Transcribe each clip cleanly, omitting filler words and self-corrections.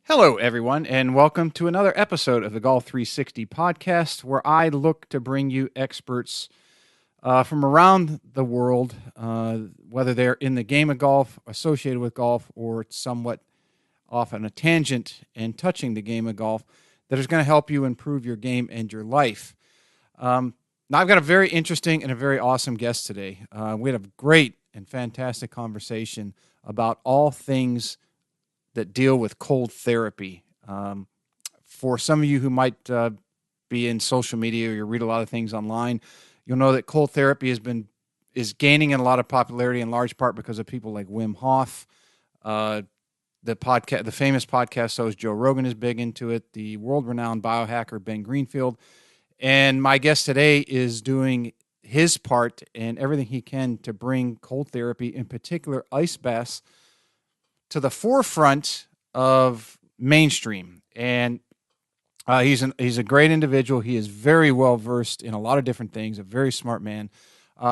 Hello, everyone, and welcome to another episode of the Golf 360 podcast, where I look to bring you experts from around the world, whether they're in the game of golf, associated with golf, or somewhat off on a tangent and touching the game of golf, that is going to help you improve your game and your life. Now, I've got a very interesting and a very awesome guest today. We had a great and fantastic conversation about all things that deal with cold therapy. For some of you who might be in social media or you read a lot of things online, you'll know that cold therapy is gaining in a lot of popularity in large part because of people like Wim Hof. The famous podcast host Joe Rogan is big into it. The world-renowned biohacker Ben Greenfield, and my guest today is doing his part and everything he can to bring cold therapy, in particular ice baths, to the forefront of mainstream. And he's a great individual. He is very well versed in a lot of different things, a very smart man.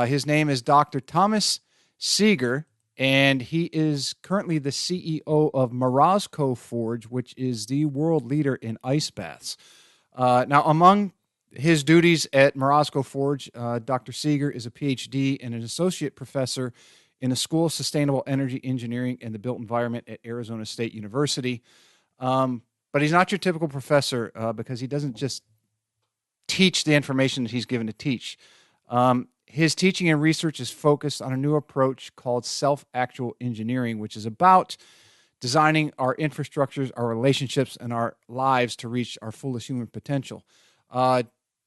His name is Dr. Thomas Seager, and he is currently the CEO of Morozkoforge, which is the world leader in ice baths. Now, among his duties at Morozkoforge, Dr. Seager is a PhD and an associate professor in the School of Sustainable Energy Engineering and the Built Environment at Arizona State University. But he's not your typical professor because he doesn't just teach the information that he's given to teach. His teaching and research is focused on a new approach called self-actual engineering, which is about designing our infrastructures, our relationships, and our lives to reach our fullest human potential.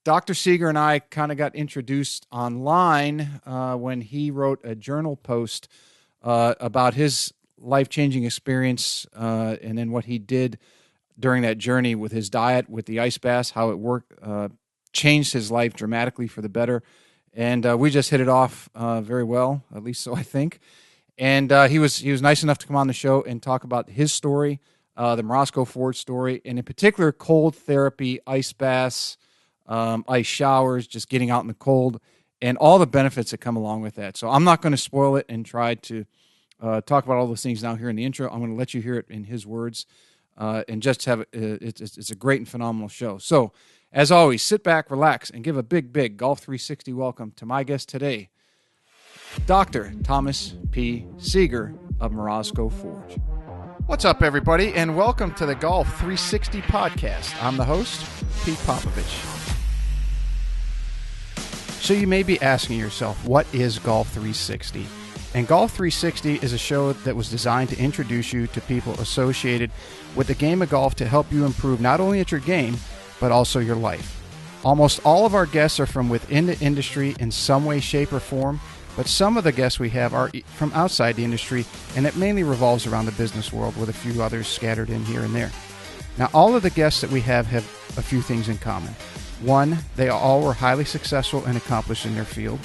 Dr. Seager and I kind of got introduced online when he wrote a journal post about his life-changing experience and then what he did during that journey with his diet, with the ice baths, how it worked, changed his life dramatically for the better. And we just hit it off very well, at least so I think. And he was nice enough to come on the show and talk about his story, the Morozkoforge story, and in particular cold therapy, ice baths, ice showers, just getting out in the cold, and all the benefits that come along with that. So I'm not going to spoil it and try to talk about all those things now here in the intro. I'm going to let you hear it in his words and just have it's a great and phenomenal show. So as always, sit back, relax, and give a big, big Golf 360 welcome to my guest today, Dr. Thomas P. Seager of Morozkoforge. What's up, everybody, and welcome to the Golf 360 podcast. I'm the host, Pete Popovich. So you may be asking yourself, what is Golf 360? And Golf 360 is a show that was designed to introduce you to people associated with the game of golf to help you improve not only at your game, but also your life. Almost all of our guests are from within the industry in some way, shape, or form, but some of the guests we have are from outside the industry, and it mainly revolves around the business world with a few others scattered in here and there. Now, all of the guests that we have a few things in common. One, they all were highly successful and accomplished in their field.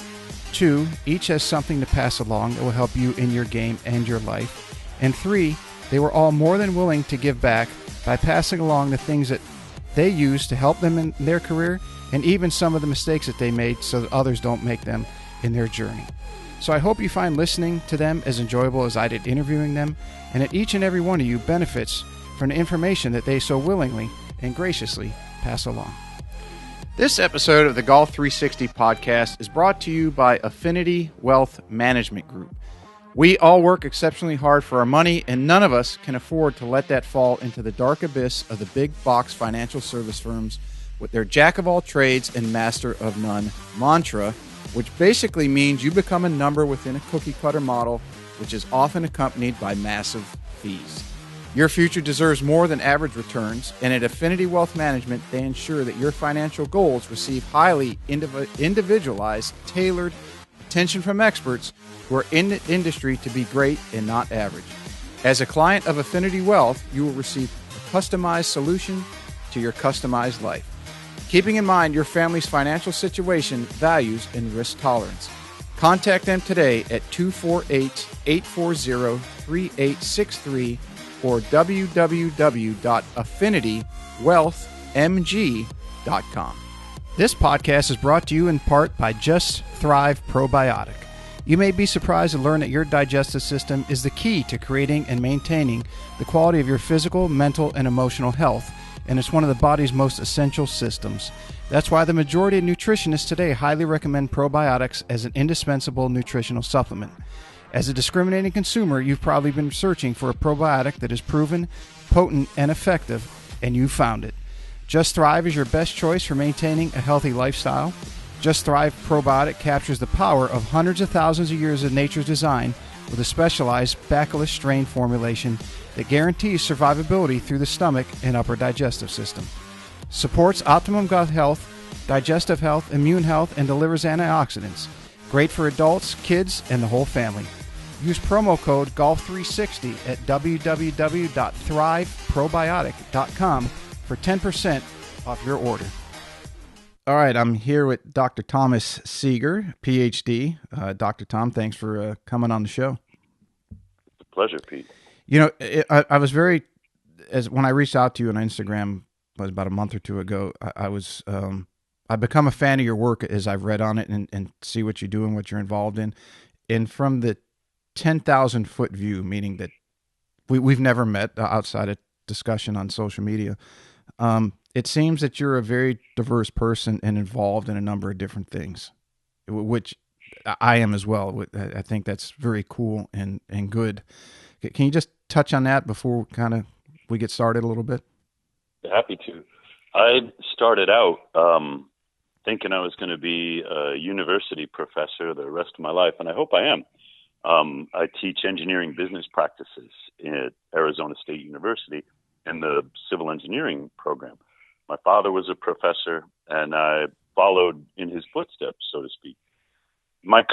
Two, each has something to pass along that will help you in your game and your life. And three, they were all more than willing to give back by passing along the things that they used to help them in their career, and even some of the mistakes that they made so that others don't make them in their journey. So I hope you find listening to them as enjoyable as I did interviewing them, and that each and every one of you benefits from the information that they so willingly and graciously pass along. This episode of the Golf 360 podcast is brought to you by Affinity Wealth Management Group. We all work exceptionally hard for our money, and none of us can afford to let that fall into the dark abyss of the big box financial service firms with their jack of all trades and master of none mantra, which basically means you become a number within a cookie cutter model, which is often accompanied by massive fees. Your future deserves more than average returns, and at Affinity Wealth Management, they ensure that your financial goals receive highly individualized, tailored attention from experts who are in the industry to be great and not average. As a client of Affinity Wealth, you will receive a customized solution to your customized life, keeping in mind your family's financial situation, values, and risk tolerance. Contact them today at 248-840-3863 or www.affinitywealthmg.com. This podcast is brought to you in part by Just Thrive Probiotic. You may be surprised to learn that your digestive system is the key to creating and maintaining the quality of your physical, mental, and emotional health, and it's one of the body's most essential systems. That's why the majority of nutritionists today highly recommend probiotics as an indispensable nutritional supplement. As a discriminating consumer, you've probably been searching for a probiotic that is proven, potent, and effective, and you found it. Just Thrive is your best choice for maintaining a healthy lifestyle. Just Thrive Probiotic captures the power of hundreds of thousands of years of nature's design with a specialized bacillus strain formulation that guarantees survivability through the stomach and upper digestive system. Supports optimum gut health, digestive health, immune health, and delivers antioxidants. Great for adults, kids, and the whole family. Use promo code GOLF360 at www.thriveprobiotic.com for 10% off your order. All right, I'm here with Dr. Thomas Seager, PhD. Dr. Tom, thanks for coming on the show. It's a pleasure, Pete. You know, I was when I reached out to you on Instagram, was about a month or two ago, I've become a fan of your work as I've read on it and see what you do and what you're involved in. And from the 10,000 foot view, meaning that we've never met outside of discussion on social media, it seems that you're a very diverse person and involved in a number of different things, which I am as well. I think that's very cool and good. Can you just touch on that before we get started a little bit? Happy to. I started out thinking I was going to be a university professor the rest of my life, and I hope I am. I teach engineering business practices at Arizona State University in the civil engineering program. My father was a professor, and I followed in his footsteps, so to speak. My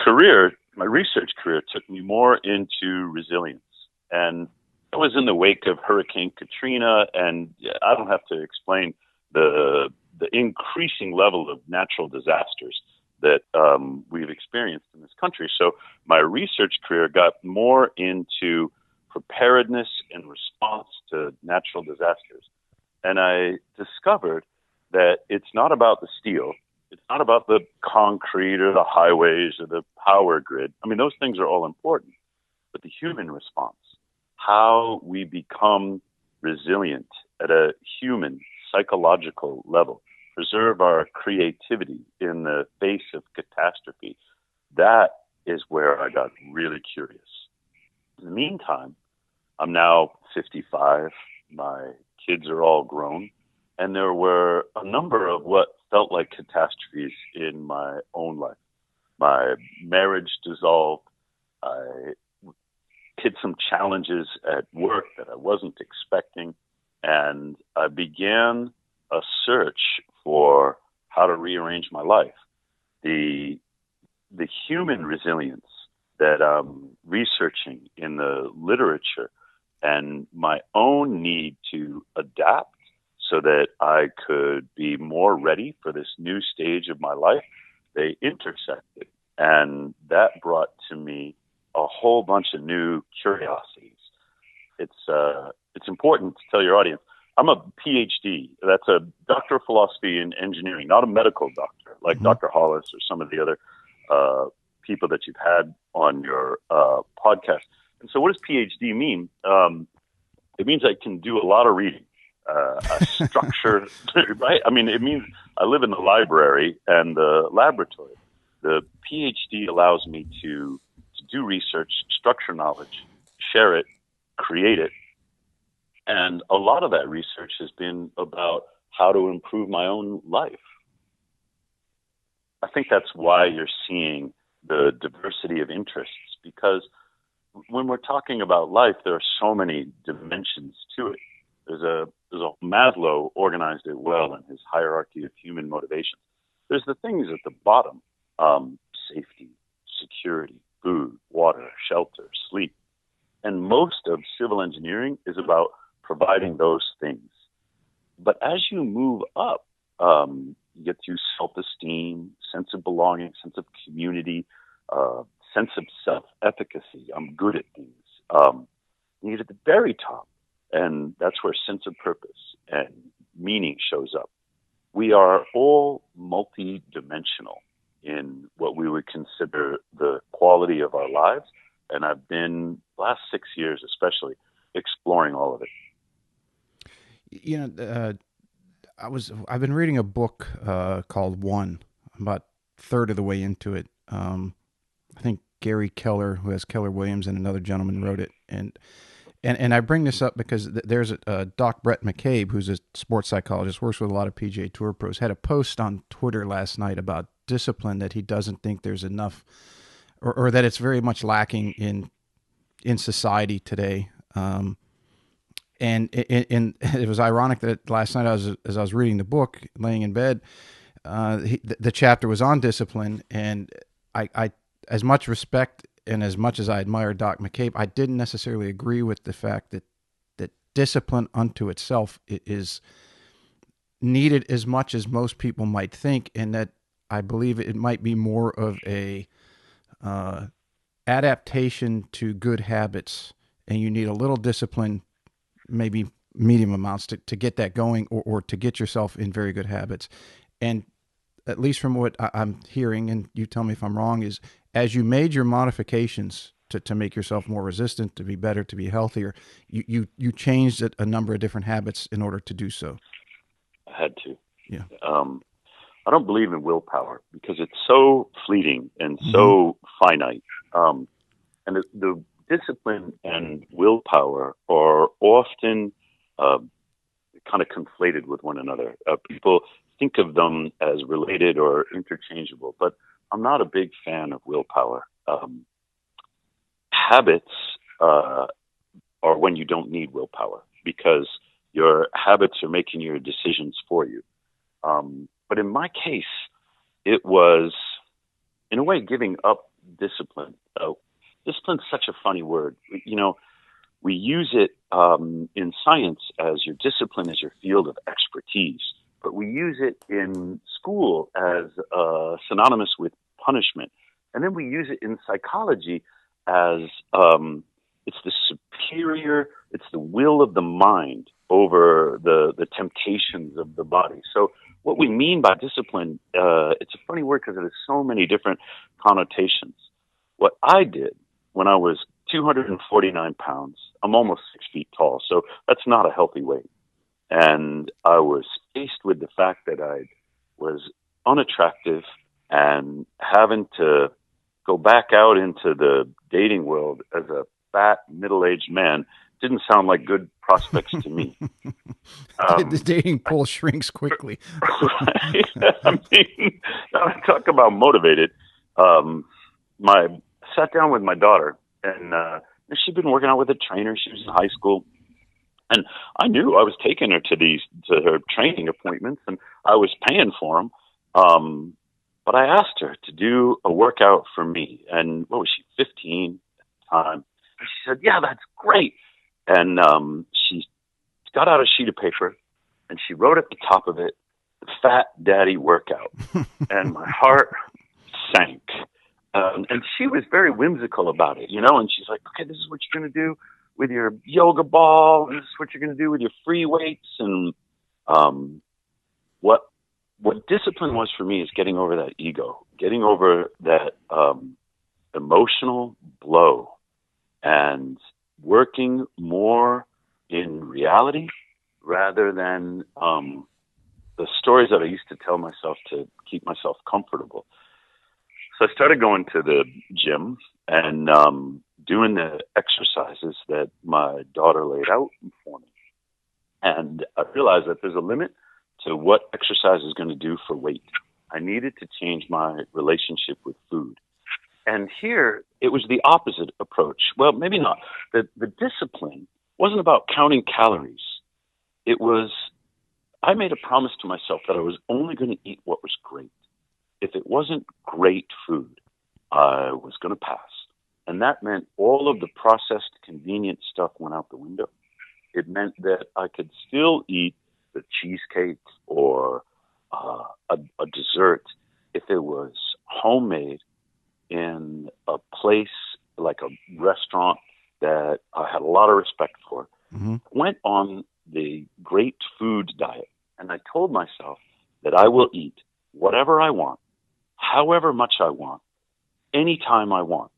research career took me more into resilience, and I was in the wake of Hurricane Katrina, and I don't have to explain the increasing level of natural disasters that we've experienced in this country. So my research career got more into preparedness and response to natural disasters. And I discovered that it's not about the steel. It's not about the concrete or the highways or the power grid. I mean, those things are all important. But the human response, how we become resilient at a human psychological level, preserve our creativity in the face of catastrophe, that is where I got really curious. In the meantime, I'm now 55. My kids are all grown, and there were a number of what felt like catastrophes in my own life. My marriage dissolved. I hit some challenges at work that I wasn't expecting, and I began a search for how to rearrange my life. The human resilience that I'm researching in the literature and my own need to adapt so that I could be more ready for this new stage of my life, they intersected. And that brought to me a whole bunch of new curiosities. It's important to tell your audience, I'm a PhD. That's a doctor of philosophy in engineering, not a medical doctor like Dr. Hollis or some of the other people that you've had on your podcast. And so what does PhD mean? It means I can do a lot of reading, a structure, right? I mean, it means I live in the library and the laboratory. The PhD allows me to do research, structure knowledge, share it, create it. And a lot of that research has been about how to improve my own life. I think that's why you're seeing the diversity of interests, because when we're talking about life, there are so many dimensions to it. There's a Maslow organized it well in his hierarchy of human motivations. There's the things at the bottom, safety, security, food, water, shelter, sleep. And most of civil engineering is about providing those things. But as you move up, you get to self-esteem, sense of belonging, sense of community, sense of self-efficacy. I'm good at things. You get at the very top, and that's where sense of purpose and meaning shows up. We are all multi-dimensional. in what we would consider the quality of our lives. And I've been, last 6 years especially, exploring all of it. I've been reading a book called One. I'm about a third of the way into it. I think Gary Keller, who has Keller Williams and another gentleman, wrote it. And I bring this up because there's Doc Brett McCabe, who's a sports psychologist, works with a lot of PGA Tour pros, had a post on Twitter last night about discipline, that he doesn't think there's enough, or that it's very much lacking in society today. And it was ironic that last night, as I was reading the book, laying in bed, the chapter was on discipline, and I as much respect and as much as I admire Doc McCabe, I didn't necessarily agree with the fact that discipline unto itself is needed as much as most people might think, and that I believe it might be more of a adaptation to good habits, and you need a little discipline, maybe medium amounts, to get that going, or to get yourself in very good habits. And at least from what I'm hearing, and you tell me if I'm wrong, is as you made your modifications to make yourself more resistant, to be better, to be healthier, you changed a number of different habits in order to do so. I had to. Yeah. I don't believe in willpower because it's so fleeting and so finite. And the discipline and willpower are often kind of conflated with one another. People think of them as related or interchangeable, but I'm not a big fan of willpower. Habits are when you don't need willpower because your habits are making your decisions for you. But in my case, it was, in a way, giving up discipline. Discipline's such a funny word. We use it in science as your discipline is your field of expertise, but we use it in school as synonymous with punishment. And then we use it in psychology as it's the superior, it's the will of the mind over the temptations of the body. So what we mean by discipline, it's a funny word because it has so many different connotations. What I did when I was 249 pounds, I'm almost 6 feet tall, so that's not a healthy weight. And I was faced with the fact that I was unattractive and having to go back out into the dating world as a fat, middle-aged man didn't sound like good prospects to me. The dating pool shrinks quickly. Right? I mean, talk about motivated. I sat down with my daughter, and she'd been working out with a trainer. She was in high school. And I knew I was taking her to her training appointments, and I was paying for them. But I asked her to do a workout for me. And what was she, 15 at the time? And she said, "Yeah, that's great." And she got out a sheet of paper, and she wrote at the top of it, "Fat Daddy Workout." And my heart sank. And she was very whimsical about it, and she's like, "Okay, this is what you're going to do with your yoga ball, and this is what you're going to do with your free weights." And what discipline was for me is getting over that ego, getting over that emotional blow, and working more in reality rather than the stories that I used to tell myself to keep myself comfortable. So I started going to the gym and doing the exercises that my daughter laid out for me. And I realized that there's a limit to what exercise is going to do for weight. I needed to change my relationship with food. And here, it was the opposite approach. Well, maybe not. The discipline wasn't about counting calories. It was, I made a promise to myself that I was only going to eat what was great. If it wasn't great food, I was going to pass. And that meant all of the processed, convenient stuff went out the window. It meant that I could still eat the cheesecake or a dessert if it was homemade in a place like a restaurant that I had a lot of respect for. Mm-hmm. Went on the great food diet, and I told myself that I will eat whatever I want, however much I want, anytime I want.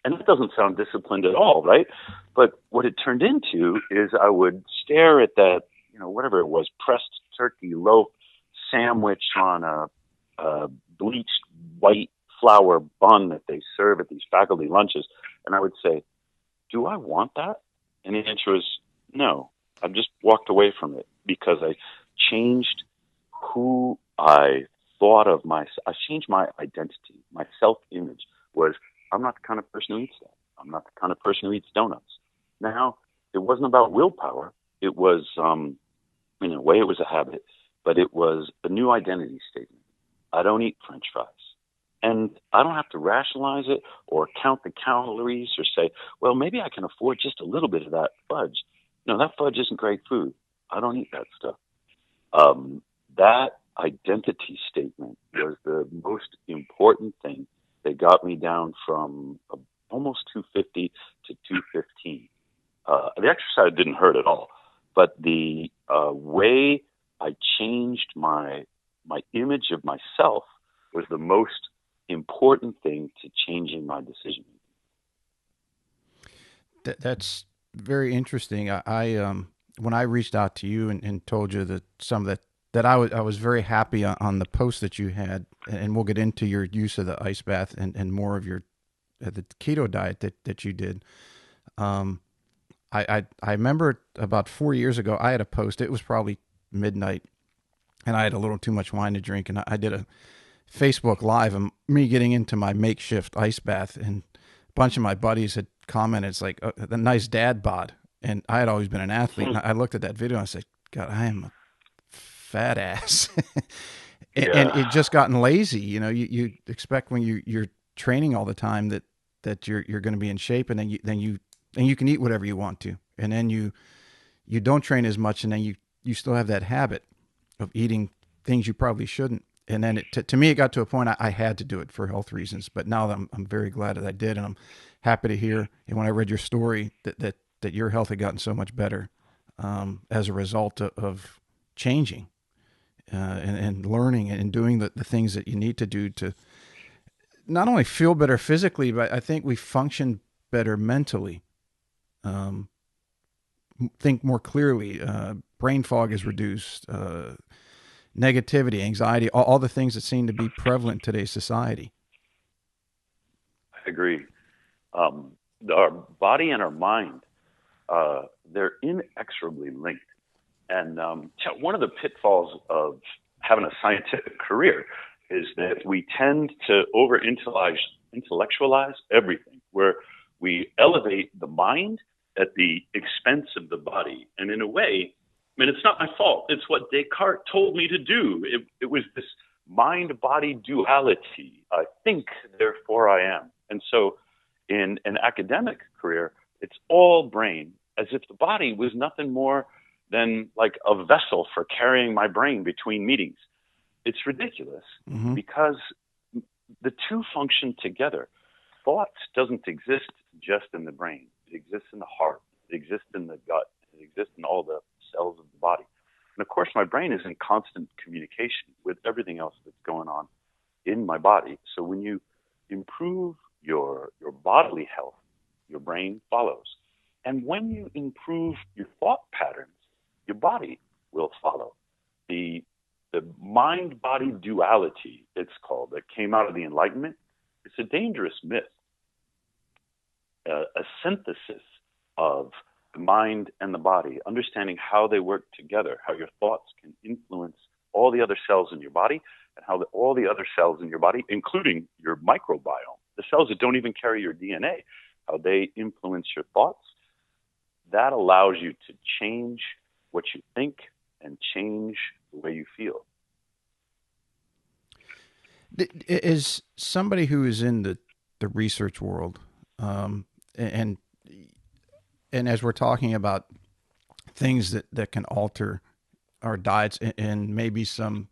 And that doesn't sound disciplined at all, right? But what it turned into is I would stare at that, whatever it was, pressed turkey loaf sandwich on a bleached white flour bun that they serve at these faculty lunches. And I would say, do I want that? And the answer is no. I've just walked away from it because I changed who I thought of myself. I changed my identity. My self-image was, I'm not the kind of person who eats that. I'm not the kind of person who eats donuts. Now, it wasn't about willpower. It was, in a way, it was a habit, but it was a new identity statement. I don't eat French fries. And I don't have to rationalize it or count the calories or say, well, maybe I can afford just a little bit of that fudge. No, that fudge isn't great food. I don't eat that stuff. That identity statement was the most important thing that got me down from almost 250 to 215. The exercise didn't hurt at all, but the way I changed my image of myself was the most important thing to changing my decision. That's very interesting. I when I reached out to you and told you that some of that I was very happy on the post that you had, and we'll get into your use of the ice bath and more of your the keto diet that you did. I remember about 4 years ago I had a post. It was probably midnight, and I had a little too much wine to drink, and I did a Facebook Live of me getting into my makeshift ice bath, and a bunch of my buddies had commented, "It's like the nice dad bod," and I had always been an athlete. And I looked at that video and I said, "God, I am a fat ass," and it just gotten lazy. You expect when you're training all the time that you're going to be in shape, and then you can eat whatever you want to, and then you don't train as much, and then you still have that habit of eating things you probably shouldn't. And then to me, it got to a point I had to do it for health reasons. But now I'm very glad that I did, and I'm happy to hear. And when I read your story, that your health had gotten so much better as a result of changing and learning and doing the things that you need to do to not only feel better physically, but I think we function better mentally. Think more clearly. Brain fog is reduced. Negativity, anxiety, all the things that seem to be prevalent in today's society. I agree. Our body and our mind, they're inexorably linked. And one of the pitfalls of having a scientific career is that we tend to over-intellectualize everything, where we elevate the mind at the expense of the body. And in a way, it's not my fault. It's what Descartes told me to do. It was this mind-body duality. I think, therefore I am. And so in an academic career, it's all brain, as if the body was nothing more than like a vessel for carrying my brain between meetings. It's ridiculous because the two function together. Thoughts doesn't exist just in the brain. It exists in the heart. It exists in the gut. It exists in all the cells of the body. And of course, my brain is in constant communication with everything else that's going on in my body. So when you improve your bodily health, your brain follows. And when you improve your thought patterns, your body will follow. The mind-body duality, it's called, that came out of the Enlightenment, it's a dangerous myth, a synthesis of the mind and the body, understanding how they work together, how your thoughts can influence all the other cells in your body, and how all the other cells in your body, including your microbiome, the cells that don't even carry your DNA, how they influence your thoughts. That allows you to change what you think and change the way you feel. Is somebody who is in the research world, and as we're talking about things that can alter our diets and maybe some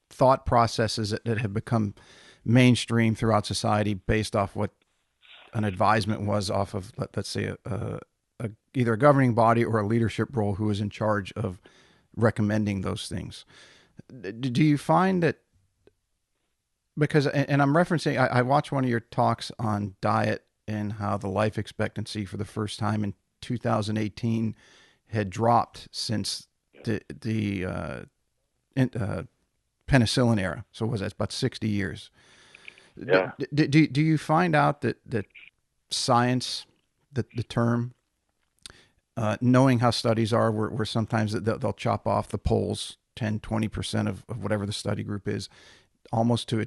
thought processes that have become mainstream throughout society based off what an advisement was off of, let's say, either a governing body or a leadership role who is in charge of recommending those things. Do you find that Because, and I'm referencing, I watched one of your talks on diet and how the life expectancy for the first time in 2018 had dropped since the penicillin era. So was that about 60 years? Yeah. Do you find out that science, the term, knowing how studies are, where sometimes they'll chop off the polls 10-20% of whatever the study group is, almost to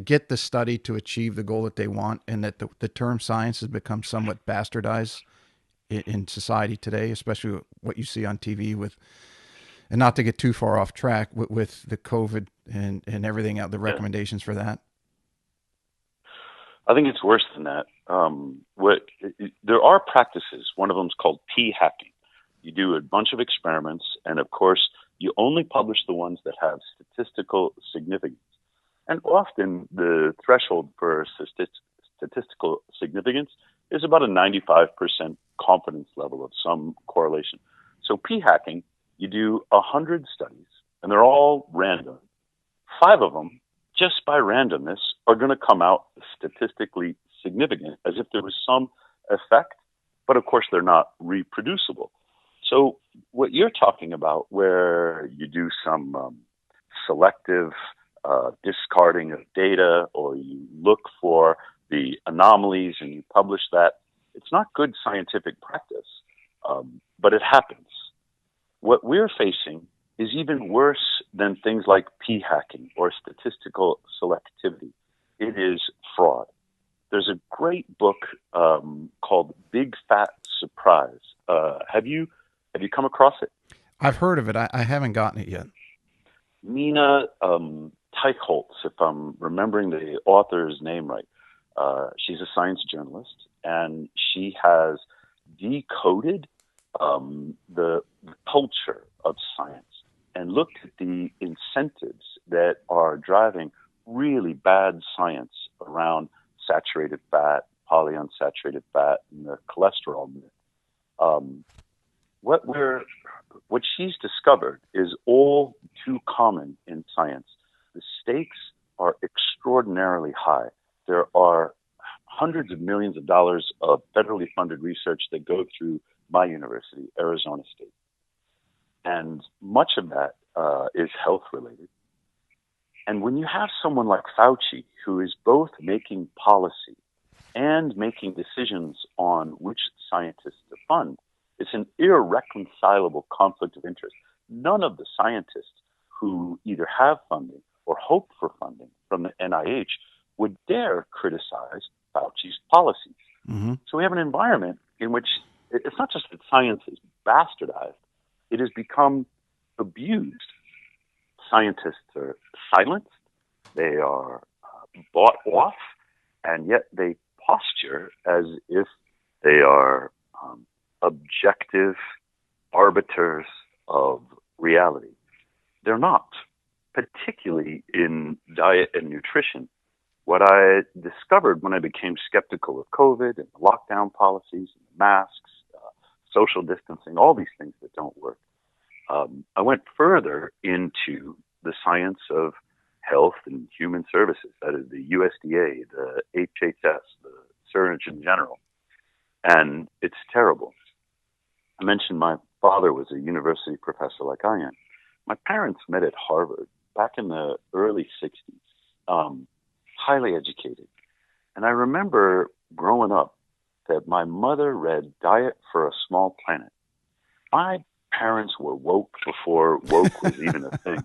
get the study to achieve the goal that they want, and that the term science has become somewhat bastardized in society today, especially what you see on TV with, and not to get too far off track with the COVID and everything out, the Yeah. recommendations for that. I think it's worse than that. There are practices. One of them is called p-hacking. You do a bunch of experiments, and of course, you only publish the ones that have statistical significance. And often, the threshold for statistical significance is about a 95% confidence level of some correlation. So p-hacking, you do 100 studies, and they're all random. 5 of them, just by randomness, are going to come out statistically significant, as if there was some effect, but of course they're not reproducible. So what you're talking about, where you do some selective discarding of data, or you look for the anomalies and you publish that, it's not good scientific practice, but it happens. What we're facing is even worse than things like p-hacking or statistical selectivity. It is fraud. There's a great book called Big Fat Surprise. Have you come across it? I've heard of it. I haven't gotten it yet. Nina Teichholz, if I'm remembering the author's name right. She's a science journalist, and she has decoded the culture of science and looked at the incentives that are driving really bad science around saturated fat, polyunsaturated fat, and the cholesterol myth. What she's discovered is all too common in science. The stakes are extraordinarily high. There are hundreds of millions of dollars of federally funded research that go through my university, Arizona State. And much of that is health related. And when you have someone like Fauci, who is both making policy and making decisions on which scientists to fund, it's an irreconcilable conflict of interest. None of the scientists who either have funding or hope for funding from the NIH would dare criticize Fauci's policies. Mm-hmm. So we have an environment in which it's not just that science is bastardized, it has become abused. Scientists are silenced, they are bought off, and yet they posture as if they are objective arbiters of reality. They're not, particularly in diet and nutrition. What I discovered when I became skeptical of COVID and the lockdown policies, and the masks, social distancing, all these things that don't work, I went further into the science of health and human services, that is the USDA, the HHS, the Surgeon General, and it's terrible. I mentioned my father was a university professor like I am. My parents met at Harvard back in the early 60s, highly educated. And I remember growing up that my mother read Diet for a Small Planet. My parents were woke before woke was even a thing.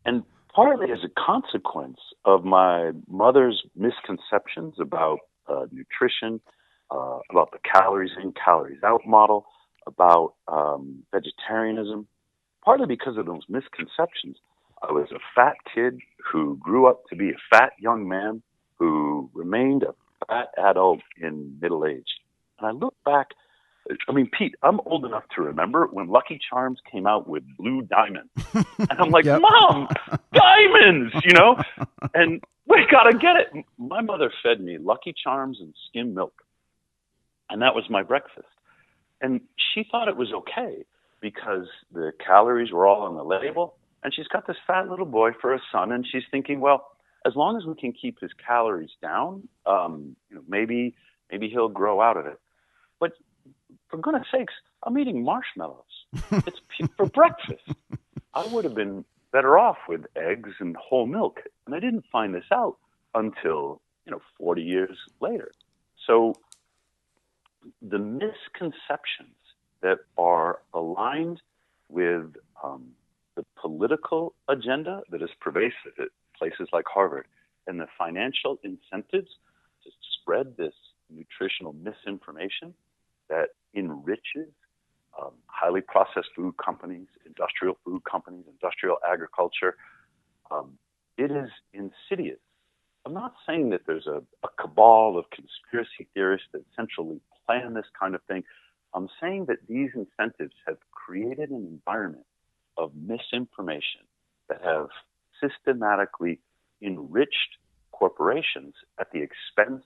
And partly as a consequence of my mother's misconceptions about nutrition, about the calories in, calories out model, about vegetarianism, partly because of those misconceptions, I was a fat kid who grew up to be a fat young man who remained a fat adult in middle age. And I look back, I mean, Pete, I'm old enough to remember when Lucky Charms came out with blue diamonds. And I'm like, Yep. Mom, diamonds, you know? And we got to get it. My mother fed me Lucky Charms and skim milk. And that was my breakfast. And she thought it was okay because the calories were all on the label And she's got this fat little boy for a son, and she's thinking, well, as long as we can keep his calories down, maybe he'll grow out of it. But for goodness sakes, I'm eating marshmallows. It's for breakfast. I would have been better off with eggs and whole milk, and I didn't find this out until 40 years later. So the misconceptions that are aligned with the political agenda that is pervasive at places like Harvard and the financial incentives to spread this nutritional misinformation that enriches highly processed food companies, industrial food companies, industrial agriculture. It is insidious. I'm not saying that there's a cabal of conspiracy theorists that centrally plan this kind of thing. I'm saying that these incentives have created an environment of misinformation that have systematically enriched corporations at the expense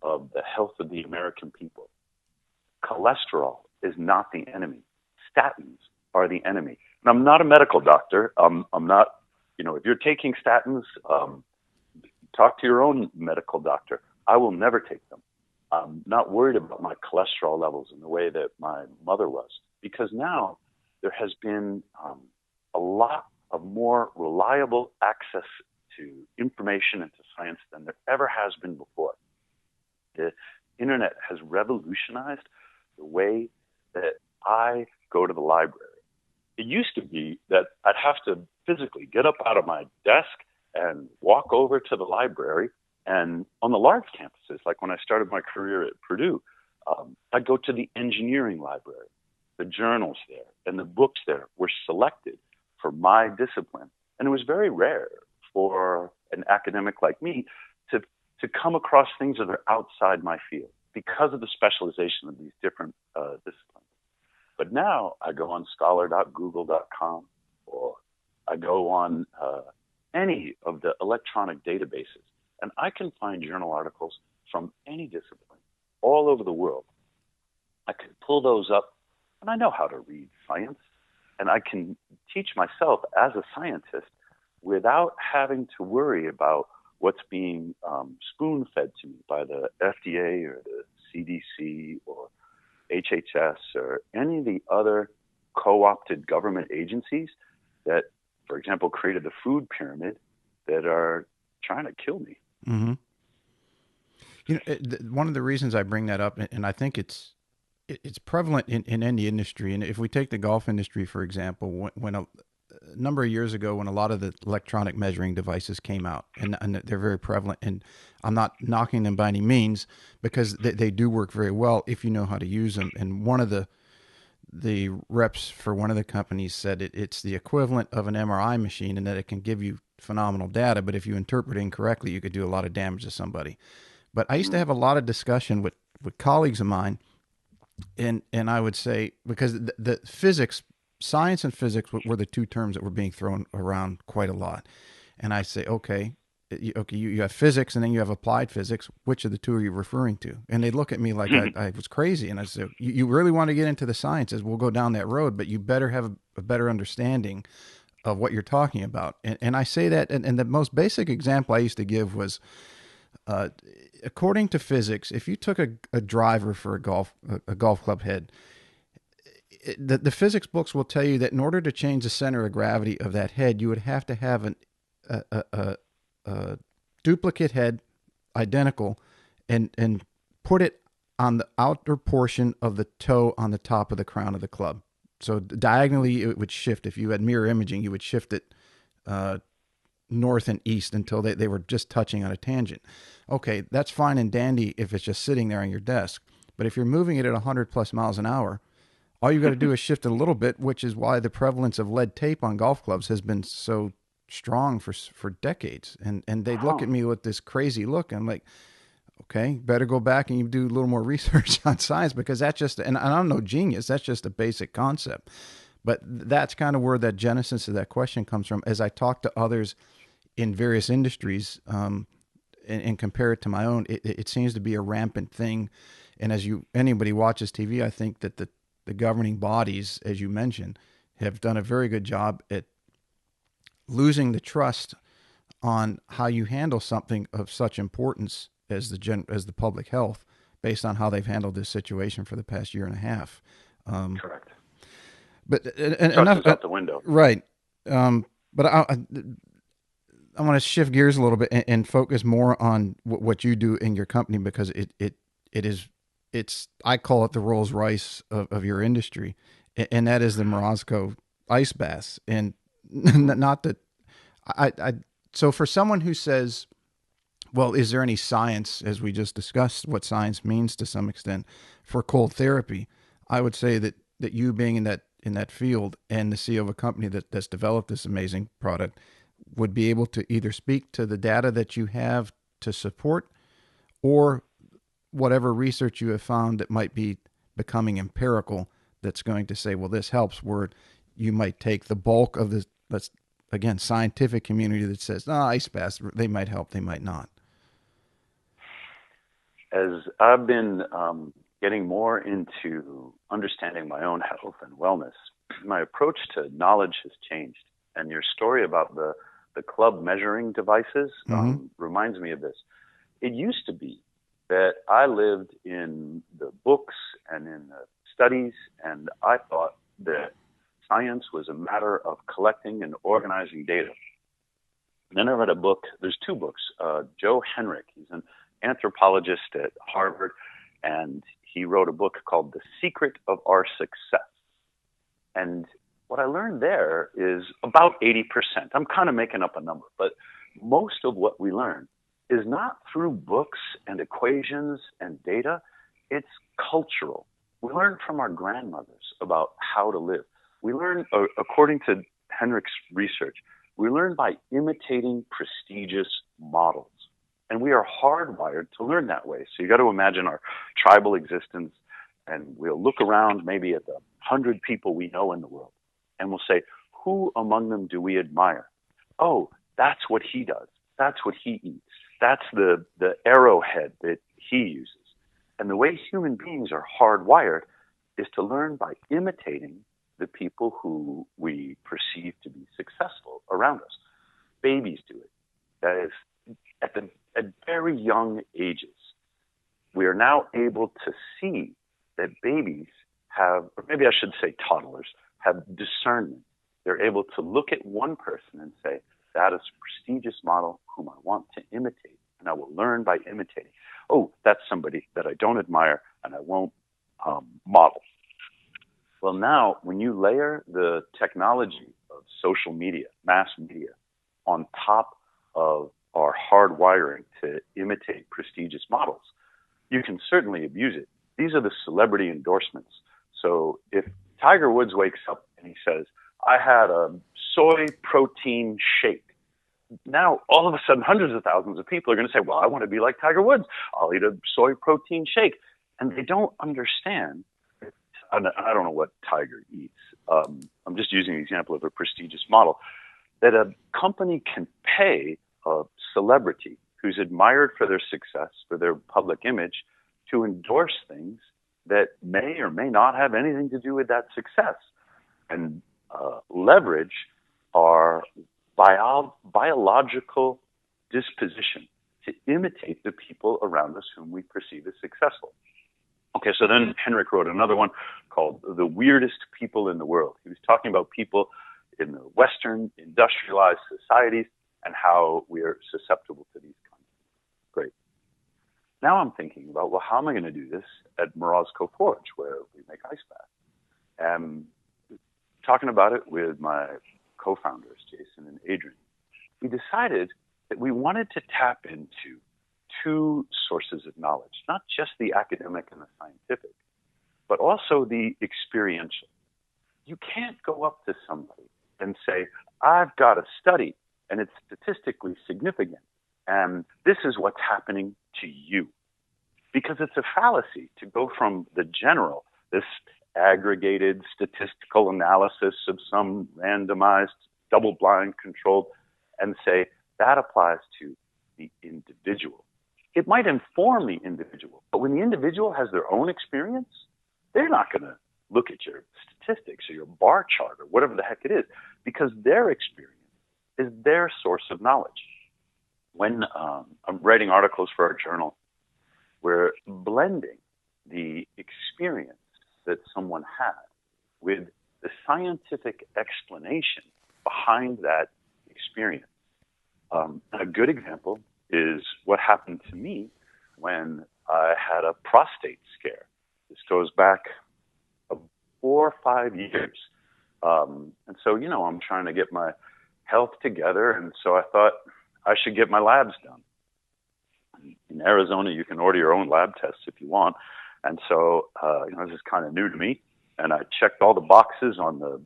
of the health of the American people. Cholesterol is not the enemy. Statins are the enemy. And I'm not a medical doctor. I'm not, if you're taking statins, talk to your own medical doctor. I will never take them. I'm not worried about my cholesterol levels in the way that my mother was, because now there has been a lot of more reliable access to information and to science than there ever has been before. The internet has revolutionized the way that I go to the library. It used to be that I'd have to physically get up out of my desk and walk over to the library. And on the large campuses, like when I started my career at Purdue, I'd go to the engineering library. The journals there and the books there were selected for my discipline. And it was very rare for an academic like me to come across things that are outside my field because of the specialization of these different disciplines. But now I go on scholar.google.com, or I go on any of the electronic databases, and I can find journal articles from any discipline all over the world. I can pull those up, and I know how to read science, and I can teach myself as a scientist without having to worry about what's being spoon-fed to me by the FDA or the CDC or HHS or any of the other co-opted government agencies that, for example, created the food pyramid that are trying to kill me. Mm-hmm. One of the reasons I bring that up, and I think it's prevalent in any industry, and if we take the golf industry, for example, when a number of years ago, when a lot of the electronic measuring devices came out, and they're very prevalent, and I'm not knocking them by any means, because they do work very well if you know how to use them. And one of the reps for one of the companies said it's the equivalent of an MRI machine in that it can give you phenomenal data, but if you interpret it incorrectly, you could do a lot of damage to somebody. But I used to have a lot of discussion with colleagues of mine, and I would say, because the physics, science and physics were the two terms that were being thrown around quite a lot. And I say, okay, you have physics and then you have applied physics. Which of the two are you referring to? And they look at me like I was crazy. And I said, you really want to get into the sciences? We'll go down that road, but you better have a better understanding of what you're talking about. And I say that, and the most basic example I used to give was, according to physics, if you took a driver for a golf club head, the physics books will tell you that in order to change the center of gravity of that head, you would have to have a duplicate head, identical, and put it on the outer portion of the toe on the top of the crown of the club. So diagonally, it would shift. If you had mirror imaging, you would shift it north and east until they were just touching on a tangent. Okay, that's fine and dandy if it's just sitting there on your desk. But if you're moving it at 100 plus miles an hour, all you got to do is shift it a little bit, which is why the prevalence of lead tape on golf clubs has been so strong for decades. And they look at me with this crazy look. I'm like, okay, better go back and you do a little more research on science, because that's just, and I'm no genius, that's just a basic concept. But that's kind of where that genesis of that question comes from. As I talk to others in various industries and compare it to my own, it seems to be a rampant thing. And as anybody watches TV, I think that the governing bodies, as you mentioned, have done a very good job at losing the trust on how you handle something of such importance as the public health, based on how they've handled this situation for the past year and a half. Correct. But Trust enough, is out the window. right? But I want to shift gears a little bit and focus more on what you do in your company, because it's I call it the Rolls Royce of your industry, and that is the Morozko ice baths. And not that I so for someone who says, well, is there any science, as we just discussed, what science means to some extent for cold therapy? I would say that you being in that field and the CEO of a company that's developed this amazing product would be able to either speak to the data that you have to support, or whatever research you have found that might be becoming empirical, that's going to say, well, this helps, where you might take the bulk of this, let's again, scientific community that says, no, ice baths, they might help, they might not. As I've been getting more into understanding my own health and wellness, my approach to knowledge has changed. And your story about the club measuring devices reminds me of this. It used to be that I lived in the books and in the studies, and I thought that science was a matter of collecting and organizing data. And then I read a book. There's two books. Joe Henrich, he's an anthropologist at Harvard, and he wrote a book called The Secret of Our Success. And what I learned there is about 80%. I'm kind of making up a number, but most of what we learn is not through books and equations and data. It's cultural. We learn from our grandmothers about how to live. We learn, according to Henrich's research, we learn by imitating prestigious models. And we are hardwired to learn that way. So you got to imagine our tribal existence, and we'll look around maybe at the 100 people we know in the world, and we'll say, who among them do we admire? Oh, that's what he does. That's what he eats. That's the arrowhead that he uses. And the way human beings are hardwired is to learn by imitating the people who we perceive to be successful around us. Babies do it. That is, at very young ages, we are now able to see that babies have, or maybe I should say toddlers, have discernment. They're able to look at one person and say, that is a prestigious model whom I want to imitate, and I will learn by imitating. Oh, that's somebody that I don't admire, and I won't model. Well, now, when you layer the technology of social media, mass media, on top of our hardwiring to imitate prestigious models, you can certainly abuse it. These are the celebrity endorsements. So if Tiger Woods wakes up and he says, I had a soy protein shake, now all of a sudden hundreds of thousands of people are going to say, well, I want to be like Tiger Woods. I'll eat a soy protein shake. And they don't understand. I don't know what Tiger eats. I'm just using the example of a prestigious model, that a company can pay a celebrity who's admired for their success, for their public image, to endorse things that may or may not have anything to do with that success, and leverage our biological disposition to imitate the people around us whom we perceive as successful. Okay, so then Henrich wrote another one called The Weirdest People in the World. He was talking about people in the Western industrialized societies and how we are susceptible to these kinds of things. Great. Now I'm thinking about, well, how am I going to do this at Morozkoforge, where we make ice baths? And talking about it with my co-founders, Jason and Adrian, we decided that we wanted to tap into two sources of knowledge, not just the academic and the scientific, but also the experiential. You can't go up to somebody and say, I've got a study and it's statistically significant, and this is what's happening to you. Because it's a fallacy to go from the general, this aggregated statistical analysis of some randomized, double-blind controlled, and say that applies to the individual. It might inform the individual, but when the individual has their own experience, they're not going to look at your statistics or your bar chart or whatever the heck it is, because their experience is their source of knowledge. When I'm writing articles for our journal, we're blending the experience that someone had with the scientific explanation behind that experience. A good example is what happened to me when I had a prostate scare. This goes back 4 or 5 years. And so, I'm trying to get my health together. And so I thought I should get my labs done. In Arizona, you can order your own lab tests if you want. And so, this is kind of new to me. And I checked all the boxes on the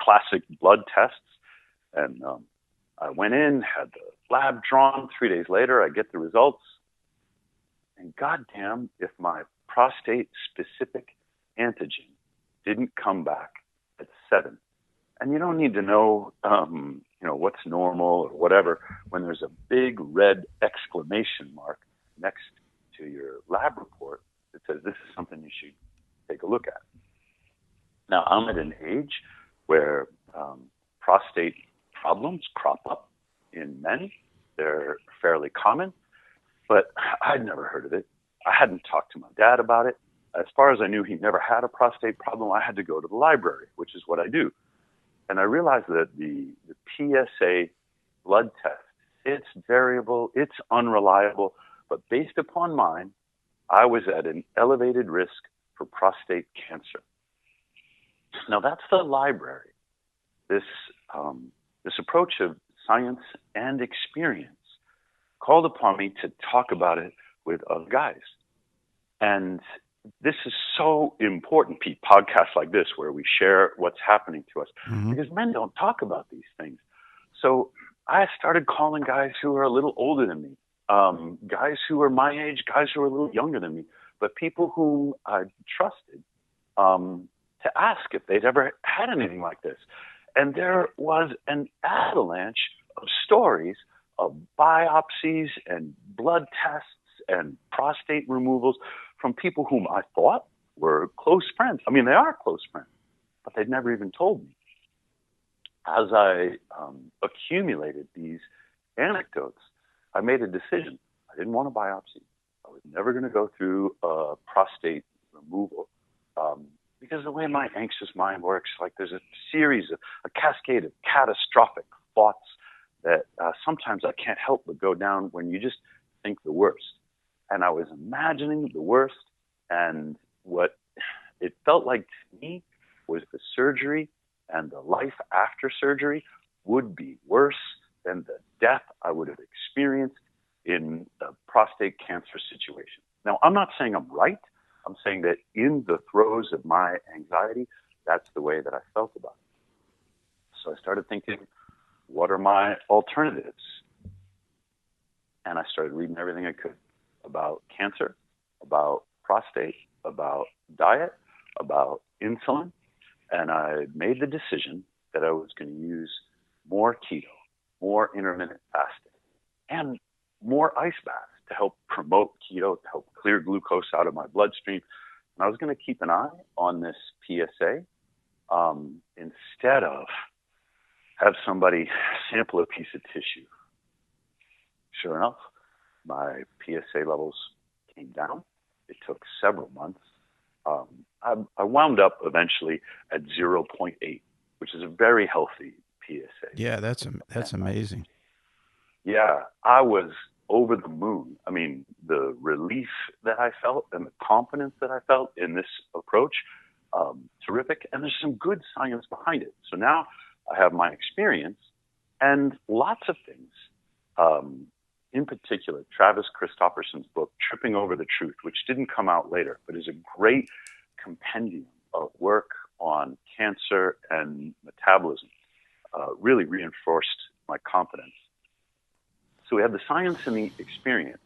classic blood tests. And I went in, had the lab drawn. 3 days later, I get the results. And goddamn, if my prostate-specific antigen didn't come back at 7. And you don't need to know, what's normal or whatever when there's a big red exclamation mark next to your lab report that says this is something you should take a look at. Now, I'm at an age where prostate problems crop up in men. They're fairly common, but I'd never heard of it. I hadn't talked to my dad about it. As far as I knew, he never had a prostate problem. I had to go to the library, which is what I do. And I realized that the PSA blood test, it's variable, it's unreliable, but based upon mine, I was at an elevated risk for prostate cancer. Now that's the library. This approach of science and experience called upon me to talk about it with other guys. And this is so important, Pete, podcasts like this where we share what's happening to us, because men don't talk about these things. So I started calling guys who are a little older than me, guys who are my age, guys who are a little younger than me, but people whom I trusted to ask if they'd ever had anything like this. And there was an avalanche of stories of biopsies and blood tests and prostate removals from people whom I thought were close friends. I mean, they are close friends, but they'd never even told me. As I accumulated these anecdotes, I made a decision. I didn't want a biopsy. I was never going to go through a prostate removal because the way my anxious mind works, like there's a cascade of catastrophic thoughts that sometimes I can't help but go down when you just think the worst. And I was imagining the worst, and what it felt like to me was the surgery and the life after surgery would be worse than the death I would have experienced in the prostate cancer situation. Now, I'm not saying I'm right. I'm saying that in the throes of my anxiety, that's the way that I felt about it. So I started thinking, what are my alternatives? And I started reading everything I could about cancer, about prostate, about diet, about insulin. And I made the decision that I was going to use more keto, more intermittent fasting, and more ice baths to help promote keto, to help clear glucose out of my bloodstream. And I was going to keep an eye on this PSA instead of have somebody sample a piece of tissue. Sure enough, my PSA levels came down. It took several months. I wound up eventually at 0.8, which is a very healthy PSA. Yeah, that's amazing. Yeah, I was over the moon. I mean, the relief that I felt and the confidence that I felt in this approach, terrific. And there's some good science behind it. So now I have my experience and lots of things. In particular, Travis Christofferson's book, Tripping Over the Truth, which didn't come out later, but is a great compendium of work on cancer and metabolism, really reinforced my confidence. So we have the science and the experience,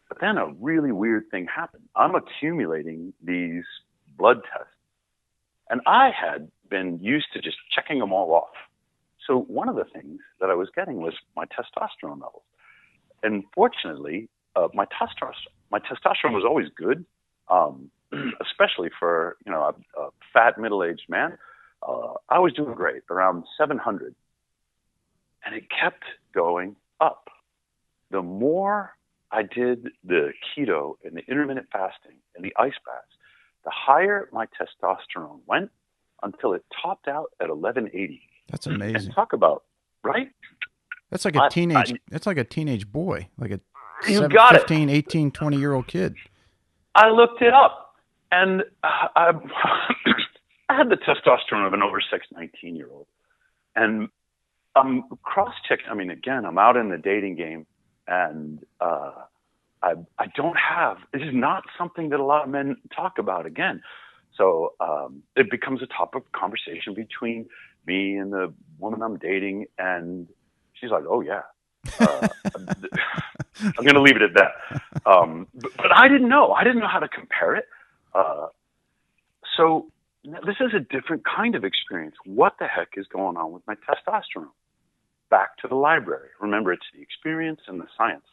but then a really weird thing happened. I'm accumulating these blood tests, and I had been used to just checking them all off. So one of the things that I was getting was my testosterone levels. And fortunately, my testosterone was always good, especially for a fat middle-aged man. I was doing great, around 700. And it kept going up. The more I did the keto and the intermittent fasting and the ice baths, the higher my testosterone went until it topped out at 1180. That's amazing. And talk about, right? That's like a teenage. That's like a teenage boy, like a 15, 18, 20-year-old kid. I looked it up, and I had the testosterone of an over 19-year-old, and I'm cross-checking. I mean, again, I'm out in the dating game, and I don't have. This is not something that a lot of men talk about. Again, so it becomes a topic of conversation between me and the woman I'm dating, and she's like, "Oh yeah." I'm going to leave it at that. But I didn't know. I didn't know how to compare it. So this is a different kind of experience. What the heck is going on with my testosterone? Back to the library. Remember, it's the experience and the science.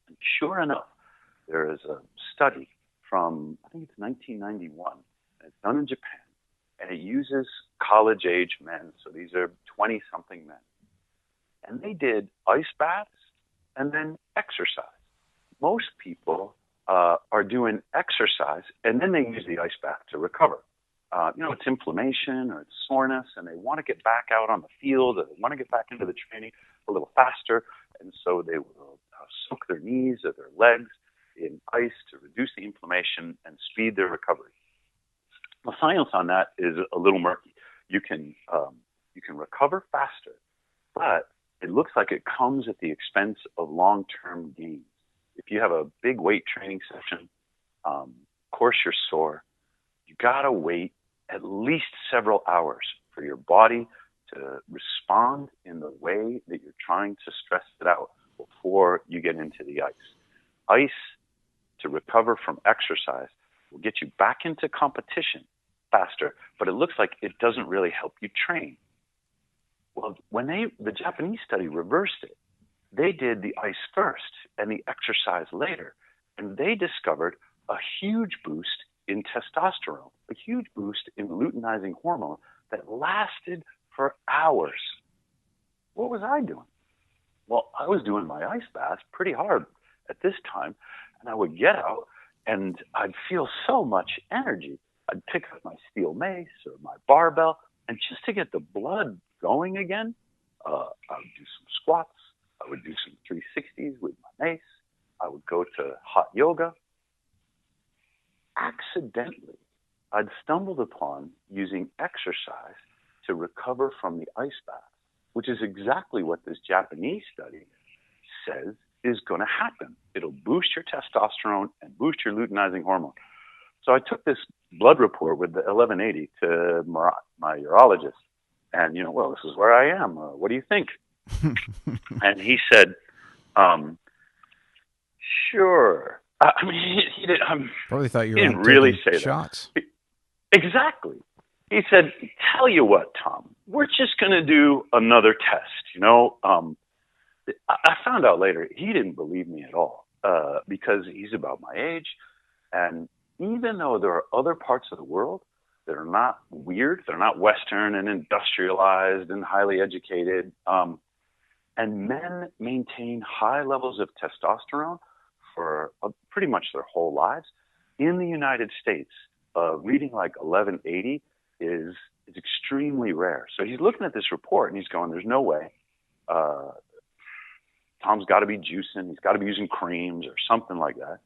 And sure enough, there is a study from, I think it's 1991. It's done in Japan. And it uses college-age men. So these are 20-something men. And they did ice baths and then exercise. Most people are doing exercise, and then they use the ice bath to recover. It's inflammation or it's soreness, and they want to get back out on the field, or they want to get back into the training a little faster, and so they will soak their knees or their legs in ice to reduce the inflammation and speed their recovery. The science on that is a little murky. You can recover faster, but it looks like it comes at the expense of long-term gains. If you have a big weight training session, of course you're sore, you got to wait at least several hours for your body to respond in the way that you're trying to stress it out before you get into the ice. Ice, to recover from exercise, will get you back into competition faster, but it looks like it doesn't really help you train. Well, when the Japanese study reversed it, they did the ice first and the exercise later, and they discovered a huge boost in testosterone, a huge boost in luteinizing hormone that lasted for hours. What was I doing? Well, I was doing my ice baths pretty hard at this time, and I would get out and I'd feel so much energy. I'd pick up my steel mace or my barbell, and just to get the blood going again, I would do some squats. I would do some 360s with my mace. I would go to hot yoga. Accidentally, I'd stumbled upon using exercise to recover from the ice bath, which is exactly what this Japanese study says is going to happen. It'll boost your testosterone and boost your luteinizing hormone. So I took this blood report with the 1180 to my urologist, and, well, this is where I am. What do you think? And he said, sure. I mean, he didn't. Probably thought you were didn't really say shots. That. Exactly. He said, "Tell you what, Tom, we're just going to do another test." I found out later he didn't believe me at all because he's about my age, and even though there are other parts of the world that are not weird, they're not Western and industrialized and highly educated, and men maintain high levels of testosterone for pretty much their whole lives. In the United States, reading like 1180 is extremely rare. So he's looking at this report and he's going, "There's no way. Tom's got to be juicing. He's got to be using creams or something like that."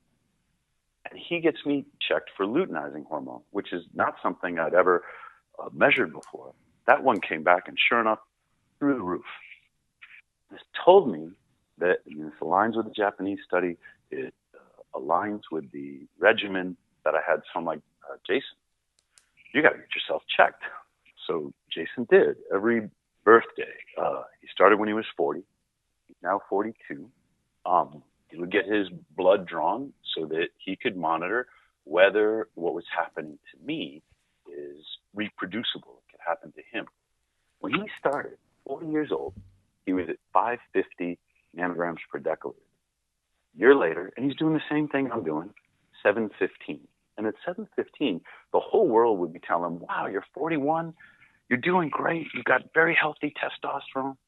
And he gets me checked for luteinizing hormone, which is not something I'd ever measured before. That one came back, and sure enough, through the roof. This told me that this aligns with the Japanese study. It aligns with the regimen that I had. So I'm like, Jason, you got to get yourself checked. So Jason did. Every birthday, he started when he was 40. He's now 42. He would get his blood drawn so that he could monitor whether what was happening to me is reproducible. It could happen to him. When he started, 40 years old, he was at 550 nanograms per deciliter. A year later, and he's doing the same thing I'm doing, 715. And at 715, the whole world would be telling him, "Wow, you're 41. You're doing great. You've got very healthy testosterone."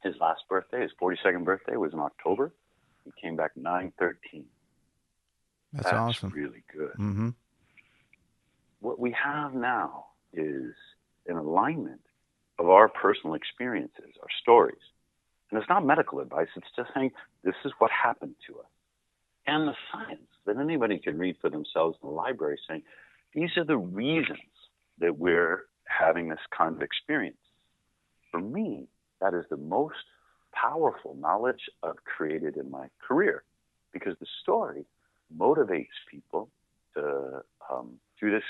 His last birthday, his 42nd birthday, was in October. He came back 913. That's That's awesome. really good. Mm-hmm. What we have now is an alignment of our personal experiences, our stories. And it's not medical advice. It's just saying this is what happened to us. And the science that anybody can read for themselves in the library saying these are the reasons that we're having this kind of experience. For me, that is the most powerful knowledge I've created in my career because the story motivates people to, through this,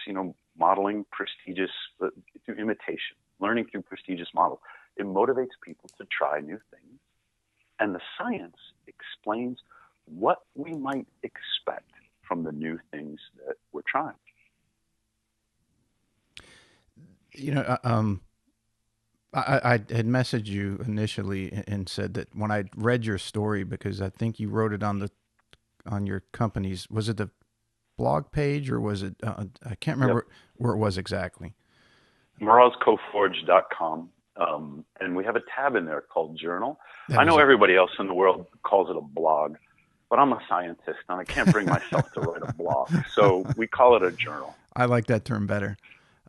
modeling prestigious, through imitation, learning through prestigious models. It motivates people to try new things. And the science explains what we might expect from the new things that we're trying. I had messaged you initially and said that when I read your story, because I think you wrote it on your company's, was it the blog page or was it, I can't remember where it was exactly. Morozkoforge.com. And we have a tab in there called Journal. I know it. everybody else in the world calls it a blog, but I'm a scientist and I can't bring myself to write a blog. So we call it a journal. I like that term better.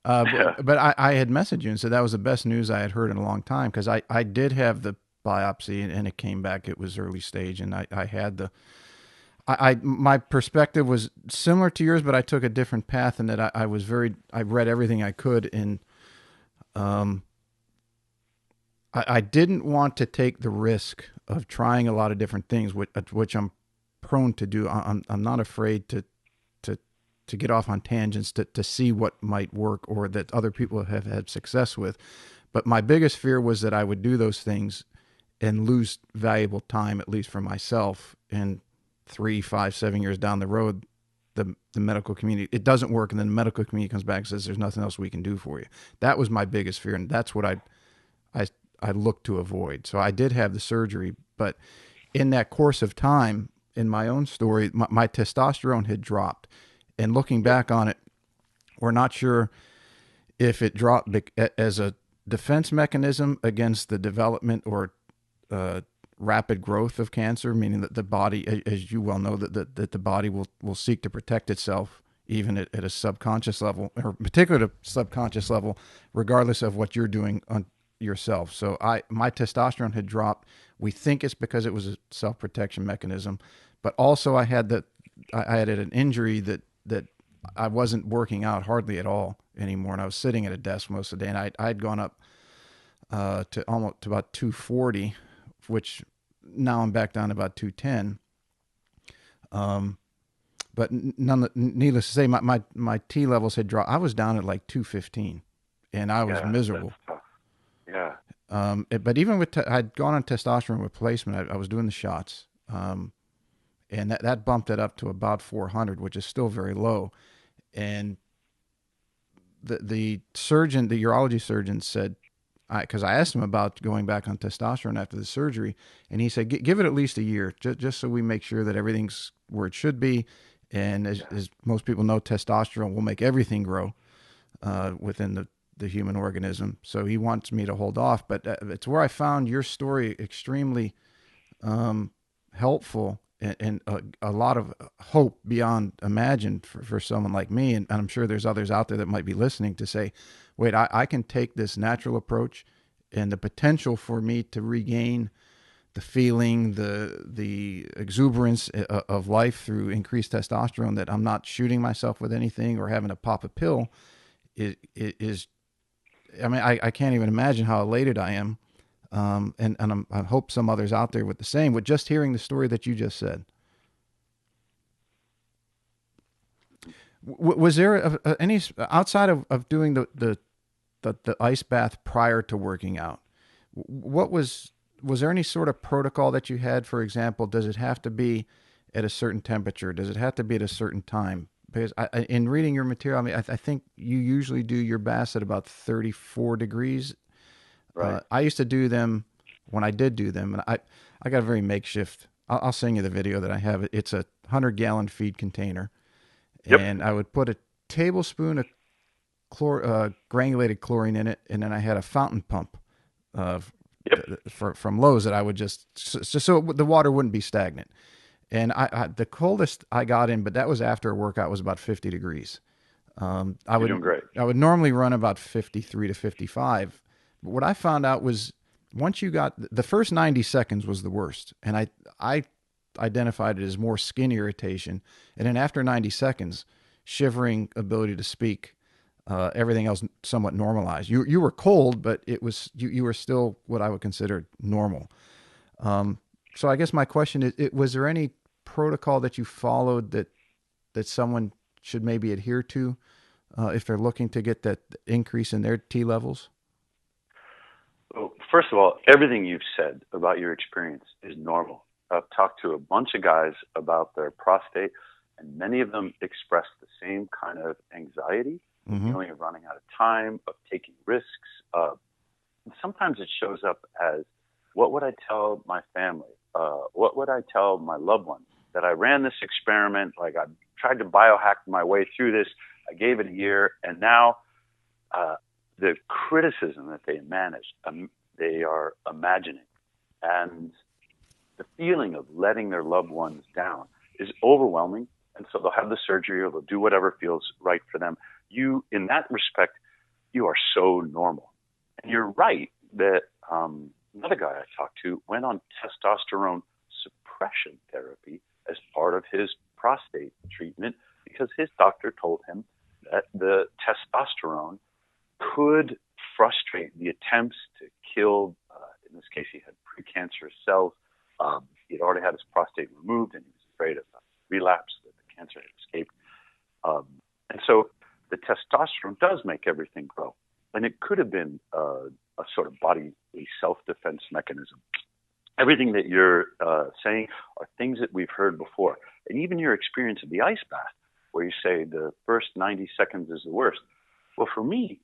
But I had messaged you and said that was the best news I had heard in a long time because I did have the biopsy and it came back. It was early stage and I had my perspective was similar to yours, but I took a different path in that I read everything I could and I didn't want to take the risk of trying a lot of different things, which I'm prone to do. I'm not afraid to get off on tangents to see what might work or that other people have had success with. But my biggest fear was that I would do those things and lose valuable time, at least for myself. And 3, 5, 7 years down the road, the medical community, it doesn't work. And then the medical community comes back and says, there's nothing else we can do for you. That was my biggest fear. And that's what I looked to avoid. So I did have the surgery, but in that course of time, in my own story, my testosterone had dropped. And looking back on it, we're not sure if it dropped as a defense mechanism against the development or rapid growth of cancer, meaning that the body, as you well know, that the body will seek to protect itself even at a subconscious level, or particularly at a subconscious level, regardless of what you're doing on yourself. So my testosterone had dropped. We think it's because it was a self-protection mechanism, but also I had an injury that I wasn't working out hardly at all anymore, and I was sitting at a desk most of the day, and I'd gone up to about 240, which now I'm back down to about 210. But needless to say, my T levels had dropped. I was down at like 215, and I was miserable. Yeah. But even with I'd gone on testosterone replacement, I was doing the shots, and that bumped it up to about 400, which is still very low. And the surgeon, the urology surgeon, said, because I asked him about going back on testosterone after the surgery, and he said, give it at least a year, just so we make sure that everything's where it should be. And as most people know, testosterone will make everything grow within the human organism. So he wants me to hold off. But it's where I found your story extremely helpful and a lot of hope beyond imagine for someone like me. And I'm sure there's others out there that might be listening to say, wait, I can take this natural approach and the potential for me to regain the feeling, the exuberance of life through increased testosterone, that I'm not shooting myself with anything or having to pop a pill. It is, I mean, I can't even imagine how elated I am. And I hope some others out there with the same, with just hearing the story that you just said. Was there any, outside of doing the ice bath prior to working out, was there any sort of protocol that you had? For example, does it have to be at a certain temperature? Does it have to be at a certain time? Because in reading your material, I mean, I think you usually do your baths at about 34 degrees. Right. I used to do them when I did do them, and I got a very makeshift. I'll send you the video that I have. It's a 100-gallon feed container, and I would put a tablespoon of granulated chlorine in it, and then I had a fountain pump Yep. from lows that I would just so the water wouldn't be stagnant. And the coldest I got in, but that was after a workout, was about 50 degrees. You're doing great. I would normally run about 53 to 55. But what I found out was once you got the first 90 seconds was the worst. And I identified it as more skin irritation. And then after 90 seconds, shivering, ability to speak, everything else somewhat normalized. You were cold, but it was, you were still what I would consider normal. So I guess my question is, was there any protocol that you followed that someone should maybe adhere to if they're looking to get that increase in their T levels? Well, first of all, everything you've said about your experience is normal. I've talked to a bunch of guys about their prostate, and many of them express the same kind of anxiety, feeling of running out of time, of taking risks. And sometimes it shows up as, what would I tell my family? What would I tell my loved ones? That I ran this experiment, like I tried to biohack my way through this. I gave it a year, and now the criticism that they are imagining, and the feeling of letting their loved ones down is overwhelming. And so they'll have the surgery, or they'll do whatever feels right for them. You, in that respect, you are so normal. And you're right that another guy I talked to went on testosterone suppression therapy as part of his prostate treatment because his doctor told him that the testosterone could frustrate the attempts to kill, in this case, he had precancerous cells. He had already had his prostate removed, and he was afraid of a relapse, that the cancer had escaped. And so the testosterone does make everything grow. And it could have been a sort of bodily self-defense mechanism. Everything that you're saying are things that we've heard before. And even your experience of the ice bath, where you say the first 90 seconds is the worst. Well, for me,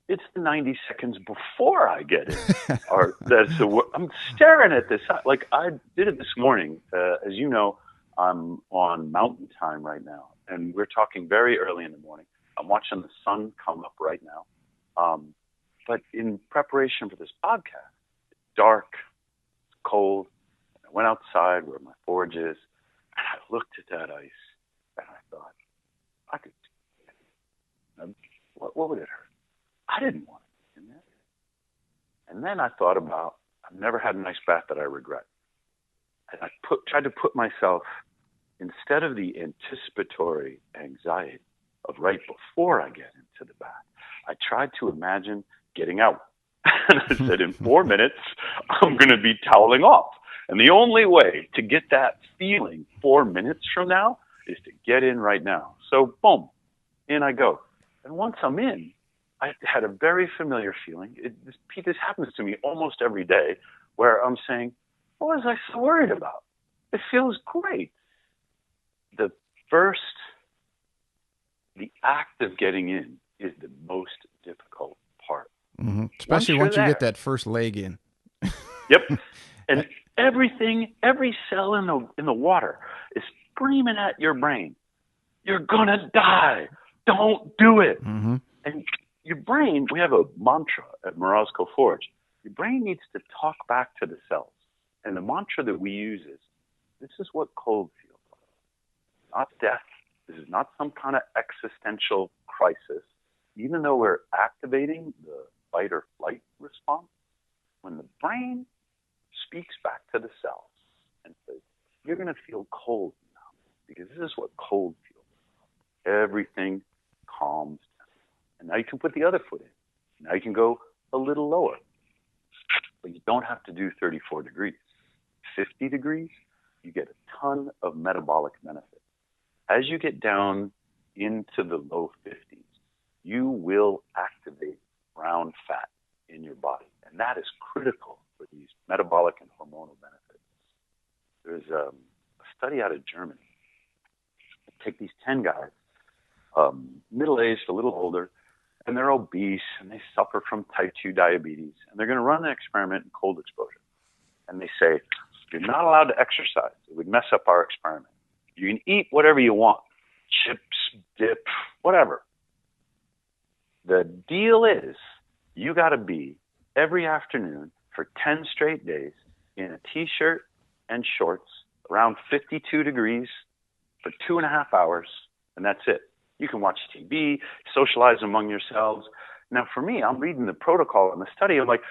it's the 90 seconds before I get in. I'm staring at this. Like I did it this morning. As you know, I'm on mountain time right now. And we're talking very early in the morning. I'm watching the sun come up right now. But in preparation for this podcast, it's dark, it's cold. I went outside where my forge is, and I looked at that ice, and I thought, I could do it. What would it hurt? I didn't want to be in there. And then I thought about, I've never had an ice bath that I regret. And I tried to put myself, instead of the anticipatory anxiety of right before I get into the bath, I tried to imagine getting out. And I said, in 4 minutes, I'm going to be toweling off. And the only way to get that feeling 4 minutes from now is to get in right now. So, boom, in I go. And once I'm in, I had a very familiar feeling. This happens to me almost every day, where I'm saying, what was I so worried about? It feels great. The act of getting in is the most difficult part. Mm-hmm. Especially once you get that first leg in. Yep. And every cell in the water is screaming at your brain, you're going to die. Don't do it. Mm-hmm. And your brain, we have a mantra at Morozkoforge. Your brain needs to talk back to the cells. And the mantra that we use is, this is what cold feels like. Not death. This is not some kind of existential crisis. Even though we're activating the fight or flight response, when the brain speaks back to the cells and says, you're going to feel cold now, because this is what cold feels like. Everything calms down. And now you can put the other foot in. Now you can go a little lower. But you don't have to do 34 degrees. 50 degrees, you get a ton of metabolic benefit. As you get down into the low 50s, you will activate brown fat in your body. And that is critical for these metabolic and hormonal benefits. There's a study out of Germany. Take these 10 guys, middle-aged, a little older, and they're obese, and they suffer from type 2 diabetes. And they're going to run an experiment in cold exposure. And they say, you're not allowed to exercise. It would mess up our experiment. You can eat whatever you want, chips, dip, whatever. The deal is, you got to be every afternoon for 10 straight days in a t-shirt and shorts around 52 degrees for 2.5 hours, and that's it. You can watch TV, socialize among yourselves. Now, for me, I'm reading the protocol in the study. I'm like,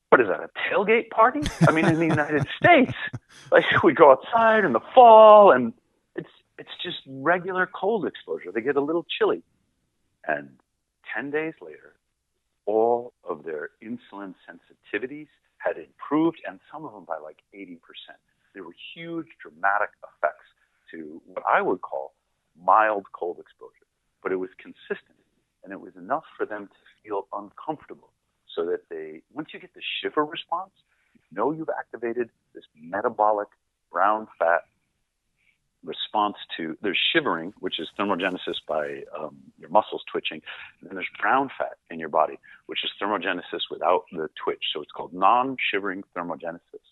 what is that, a tailgate party? I mean, in the United States, like we go outside in the fall, and it's just regular cold exposure. They get a little chilly. And 10 days later, all of their insulin sensitivities had improved, and some of them by like 80%. There were huge, dramatic effects to what I would call mild cold exposure. But it was consistent, and it was enough for them to feel uncomfortable so that once you get the shiver response, you know you've activated this metabolic brown fat response to, there's shivering, which is thermogenesis by your muscles twitching, and then there's brown fat in your body, which is thermogenesis without the twitch. So it's called non-shivering thermogenesis.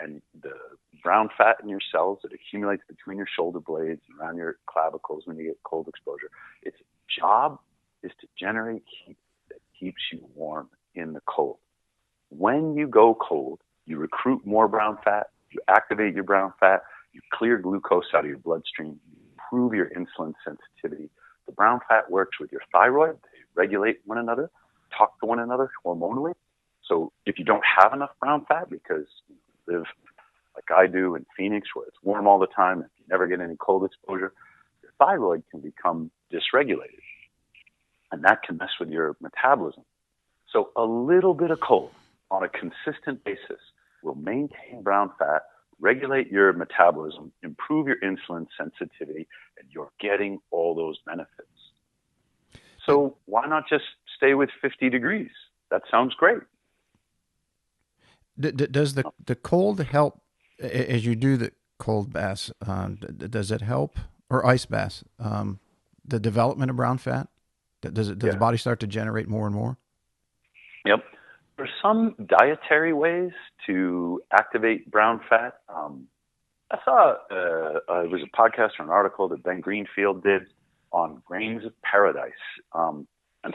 And the brown fat in your cells that accumulates between your shoulder blades and around your clavicles when you get cold exposure, its job is to generate heat that keeps you warm in the cold. When you go cold, you recruit more brown fat, you activate your brown fat, you clear glucose out of your bloodstream, you improve your insulin sensitivity. The brown fat works with your thyroid. They regulate one another, talk to one another hormonally. So if you don't have enough brown fat because you live like I do in Phoenix where it's warm all the time and you never get any cold exposure, your thyroid can become dysregulated. And that can mess with your metabolism. So a little bit of cold on a consistent basis will maintain brown fat, regulate your metabolism, improve your insulin sensitivity, and you're getting all those benefits. So why not just stay with 50 degrees? That sounds great. Does the cold help as you do the cold baths? Does it help, or ice baths, the development of brown fat? Does the body start to generate more and more? Yep. There's some dietary ways to activate brown fat. I saw it was a podcast or an article that Ben Greenfield did on grains of paradise. And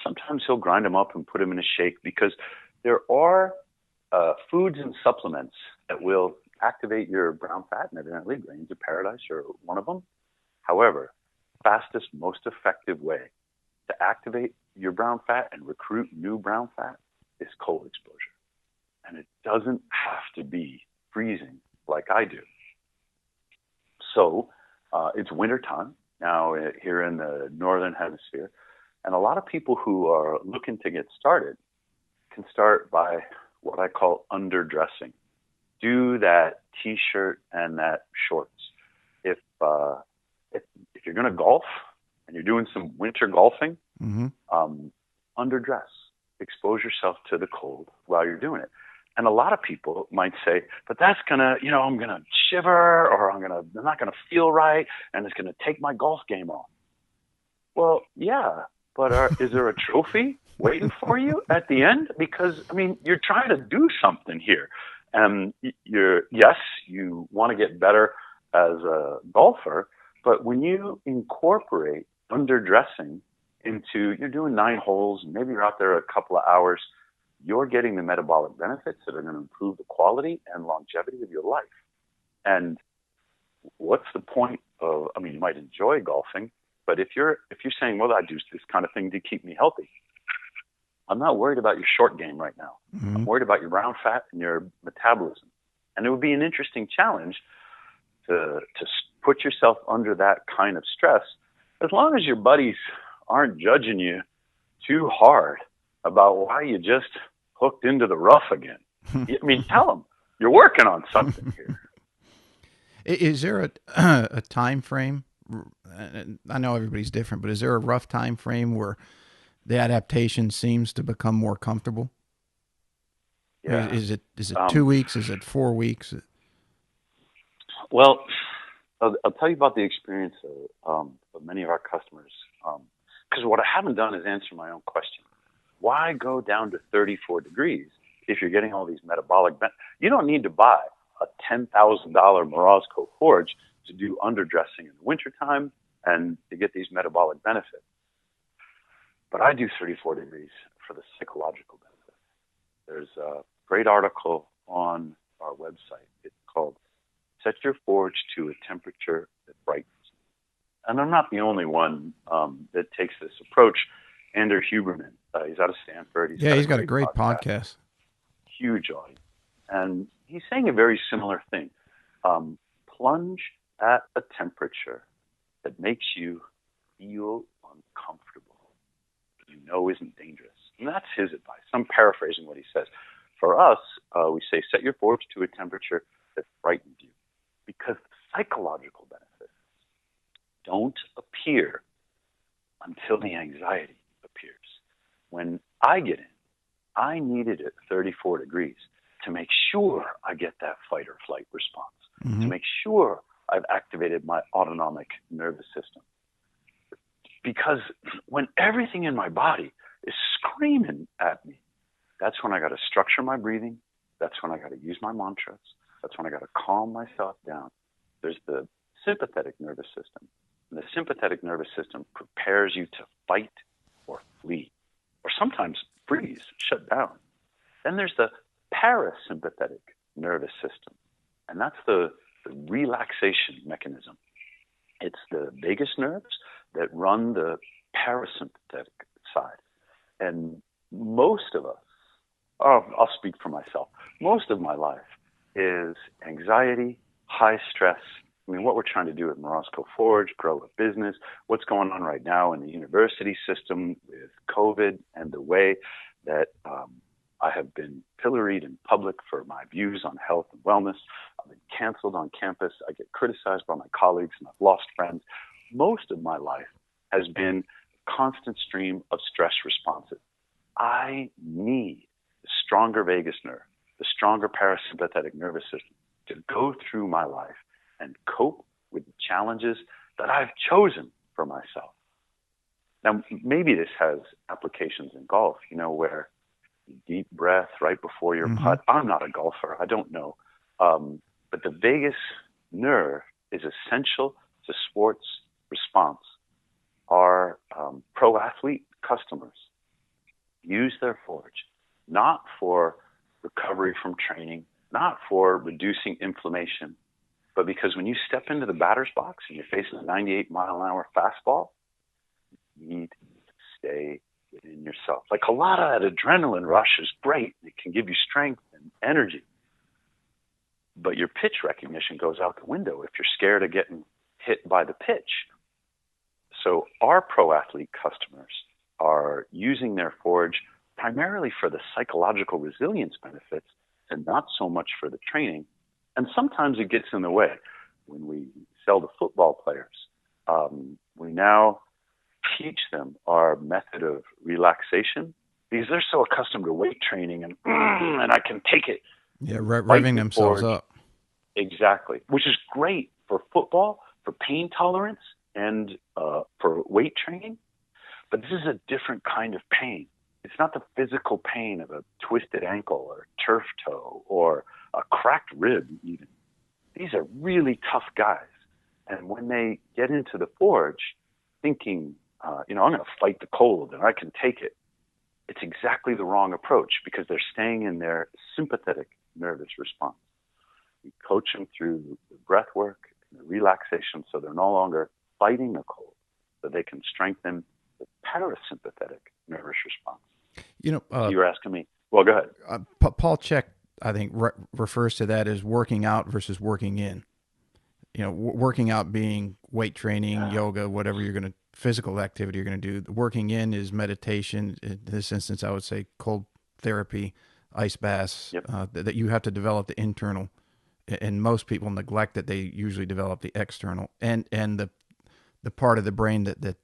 sometimes he'll grind them up and put them in a shake because there are foods and supplements that will activate your brown fat, and evidently grains of paradise are one of them. However, fastest, most effective way to activate your brown fat and recruit new brown fat is cold exposure. And it doesn't have to be freezing like I do. So it's wintertime now here in the Northern Hemisphere. And a lot of people who are looking to get started can start by what I call underdressing. Do that t-shirt and that shorts. If you're going to golf and you're doing some winter golfing, underdress. Expose yourself to the cold while you're doing it. And a lot of people might say, but that's going to, I'm going to shiver, or I'm not going to feel right, and it's going to take my golf game off. Well, yeah, but is there a trophy waiting for you at the end? Because, you're trying to do something here. Yes, you want to get better as a golfer, but when you incorporate underdressing into, you're doing 9 holes, and maybe you're out there a couple of hours, you're getting the metabolic benefits that are going to improve the quality and longevity of your life. And what's the point of, you might enjoy golfing, but if you're saying, well, I do this kind of thing to keep me healthy, I'm not worried about your short game right now. I'm worried about your brown fat and your metabolism. And it would be an interesting challenge to put yourself under that kind of stress, as long as your buddies aren't judging you too hard about why you just hooked into the rough again. Tell them you're working on something here. Is there a time frame? I know everybody's different, but is there a rough time frame where the adaptation seems to become more comfortable? Yeah. Is it 2 weeks? Is it 4 weeks? Well, I'll tell you about the experience of many of our customers. Because what I haven't done is answer my own question. Why go down to 34 degrees if you're getting all these metabolic benefits? You don't need to buy a $10,000 Morozkoforge to do underdressing in the wintertime and to get these metabolic benefits. But I do 34 degrees for the psychological benefit. There's great article on our website. It's called Set Your Forge to a Temperature That Brightens. And I'm not the only one that takes this approach. Andrew Huberman, he's out of Stanford. He's got a great podcast. Huge audience. And he's saying a very similar thing. Plunge at a temperature that makes you feel uncomfortable, but you know isn't dangerous. And that's his advice. I'm paraphrasing what he says. For us, we say set your forge to a temperature that frightens you, because the psychological benefits don't appear until the anxiety appears. When I get in, I need it at 34 degrees to make sure I get that fight or flight response, to make sure I've activated my autonomic nervous system. Because when everything in my body is screaming at me, that's when I got to structure my breathing. That's when I got to use my mantras. That's when I got to calm myself down. There's the sympathetic nervous system. And the sympathetic nervous system prepares you to fight or flee, or sometimes freeze, shut down. Then there's the parasympathetic nervous system, and that's the relaxation mechanism. It's the vagus nerves that run the parasympathetic side. And most of us, I'll speak for myself, most of my life is anxiety, high stress. I mean, what we're trying to do at Morozkoforge, grow a business, what's going on right now in the university system with COVID, and the way that I have been pilloried in public for my views on health and wellness. I've been canceled on campus. I get criticized by my colleagues, and I've lost friends. Most of my life has been a constant stream of stress responses. I need the stronger vagus nerve, the stronger parasympathetic nervous system to go through my life and cope with the challenges that I've chosen for myself. Now, maybe this has applications in golf, where deep breath right before your putt. I'm not a golfer. I don't know. But the vagus nerve is essential to sports response. Our pro athlete customers use their forge not for recovery from training, not for reducing inflammation, but because when you step into the batter's box and you're facing a 98-mile-an-hour fastball, you need to stay within yourself. Like a lot of that adrenaline rush is great. It can give you strength and energy. But your pitch recognition goes out the window if you're scared of getting hit by the pitch. So our pro athlete customers are using their forge primarily for the psychological resilience benefits and not so much for the training. And sometimes it gets in the way. When we sell to football players, we now teach them our method of relaxation because they're so accustomed to weight training and I can take it. Yeah, revving themselves up. Exactly, which is great for football, for pain tolerance, and for weight training. But this is a different kind of pain. It's not the physical pain of a twisted ankle or turf toe or a cracked rib even. These are really tough guys. And when they get into the forge thinking, I'm going to fight the cold and I can take it, it's exactly the wrong approach because they're staying in their sympathetic nervous response. We coach them through the breath work and the relaxation so they're no longer fighting the cold, so they can strengthen the parasympathetic nervous response. You were asking me. Well, go ahead. Paul Chek, I think, refers to that as working out versus working in. Working out being weight training, yoga, whatever physical activity you're going to do. Working in is meditation. In this instance, I would say cold therapy, ice baths, that you have to develop the internal. And most people neglect that they usually develop the external and the part of the brain that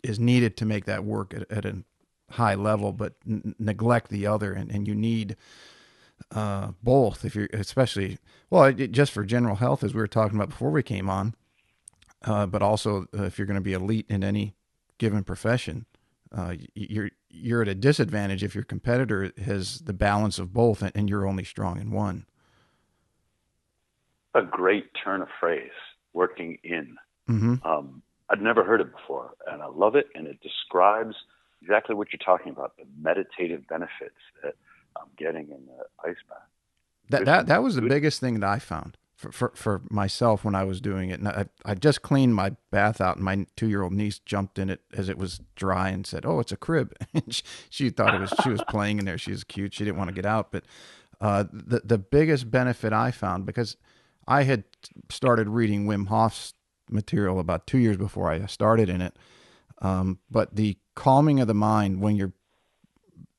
is needed to make that work at a high level, but neglect the other. And you need both if you're especially, just for general health, as we were talking about before we came on, but also if you're going to be elite in any given profession, you're at a disadvantage if your competitor has the balance of both and you're only strong in one. A great turn of phrase, working in. I'd never heard it before, and I love it, and it describes exactly what you're talking about, the meditative benefits that I'm getting in the ice bath. That was the biggest thing that I found for myself when I was doing it. And I just cleaned my bath out, and my 2-year-old niece jumped in it as it was dry and said, "Oh, it's a crib." And she thought she was playing in there. She was cute. She didn't want to get out. But the biggest benefit I found, because I had started reading Wim Hof's material about 2 years before I started in it. But the calming of the mind when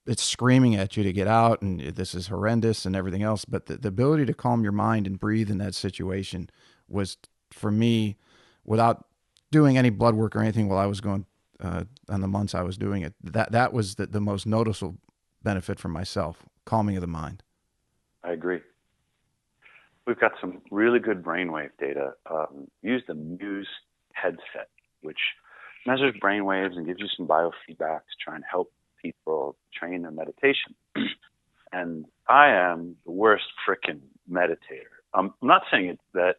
it's screaming at you to get out and this is horrendous and everything else. But the ability to calm your mind and breathe in that situation was, for me, without doing any blood work or anything while I was going on the months I was doing it, that was the most noticeable benefit for myself, calming of the mind. I agree. We've got some really good brainwave data. Use the Muse headset, which measures brainwaves and gives you some biofeedback to try and help people train their meditation. And I am the worst frickin' meditator. I'm not saying I'm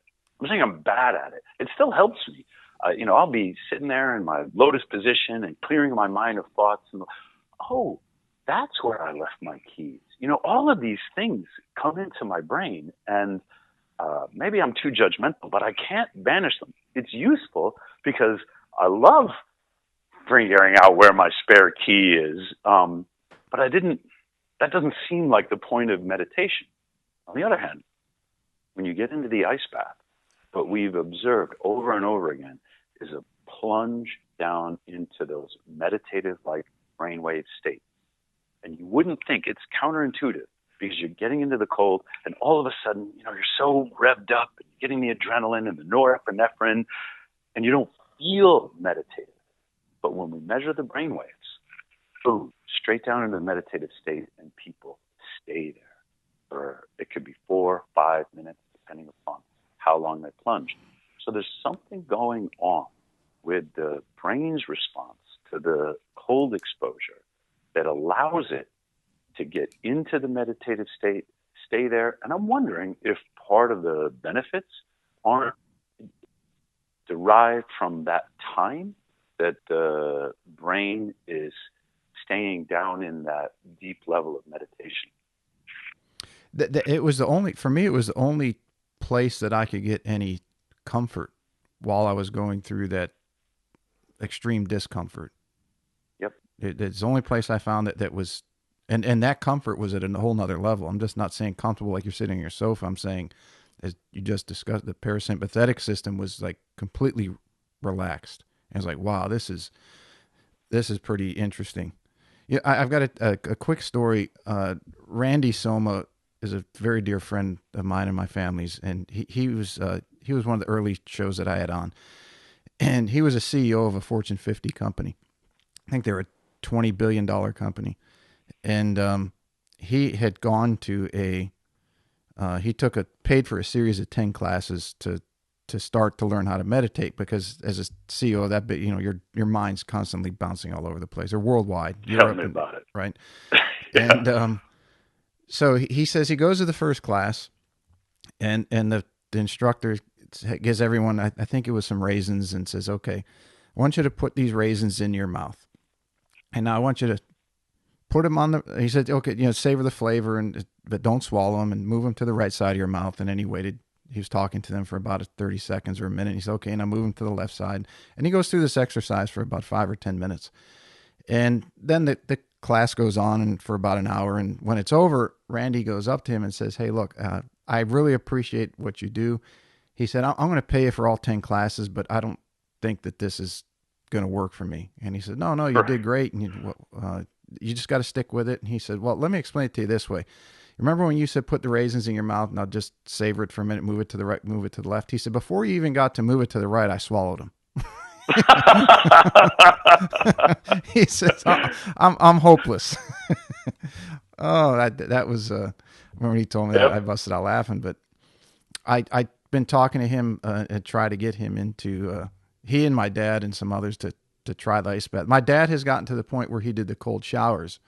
saying I'm bad at it. It still helps me. I'll be sitting there in my lotus position and clearing my mind of thoughts, and oh, that's where I left my keys. All of these things come into my brain, and maybe I'm too judgmental, but I can't banish them. It's useful because I love figuring out where my spare key is. But that doesn't seem like the point of meditation. On the other hand, when you get into the ice bath, what we've observed over and over again is a plunge down into those meditative-like brainwave states. And you wouldn't think, it's counterintuitive, because you're getting into the cold and all of a sudden, you're so revved up and you're getting the adrenaline and the norepinephrine, and you don't feel meditative. But when we measure the brain waves, boom, straight down into the meditative state, and people stay there. Or it could be 4 or 5 minutes, depending upon how long they plunge. So there's something going on with the brain's response to the cold exposure that allows it to get into the meditative state, stay there. And I'm wondering if part of the benefits aren't derived from that time that the brain is staying down in that deep level of meditation. It was for me, it was the only place that I could get any comfort while I was going through that extreme discomfort. Yep. It's the only place I found that was, and that comfort was at a whole nother level. I'm just not saying comfortable like you're sitting on your sofa. I'm saying, as you just discussed, the parasympathetic system was like completely relaxed. And I was like, wow, this is pretty interesting. Yeah, I've got a quick story. Randy Soma is a very dear friend of mine and my family's, and he was one of the early shows that I had on, and he was a CEO of a Fortune 50 company. I think they were a $20 billion company, and he had gone to paid for a series of 10 classes to start to learn how to meditate, because as a CEO of that bit, your mind's constantly bouncing all over the place, or worldwide. Tell me about it. Right. Yeah. And so he says he goes to the first class, and the instructor gives everyone, I think it was some raisins, and says, okay, I want you to put these raisins in your mouth. And now I want you to put them he said, okay, savor the flavor, but don't swallow them, and move them to the right side of your mouth. And then he was talking to them for about 30 seconds or a minute. He said, okay, now move them to the left side. And he goes through this exercise for about 5 or 10 minutes. And then the class goes on and for about an hour. And when it's over, Randy goes up to him and says, hey, look, I really appreciate what you do. He said, I'm going to pay you for all 10 classes, but I don't think that this is going to work for me. And he said, no, you did great. And you just got to stick with it. And he said, well, let me explain it to you this way. Remember when you said put the raisins in your mouth, and I'll just savor it for a minute, move it to the right, move it to the left? He said, before you even got to move it to the right, I swallowed them. He says, I'm hopeless. Oh, that was when he told me that, I busted out laughing. But I've been talking to him and try to get him into he and my dad and some others to try the ice bath. My dad has gotten to the point where he did the cold showers,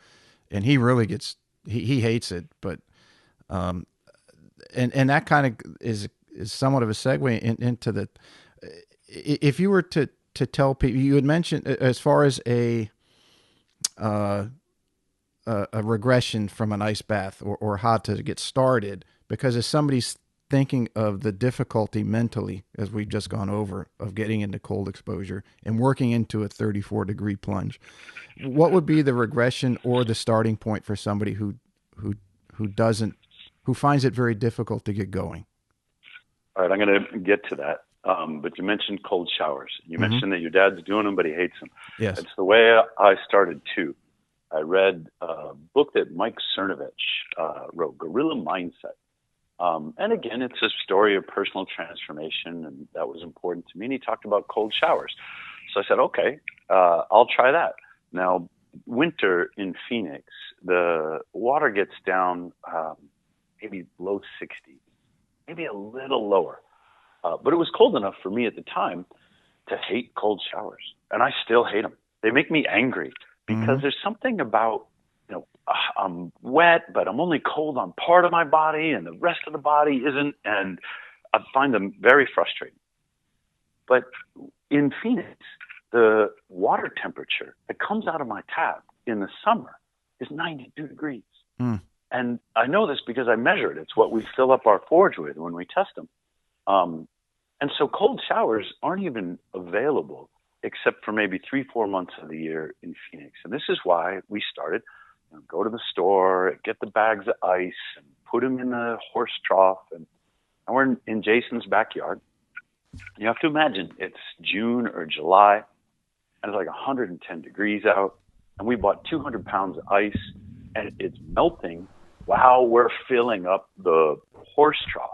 and he really gets he hates it. But and that kind of is somewhat of a segue into the, if you were to tell people, you had mentioned as far as a a regression from an ice bath, or how to get started, because if somebody's thinking of the difficulty mentally, as we've just gone over, of getting into cold exposure and working into a 34-degree plunge, what would be the regression or the starting point for somebody who finds it very difficult to get going? All right, I'm going to get to that. But you mentioned cold showers. You mentioned that your dad's doing them, but he hates them. Yes. It's the way I started too. I read a book that Mike Cernovich wrote, Gorilla Mindset. And again, it's a story of personal transformation, and that was important to me. And he talked about cold showers. So I said, okay, I'll try that. Now, winter in Phoenix, the water gets down maybe low 60s, maybe a little lower. But it was cold enough for me at the time to hate cold showers. And I still hate them. They make me angry because there's something about, I'm wet, but I'm only cold on part of my body and the rest of the body isn't. And I find them very frustrating. But in Phoenix, the water temperature that comes out of my tap in the summer is 92 degrees. And I know this because I measure it. It's what we fill up our forge with when we test them. And so cold showers aren't even available except for maybe 3-4 months of the year in Phoenix. And this is why we started, go to the store, get the bags of ice and put them in the horse trough. And we're in Jason's backyard. You have to imagine it's June or July and it's like 110 degrees out. And we bought 200 pounds of ice and it's melting while we're filling up the horse trough.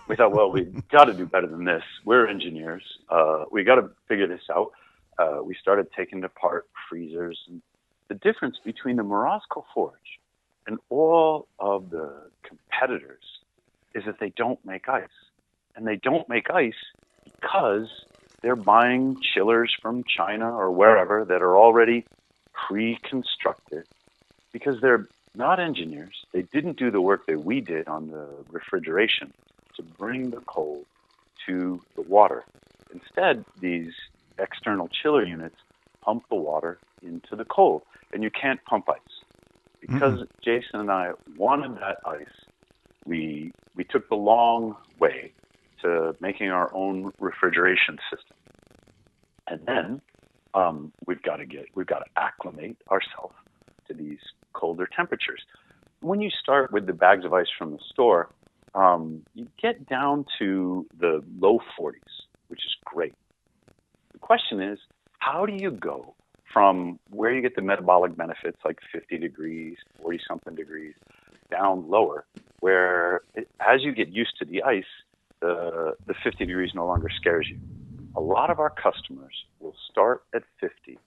We thought, well, we got to do better than this. We're engineers. We got to figure this out. We started taking apart freezers. And the difference between the Morozkoforge and all of the competitors is that they don't make ice. And they don't make ice because they're buying chillers from China or wherever that are already pre-constructed, because they're not engineers. They didn't do the work that we did on the refrigeration to bring the cold to the water. Instead, these external chiller units pump the water into the cold, and you can't pump ice. Because Jason and I wanted that ice, we took the long way to making our own refrigeration system. And then we've got to acclimate ourselves to these colder temperatures. When you start with the bags of ice from the store, you get down to the low 40s, which is great. The question is, how do you go from where you get the metabolic benefits, like 50 degrees, 40-something degrees, down lower, where as you get used to the ice, the 50 degrees no longer scares you? A lot of our customers will start at 50,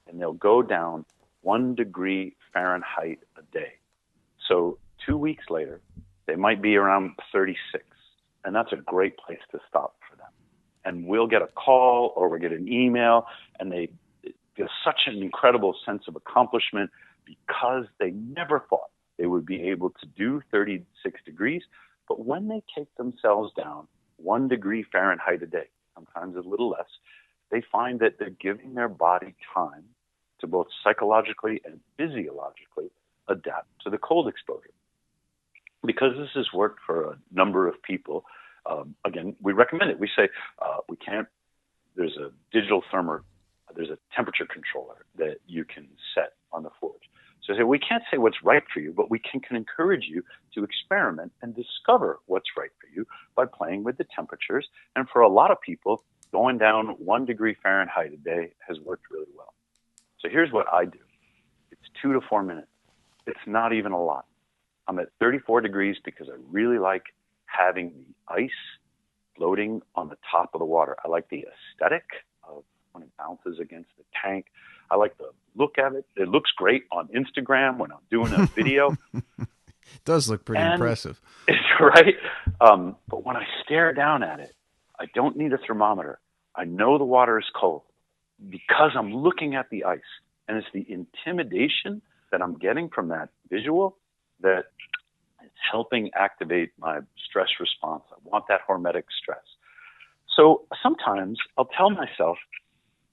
and they'll go down 1 degree Fahrenheit a day. So 2 weeks later, they might be around 36, and that's a great place to stop for them. And we'll get a call or we'll get an email, and they feel such an incredible sense of accomplishment because they never thought they would be able to do 36 degrees. But when they take themselves down 1 degree Fahrenheit a day, sometimes a little less, they find that they're giving their body time to both psychologically and physiologically adapt to the cold exposure. Because this has worked for a number of people, again, we recommend it. We say we can't, there's a digital thermometer, there's a temperature controller that you can set on the forge. So I say, we can't say what's right for you, but we can encourage you to experiment and discover what's right for you by playing with the temperatures. And for a lot of people, going down 1 degree Fahrenheit a day has worked really well. So here's what I do. It's 2 to 4 minutes. It's not even a lot. I'm at 34 degrees because I really like having the ice floating on the top of the water. I like the aesthetic of when it bounces against the tank. I like the look at it. It looks great on Instagram when I'm doing a video. It does look pretty impressive. It's right. But when I stare down at it, I don't need a thermometer. I know the water is cold because I'm looking at the ice. And it's the intimidation that I'm getting from that visual that is helping activate my stress response. I want that hormetic stress. So sometimes I'll tell myself,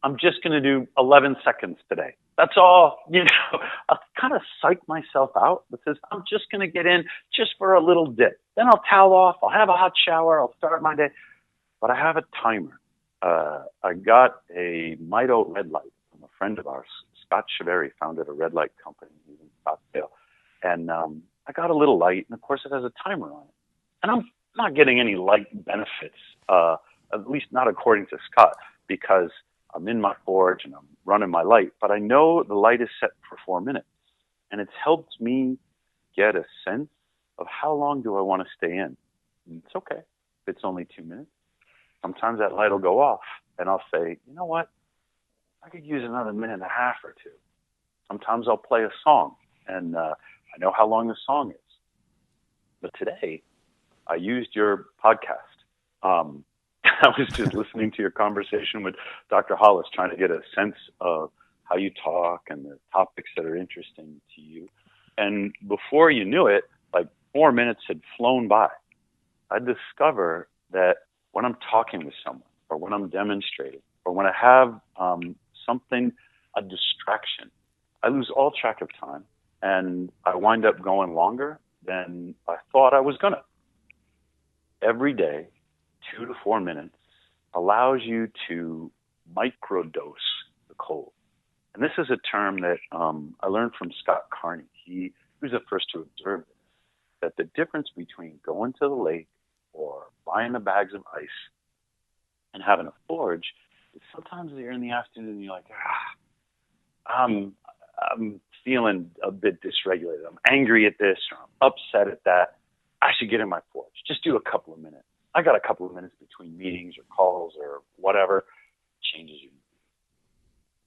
I'm just going to do 11 seconds today. That's all, I'll kind of psych myself out because I'm just going to get in just for a little dip. Then I'll towel off. I'll have a hot shower. I'll start my day. But I have a timer. I got a Mito red light from a friend of ours. Scott Cheveri founded a red light company in Scottsdale. And I got a little light, and of course it has a timer on it. And I'm not getting any light benefits, at least not according to Scott, because I'm in my forge and I'm running my light. But I know the light is set for 4 minutes. And it's helped me get a sense of how long do I want to stay in. And it's okay if it's only 2 minutes. Sometimes that light will go off, and I'll say, you know what? I could use another minute and a half or two. Sometimes I'll play a song, and I know how long the song is. But today, I used your podcast. I was just listening to your conversation with Dr. Hollis, trying to get a sense of how you talk and the topics that are interesting to you. And before you knew it, like 4 minutes had flown by. I discover that when I'm talking with someone, or when I'm demonstrating, or when I have something, a distraction, I lose all track of time, and I wind up going longer than I thought I was gonna. Every day, 2 to 4 minutes allows you to microdose the cold. And this is a term that I learned from Scott Carney. He was the first to observe this, that the difference between going to the lake or buying the bags of ice and having a forge is sometimes you're in the afternoon and you're like, I'm feeling a bit dysregulated. I'm angry at this, or I'm upset at that. I should get in my forge. Just do a couple of minutes. I got a couple of minutes between meetings or calls or whatever. Changes you.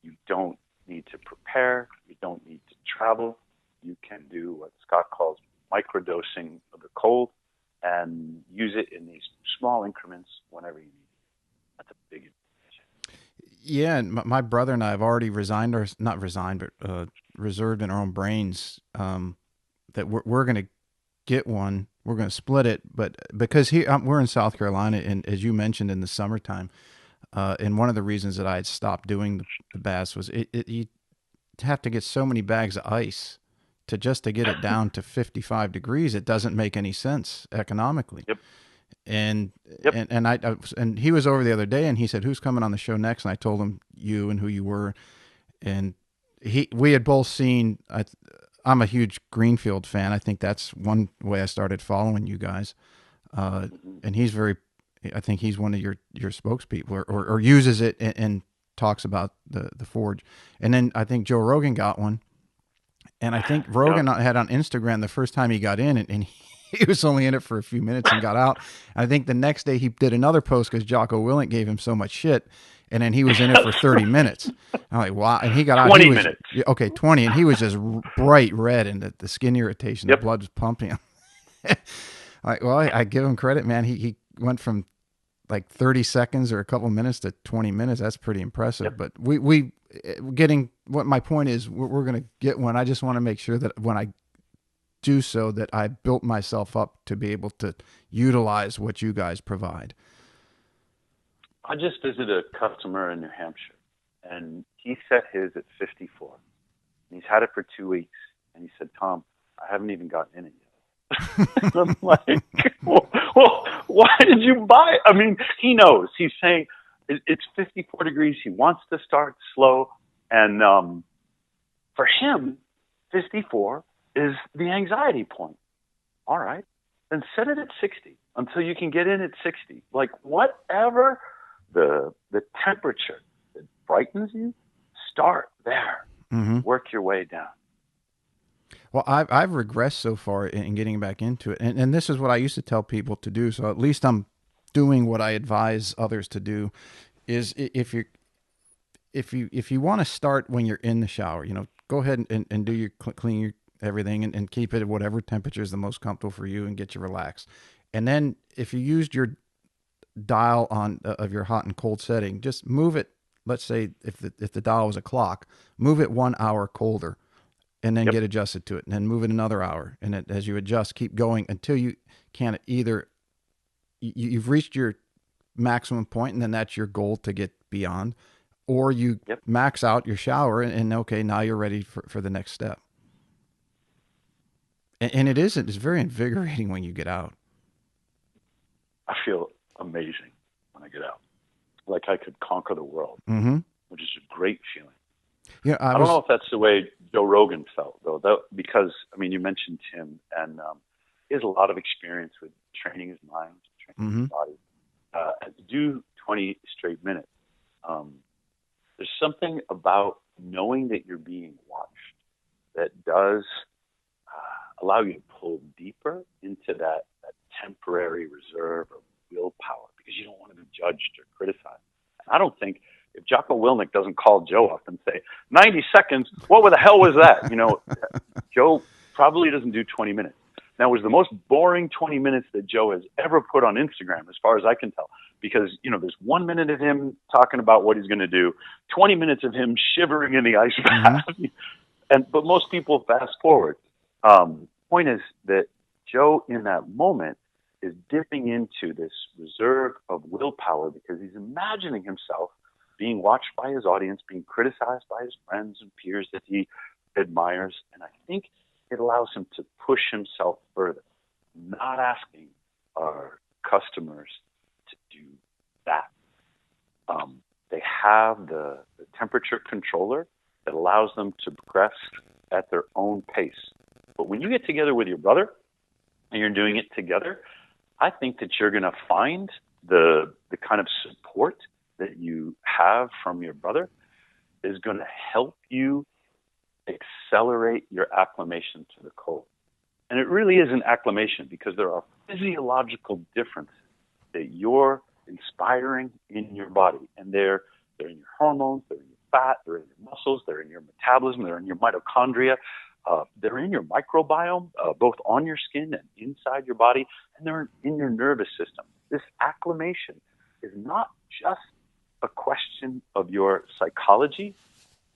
You don't need to prepare. You don't need to travel. You can do what Scott calls microdosing of the cold and use it in these small increments whenever you need it. That's a big advantage. Yeah, and my brother and I have already resigned, or not resigned, but reserved in our own brains that we're going to get one. We're going to split it, but because we're in South Carolina, and as you mentioned, in the summertime, and one of the reasons that I had stopped doing the baths was you have to get so many bags of ice to get it down to 55 degrees. It doesn't make any sense economically. Yep. And Yep. and he was over the other day, and he said, "Who's coming on the show next?" And I told him you and who you were, and we had both seen. I'm a huge Greenfield fan. I think that's one way I started following you guys. And he's I think he's one of your spokespeople, or uses it and talks about the forge. And then I think Joe Rogan got one. And I think Rogan had on Instagram the first time he got in, and he was only in it for a few minutes and got out. I think the next day he did another post because Jocko Willink gave him so much shit, and then he was in it for 30 minutes. I'm like, wow. And he got out. 20 minutes. Okay, 20. And he was just bright red, and the skin irritation, the blood was pumping. I give him credit, man. He went from like 30 seconds or a couple minutes to 20 minutes. That's pretty impressive. Yep. But we getting, what my point is, we're going to get one. I just want to make sure that when I do so, that I built myself up to be able to utilize what you guys provide. I just visited a customer in New Hampshire, and he set his at 54. And he's had it for 2 weeks, and he said, "Tom, I haven't even gotten in it yet." I'm like, well, why did you buy it? I mean, he knows. He's saying it's 54 degrees. He wants to start slow. And for him, 54 is the anxiety point. All right, then set it at 60 until you can get in at 60. Like, whatever the temperature that frightens you, start there. Mm-hmm. Work your way down. Well, I've regressed so far in getting back into it, and this is what I used to tell people to do. So at least I'm doing what I advise others to do. Is if you want to start when you're in the shower, go ahead and do your clean your everything and keep it at whatever temperature is the most comfortable for you and get you relaxed. And then if you used your dial on of your hot and cold setting, just move it. Let's say if the dial was a clock, move it 1 hour colder. And then get adjusted to it, and then move it another hour. And as you adjust, keep going until you can either you've reached your maximum point, and then that's your goal to get beyond, or you Yep. max out your shower and okay, now you're ready for the next step. And it's very invigorating when you get out. I feel amazing when I get out, like I could conquer the world, Mm-hmm. which is a great feeling. Yeah, I don't know if that's the way Joe Rogan felt, though, because, I mean, you mentioned Tim, and he has a lot of experience with training his mind, training mm-hmm. his body. To do 20 straight minutes, there's something about knowing that you're being watched that does allow you to pull deeper into that temporary reserve of willpower, because you don't want to be judged or criticized. And I don't think, if Jocko Willink doesn't call Joe up and say, 90 seconds, what the hell was that? Joe probably doesn't do 20 minutes. Now, it was the most boring 20 minutes that Joe has ever put on Instagram, as far as I can tell, because, there's 1 minute of him talking about what he's going to do, 20 minutes of him shivering in the ice bath. Mm-hmm. But most people fast forward. Point is that Joe, in that moment, is dipping into this reserve of willpower because he's imagining himself being watched by his audience, being criticized by his friends and peers that he admires. And I think it allows him to push himself further, not asking our customers to do that. They have the temperature controller that allows them to progress at their own pace. But when you get together with your brother and you're doing it together, I think that you're going to find the kind of support that you have from your brother is going to help you accelerate your acclimation to the cold. And it really is an acclimation because there are physiological differences that you're inspiring in your body. And they're in your hormones, they're in your fat, they're in your muscles, they're in your metabolism, they're in your mitochondria, they're in your microbiome, both on your skin and inside your body, and they're in your nervous system. This acclimation is not just a question of your psychology,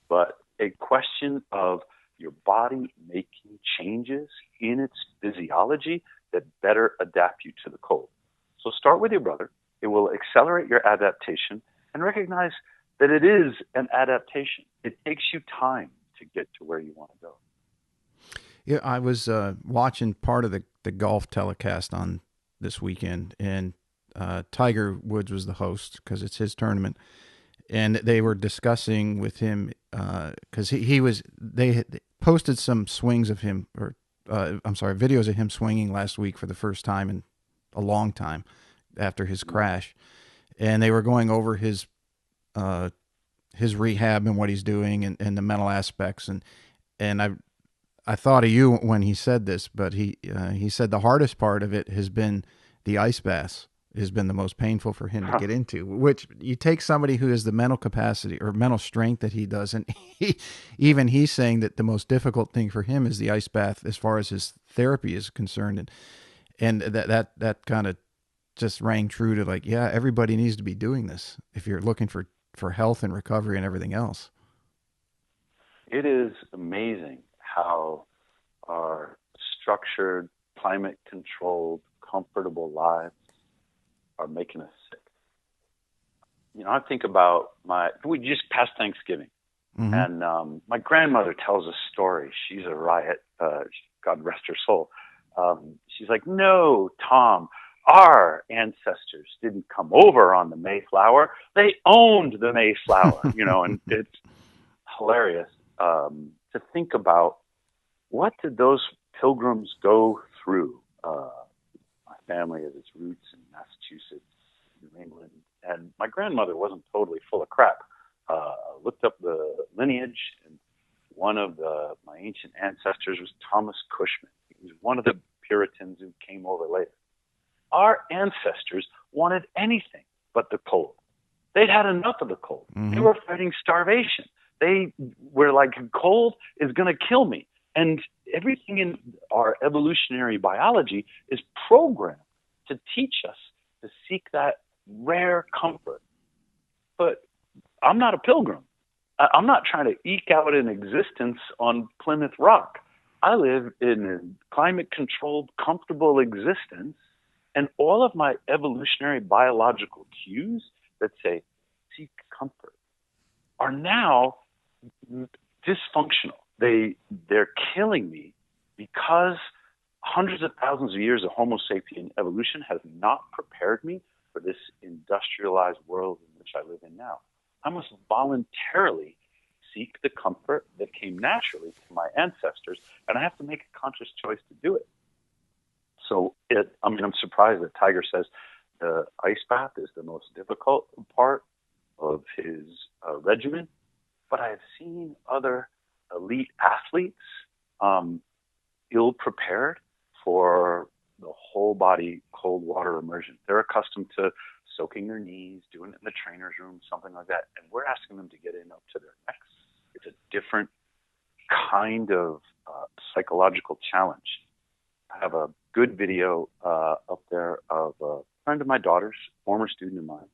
but a question of your body making changes in its physiology that better adapt you to the cold. So start with your brother. It will accelerate your adaptation, and recognize that it is an adaptation. It takes you time to get to where you want to go. Yeah, I was watching part of the golf telecast on this weekend, and Tiger Woods was the host because it's his tournament, and they were discussing with him because they posted some swings of him, or videos of him swinging last week for the first time in a long time after his crash, and they were going over his rehab and what he's doing and the mental aspects, and I thought of you when he said this, but he said the hardest part of it has been the ice baths has been the most painful for him to get into, which you take somebody who has the mental capacity or mental strength that he does. And he's saying that the most difficult thing for him is the ice bath as far as his therapy is concerned. And that kind of just rang true to like, yeah, everybody needs to be doing this if you're looking for health and recovery and everything else. It is amazing how our structured, climate-controlled, comfortable lives are making us sick. I think about we just passed Thanksgiving, mm-hmm. and my grandmother tells a story. She's a riot, God rest her soul. She's like, no, Tom, our ancestors didn't come over on the Mayflower. They owned the Mayflower, and it's hilarious to think about what did those pilgrims go through. My family has its roots in Massachusetts, New England, and my grandmother wasn't totally full of crap. Looked up the lineage, and one of my ancient ancestors was Thomas Cushman. He was one of the Puritans who came over later. Our ancestors wanted anything but the cold. They'd had enough of the cold. Mm-hmm. They were fighting starvation. They were like, cold is going to kill me. And everything in our evolutionary biology is programmed to teach us to seek that rare comfort. But I'm not a pilgrim. I'm not trying to eke out an existence on Plymouth Rock. I live in a climate-controlled, comfortable existence, and all of my evolutionary biological cues that say, seek comfort, are now dysfunctional. They're killing me because hundreds of thousands of years of Homo sapien evolution has not prepared me for this industrialized world in which I live in now. I must voluntarily seek the comfort that came naturally to my ancestors, and I have to make a conscious choice to do it. So I'm surprised that Tiger says the ice bath is the most difficult part of his regimen, but I have seen other elite athletes ill prepared for the whole body cold water immersion. They're accustomed to soaking their knees, doing it in the trainer's room, something like that, and we're asking them to get in up to their necks. It's a different kind of psychological challenge. I have a good video up there of a friend of my daughter's, former student of mine,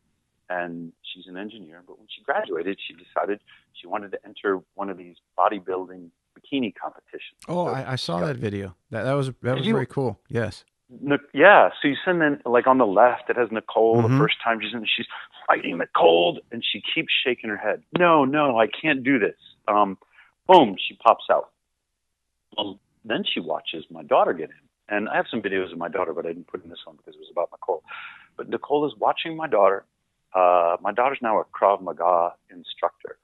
and she's an engineer, but when she graduated, she decided she wanted to enter one of these bodybuilding bikini competitions. Oh, so I saw that video. That was very cool. Yes. Yeah. So you send in, like on the left, it has Nicole. The first time she's in, she's fighting the cold, and she keeps shaking her head. No, I can't do this. Boom, she pops out. Well, then she watches my daughter get in. And I have some videos of my daughter, but I didn't put in this one because it was about Nicole. But Nicole is watching my daughter. My daughter's now a Krav Maga instructor.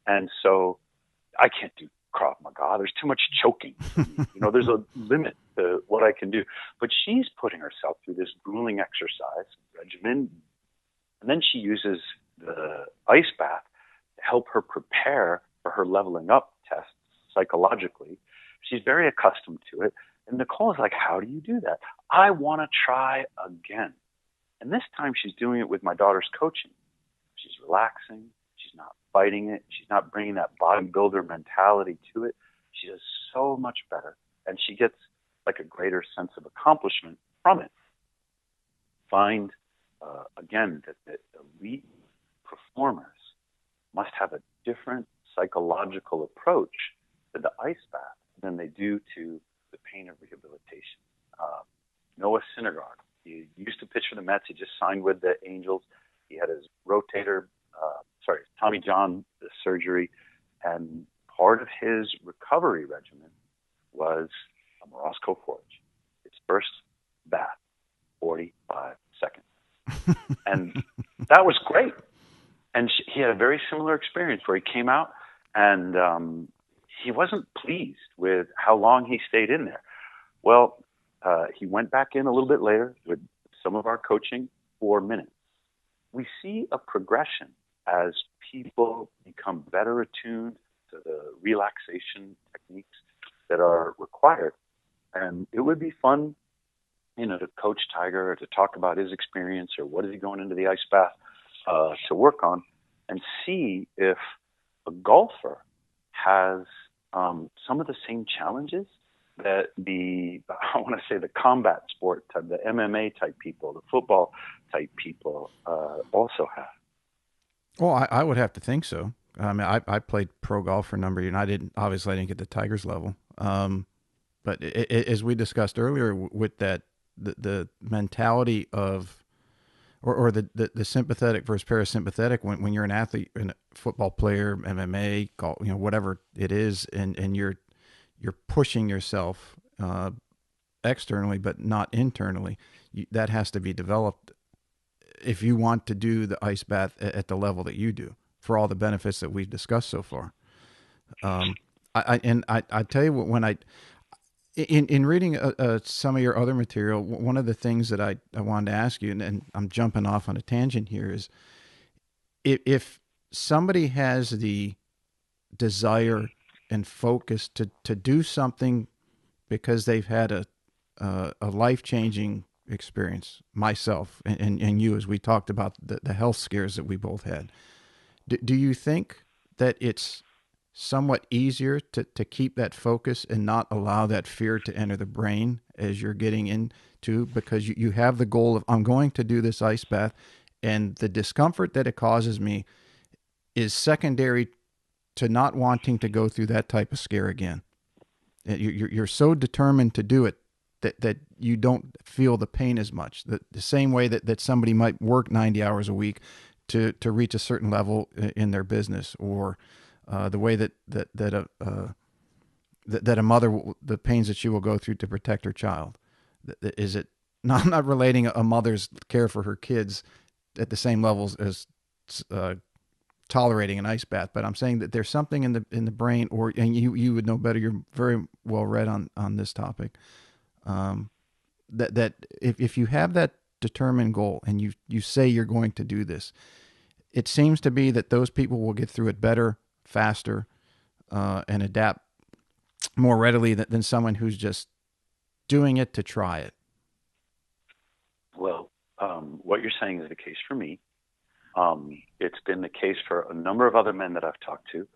And so I can't do Krav Maga. There's too much choking. There's a limit to what I can do. But she's putting herself through this grueling exercise regimen. And then she uses the ice bath to help her prepare for her leveling up tests psychologically. She's very accustomed to it. And Nicole is like, how do you do that? I want to try again. And this time she's doing it with my daughter's coaching. She's relaxing. She's not fighting it. She's not bringing that bodybuilder mentality to it. She does so much better. And she gets like a greater sense of accomplishment from it. Find, again, that elite performers must have a different psychological approach to the ice bath than they do to the pain of rehabilitation. Noah Syndergaard, he used to pitch for the Mets. He just signed with the Angels. He had his Tommy John surgery, and part of his recovery regimen was a Morozkoforge. His first bath, 45 seconds. And that was great. And he had a very similar experience where he came out and he wasn't pleased with how long he stayed in there. Well, he went back in a little bit later with some of our coaching, 4 minutes. We see a progression as people become better attuned to the relaxation techniques that are required. And it would be fun, to coach Tiger or to talk about his experience or what is he going into the ice bath to work on, and see if a golfer has some of the same challenges that the combat sport type, the MMA type people, the football type people also have. Well, I would have to think so. I mean, I played pro golf for a number of years, and I didn't get the Tigers level. But as we discussed earlier, with that, the mentality of, or the sympathetic versus parasympathetic, when you're an athlete, and a football player, MMA, golf, whatever it is, and you're pushing yourself externally, but not internally, that has to be developed if you want to do the ice bath at the level that you do, for all the benefits that we've discussed so far. I tell you what, when in reading some of your other material, one of the things that I wanted to ask you, and I'm jumping off on a tangent here, is if somebody has the desire and focus to do something because they've had a life-changing experience, myself and you, as we talked about the health scares that we both had, do you think that it's somewhat easier to keep that focus and not allow that fear to enter the brain as you're getting into, because you have the goal of, I'm going to do this ice bath, and the discomfort that it causes me is secondary to not wanting to go through that type of scare again. You're so determined to do it that you don't feel the pain as much. The same way that somebody might work 90 hours a week to reach a certain level in their business, or the way that a mother, the pains that she will go through to protect her child. Is it? No, I'm not relating a mother's care for her kids at the same levels as tolerating an ice bath, but I'm saying that there's something in the brain, and you would know better. You're very well read on this topic. That if you have that determined goal and you say you're going to do this, it seems to be that those people will get through it better, faster, and adapt more readily than someone who's just doing it to try it. Well, what you're saying is the case for me. It's been the case for a number of other men that I've talked to.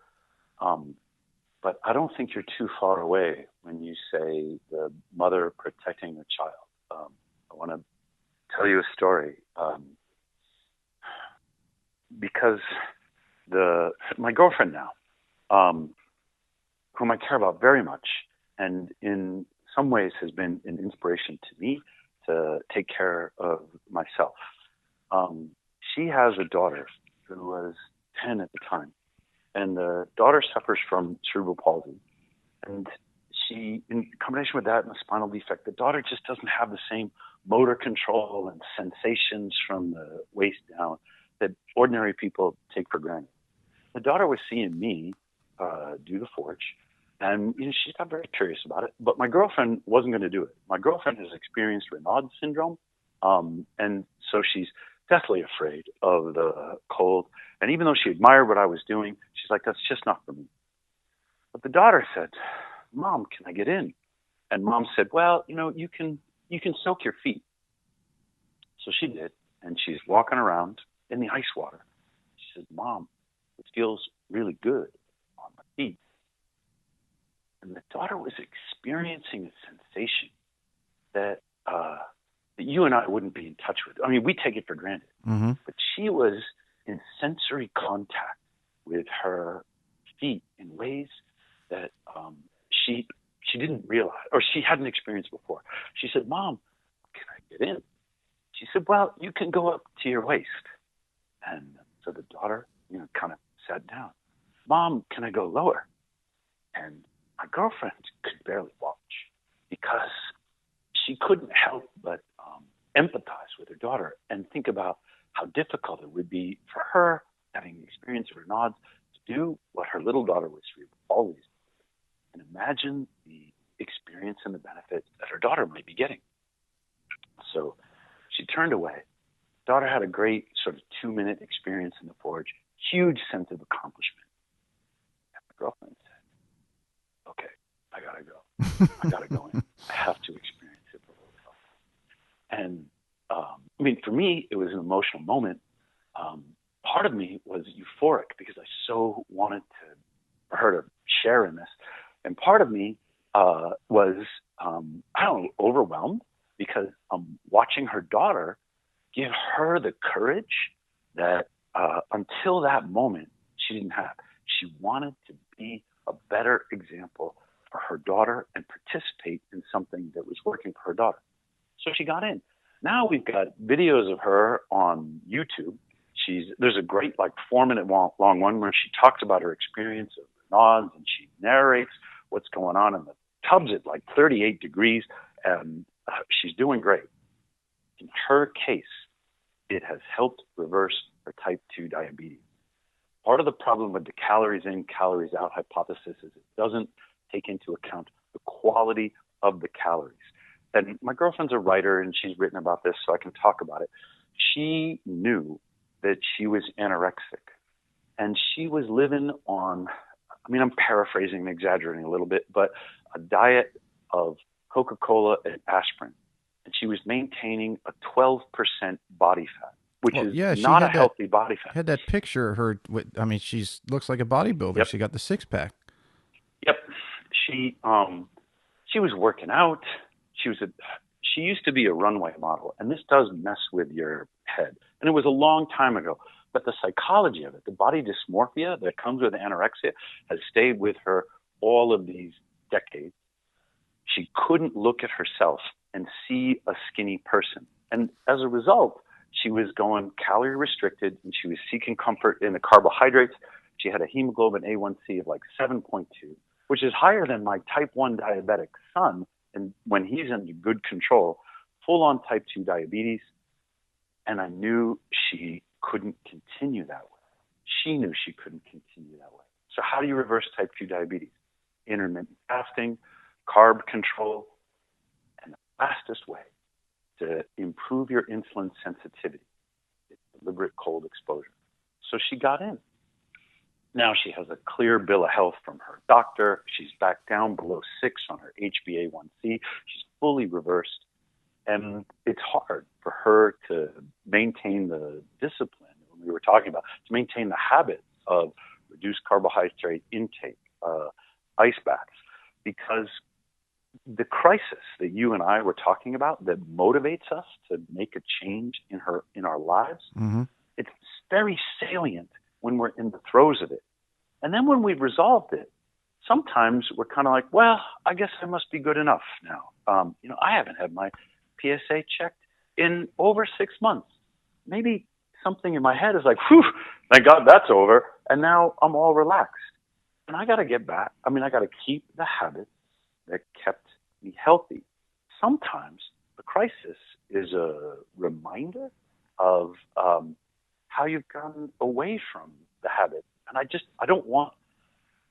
But I don't think you're too far away when you say the mother protecting the child. I want to tell you a story. Because my girlfriend now, whom I care about very much, and in some ways has been an inspiration to me to take care of myself. She has a daughter who was 10 at the time, and the daughter suffers from cerebral palsy. And she, in combination with that and a spinal defect, the daughter just doesn't have the same motor control and sensations from the waist down that ordinary people take for granted. The daughter was seeing me do the forge, and she got very curious about it. But my girlfriend wasn't going to do it. My girlfriend has experienced Raynaud's syndrome, and so she's deathly afraid of the cold. And even though she admired what I was doing, she's like, that's just not for me. But the daughter said, Mom, can I get in? And Mom said, well, you can soak your feet. So she did, and she's walking around in the ice water. She said, Mom, it feels really good on my feet. And the daughter was experiencing a sensation that you and I wouldn't be in touch with. I mean, we take it for granted. Mm-hmm. But she was in sensory contact with her feet in ways that she didn't realize, or she hadn't experienced before. She said, Mom, can I get in? She said, well, you can go up to your waist. And so the daughter, kind of sat down. Mom, can I go lower? And my girlfriend could barely watch because she couldn't help but empathize with her daughter and think about how difficult it would be for her, having the experience of Raynaud's, to do what her little daughter was always doing. And imagine the experience and the benefit that her daughter might be getting. So she turned away. Daughter had a great sort of 2-minute experience in the forge, huge sense of accomplishment. And my girlfriend said, okay, I gotta go. I gotta go in. I have to experience it for myself. And for me, it was an emotional moment. Part of me was euphoric because I so wanted for her to share in this. And part of me was, overwhelmed because I'm watching her daughter give her the courage that until that moment she didn't have. She wanted to be a better example for her daughter and participate in something that was working for her daughter. So she got in. Now we've got videos of her on YouTube. There's a great 4-minute long one where she talks about her experience of Raynaud's, and she narrates what's going on in the tubs at 38 degrees, and she's doing great. In her case, it has helped reverse her type 2 diabetes. Part of the problem with the calories in, calories out hypothesis is it doesn't take into account the quality of the calories. And my girlfriend's a writer, and she's written about this, so I can talk about it. She knew that she was anorexic, and she was living on, I'm paraphrasing and exaggerating a little bit, but a diet of Coca-Cola and aspirin. And she was maintaining a 12% body fat, which is not a healthy body fat. Had that picture of her. She looks like a bodybuilder. Yep. She got the 6-pack. Yep. She was working out. She used to be a runway model, and this does mess with your head. And it was a long time ago, but the psychology of it, the body dysmorphia that comes with anorexia, has stayed with her all of these decades. She couldn't look at herself and see a skinny person. And as a result, She was going calorie restricted, and she was seeking comfort in the carbohydrates. She had a hemoglobin A1C of like 7.2, which is higher than my type 1 diabetic son, and when he's in good control, full-on type 2 diabetes. And I knew she couldn't continue that way. She knew she couldn't continue that way. So how do you reverse type 2 diabetes? Intermittent fasting, carb control, and the fastest way to improve your insulin sensitivity is deliberate cold exposure. So she got in. Now she has a clear bill of health from her doctor. She's back down below 6 on her HbA1c. She's fully reversed. And it's hard for her to maintain the discipline we were talking about, to maintain the habit of reduced carbohydrate intake, ice baths, because the crisis that you and I were talking about that motivates us to make a change in our lives, it's very salient when we're in the throes of it. And then when we've resolved it, sometimes we're kind of like, well, I guess I must be good enough now. I haven't had my PSA checked in over 6 months. Maybe something in my head is like, whew, thank God that's over. And now I'm all relaxed. And I got to get back. I got to keep the habits that kept me healthy. Sometimes the crisis is a reminder of how you've gone away from the habit. And I don't want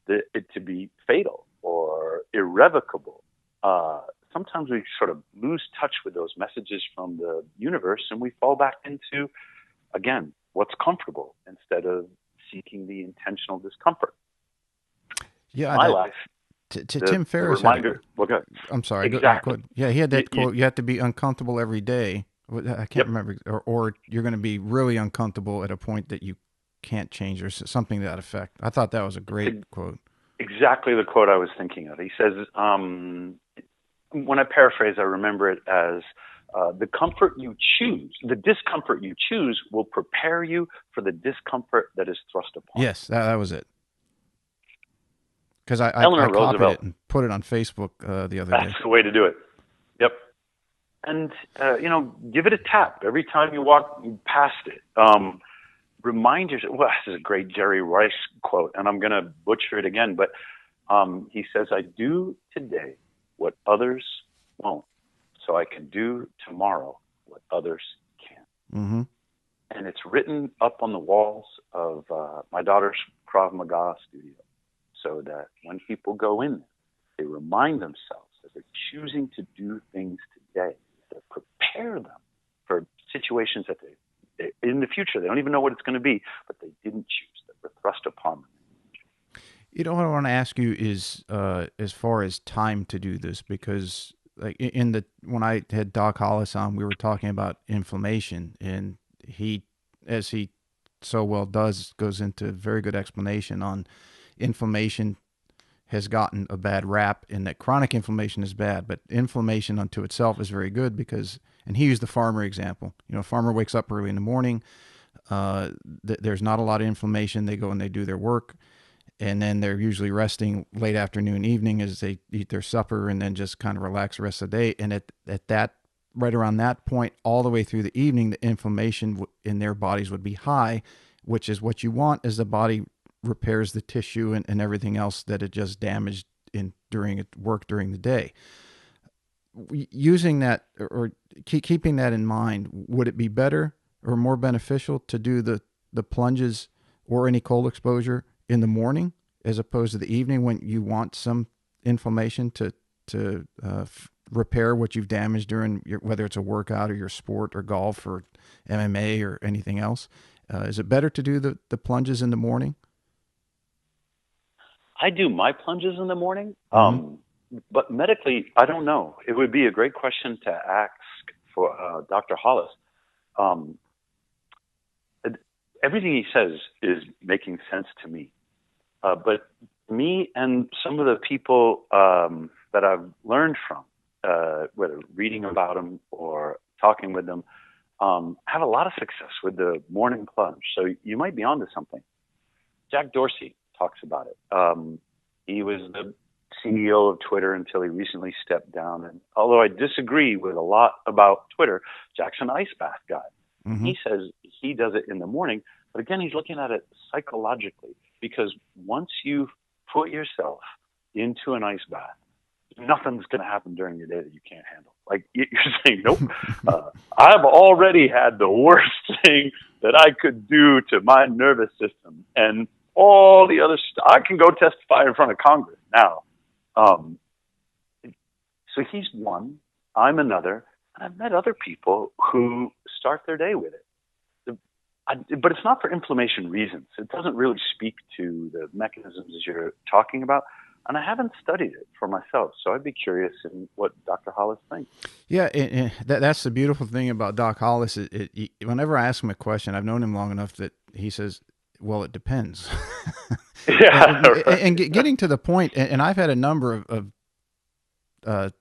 it to be fatal or irrevocable. Sometimes we sort of lose touch with those messages from the universe, and we fall back into, again, what's comfortable instead of seeking the intentional discomfort. Yeah, my life. Tim Ferriss. I'm sorry. Exactly. Go ahead. Yeah, he had that quote. You have to be uncomfortable every day. I can't remember, or you're going to be really uncomfortable at a point that you can't change, or something to that effect. I thought that was a great quote. Exactly the quote I was thinking of. He says, when I paraphrase, I remember it as, the comfort you choose, the discomfort you choose will prepare you for the discomfort that is thrust upon. Yes, that was it. Because I copied it and put it on Facebook the other day. That's the way to do it. Yep. And, give it a tap every time you walk past it. Remind yourself, well, this is a great Jerry Rice quote, and I'm going to butcher it again, but he says, I do today what others won't, so I can do tomorrow what others can't. Mm-hmm. And it's written up on the walls of my daughter's Krav Maga studio, so that when people go in there, they remind themselves that they're choosing to do things today that prepare them for situations that they in the future, they don't even know what it's going to be, but they didn't choose, that were thrust upon them. What I want to ask you is, as far as time to do this, because like when I had Doc Hollis on, we were talking about inflammation, and he, as he so well does, goes into a very good explanation on inflammation has gotten a bad rap, and that chronic inflammation is bad, but inflammation unto itself is very good because, and he used the farmer example. A farmer wakes up early in the morning. There's not a lot of inflammation. They go and they do their work, and then they're usually resting late afternoon, evening as they eat their supper, and then just kind of relax the rest of the day. And at that, right around that point, all the way through the evening, the inflammation in their bodies would be high, which is what you want as the body repairs the tissue and everything else that it just damaged during work during the day. Using that or keeping that in mind, would it be better or more beneficial to do the plunges or any cold exposure in the morning as opposed to the evening when you want some inflammation to repair what you've damaged during whether it's a workout or your sport or golf or MMA or anything else? Is it better to do the plunges in the morning? I do my plunges in the morning, Mm-hmm. but medically, I don't know. It would be a great question to ask for Dr. Hollis. Everything he says is making sense to me. But me and some of the people that I've learned from, whether reading about them or talking with them, have a lot of success with the morning plunge. So you might be onto something. Jack Dorsey talks about it. He was the CEO of Twitter until he recently stepped down. And although I disagree with a lot about Twitter, Jack's an ice bath guy. Mm-hmm. He says he does it in the morning, but again, he's looking at it psychologically, because once you've put yourself into an ice bath, nothing's going to happen during your day that you can't handle. Like, you're saying, nope, I've already had the worst thing that I could do to my nervous system and all the other stuff. I can go testify in front of Congress now. So he's one, I'm another, and I've met other people who start their day with it. But it's not for inflammation reasons. It doesn't really speak to the mechanisms that you're talking about. And I haven't studied it for myself, so I'd be curious in what Dr. Hollis thinks. Yeah, that's the beautiful thing about Doc Hollis. Whenever I ask him a question, I've known him long enough that he says, well, it depends. Yeah, and getting to the point, and I've had a number of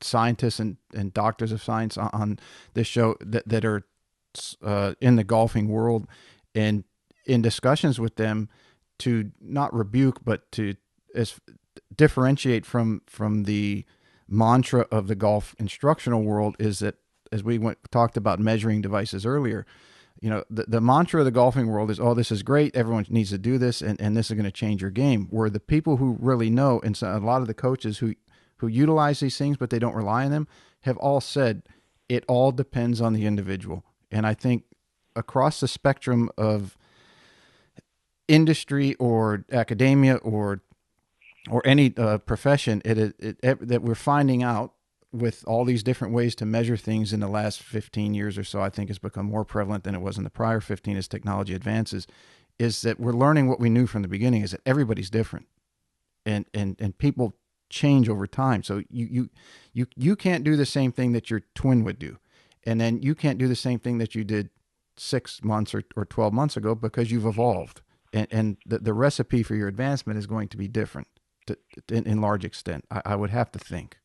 scientists and doctors of science on this show that are in the golfing world, and in discussions with them, to not rebuke, but to differentiate from the mantra of the golf instructional world, is that, as we talked about measuring devices earlier, the mantra of the golfing world is, oh, this is great, everyone needs to do this, and this is going to change your game. Where the people who really know, and so a lot of the coaches who utilize these things but they don't rely on them, have all said it all depends on the individual. And I think across the spectrum of industry or academia or any profession, that we're finding out, with all these different ways to measure things in the last 15 years or so, I think has become more prevalent than it was in the prior 15 as technology advances, is that we're learning what we knew from the beginning, is that everybody's different, and people change over time. So you can't do the same thing that your twin would do, and then you can't do the same thing that you did 6 months or 12 months ago, because you've evolved, and the recipe for your advancement is going to be different in large extent, I would have to think.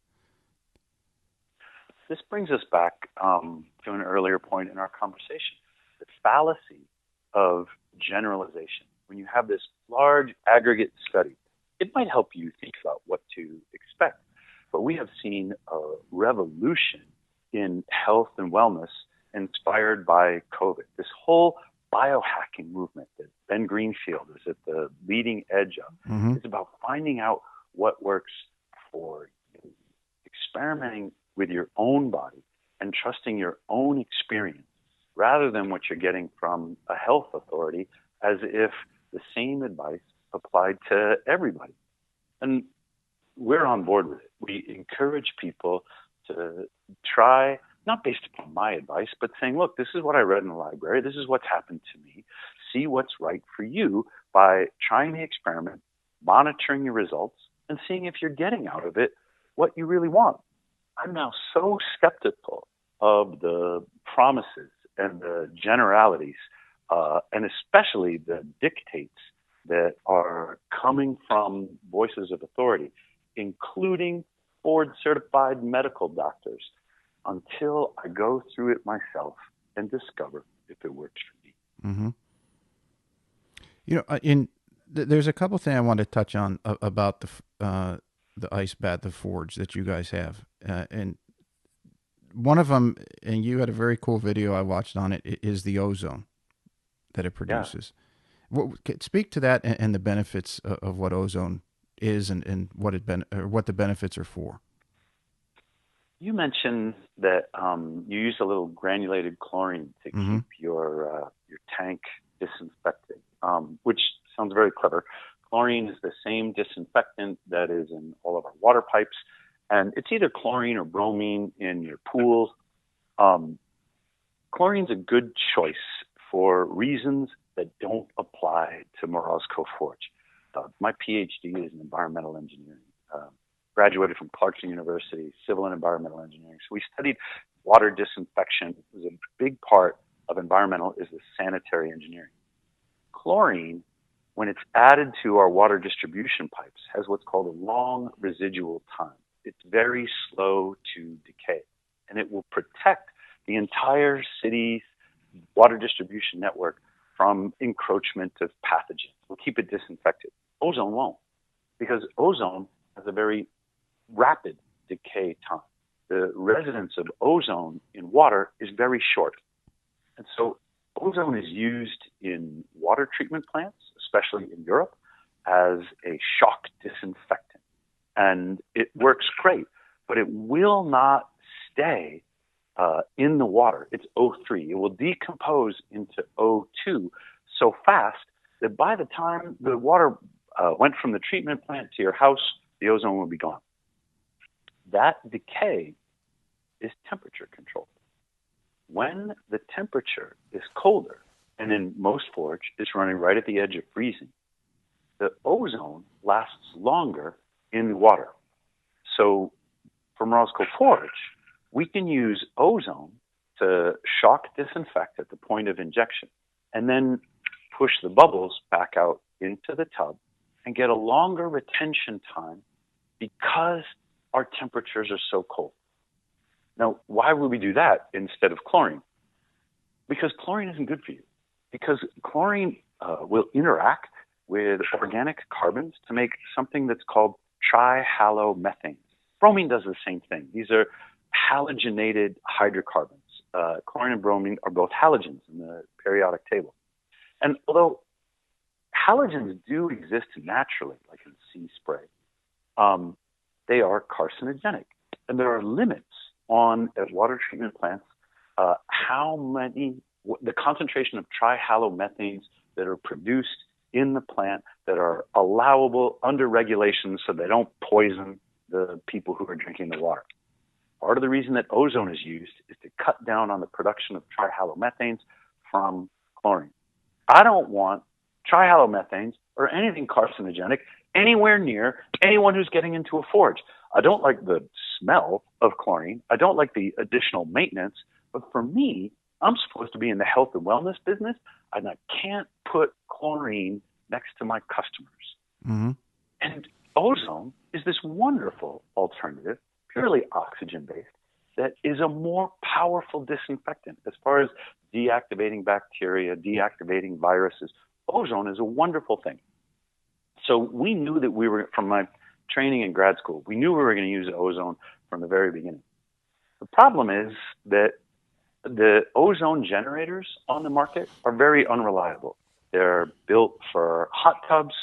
This brings us back to an earlier point in our conversation, the fallacy of generalization. When you have this large aggregate study, it might help you think about what to expect. But we have seen a revolution in health and wellness inspired by COVID. This whole biohacking movement that Ben Greenfield is at the leading edge of. Mm-hmm. It's about finding out what works for you, experimenting with your own body and trusting your own experience rather than what you're getting from a health authority, as if the same advice applied to everybody. And we're on board with it. We encourage people to try, not based upon my advice, but saying, look, this is what I read in the library. This is what's happened to me. See what's right for you by trying the experiment, monitoring your results, and seeing if you're getting out of it what you really want. I'm now so skeptical of the promises and the generalities, and especially the dictates that are coming from voices of authority, including board-certified medical doctors, until I go through it myself and discover if it works for me. Mm-hmm. There's a couple things I want to touch on about the ice bath, the forge that you guys have, and one of them, and you had a very cool video I watched on it, is the ozone that it produces. Yeah. Speak to that and the benefits of what ozone is, and what the benefits are for. You mentioned that you use a little granulated chlorine to keep your tank disinfected, which sounds very clever. Chlorine is the same disinfectant that is in all of our water pipes, and it's either chlorine or bromine in your pools. Chlorine's a good choice for reasons that don't apply to Morozkoforge. My PhD is in environmental engineering. Graduated from Clarkson University, civil and environmental engineering. So we studied water disinfection. It was a big part of environmental is the sanitary engineering. Chlorine, when it's added to our water distribution pipes, has what's called a long residual time. It's very slow to decay, and it will protect the entire city's water distribution network from encroachment of pathogens. We'll keep it disinfected. Ozone won't, because ozone has a very rapid decay time. The residence of ozone in water is very short. And so ozone is used in water treatment plants, especially in Europe, as a shock disinfectant. And it works great, but it will not stay in the water. It's O3. It will decompose into O2 so fast that by the time the water went from the treatment plant to your house, the ozone will be gone. That decay is temperature controlled. When the temperature is colder, and in most forge it's running right at the edge of freezing, the ozone lasts longer in the water. So for Morozkoforge, we can use ozone to shock disinfect at the point of injection and then push the bubbles back out into the tub and get a longer retention time because our temperatures are so cold. Now, why would we do that instead of chlorine? Because chlorine isn't good for you. Because chlorine will interact with organic carbons to make something that's called trihalomethane. Bromine does the same thing. These are halogenated hydrocarbons. Chlorine and bromine are both halogens in the periodic table. And although halogens do exist naturally, like in sea spray, they are carcinogenic. And there are limits on, at water treatment plants, the concentration of trihalomethanes that are produced in the plant that are allowable under regulations so they don't poison the people who are drinking the water. Part of the reason that ozone is used is to cut down on the production of trihalomethanes from chlorine. I don't want trihalomethanes or anything carcinogenic anywhere near anyone who's getting into a forge. I don't like the smell of chlorine. I don't like the additional maintenance. But for me, I'm supposed to be in the health and wellness business, and I can't put chlorine next to my customers. Mm-hmm. And ozone is this wonderful alternative, purely oxygen-based, that is a more powerful disinfectant as far as deactivating bacteria, deactivating viruses. Ozone is a wonderful thing. So we knew that we were, from my training in grad school, we knew we were going to use ozone from the very beginning. The problem is that the ozone generators on the market are very unreliable. They're built for hot tubs.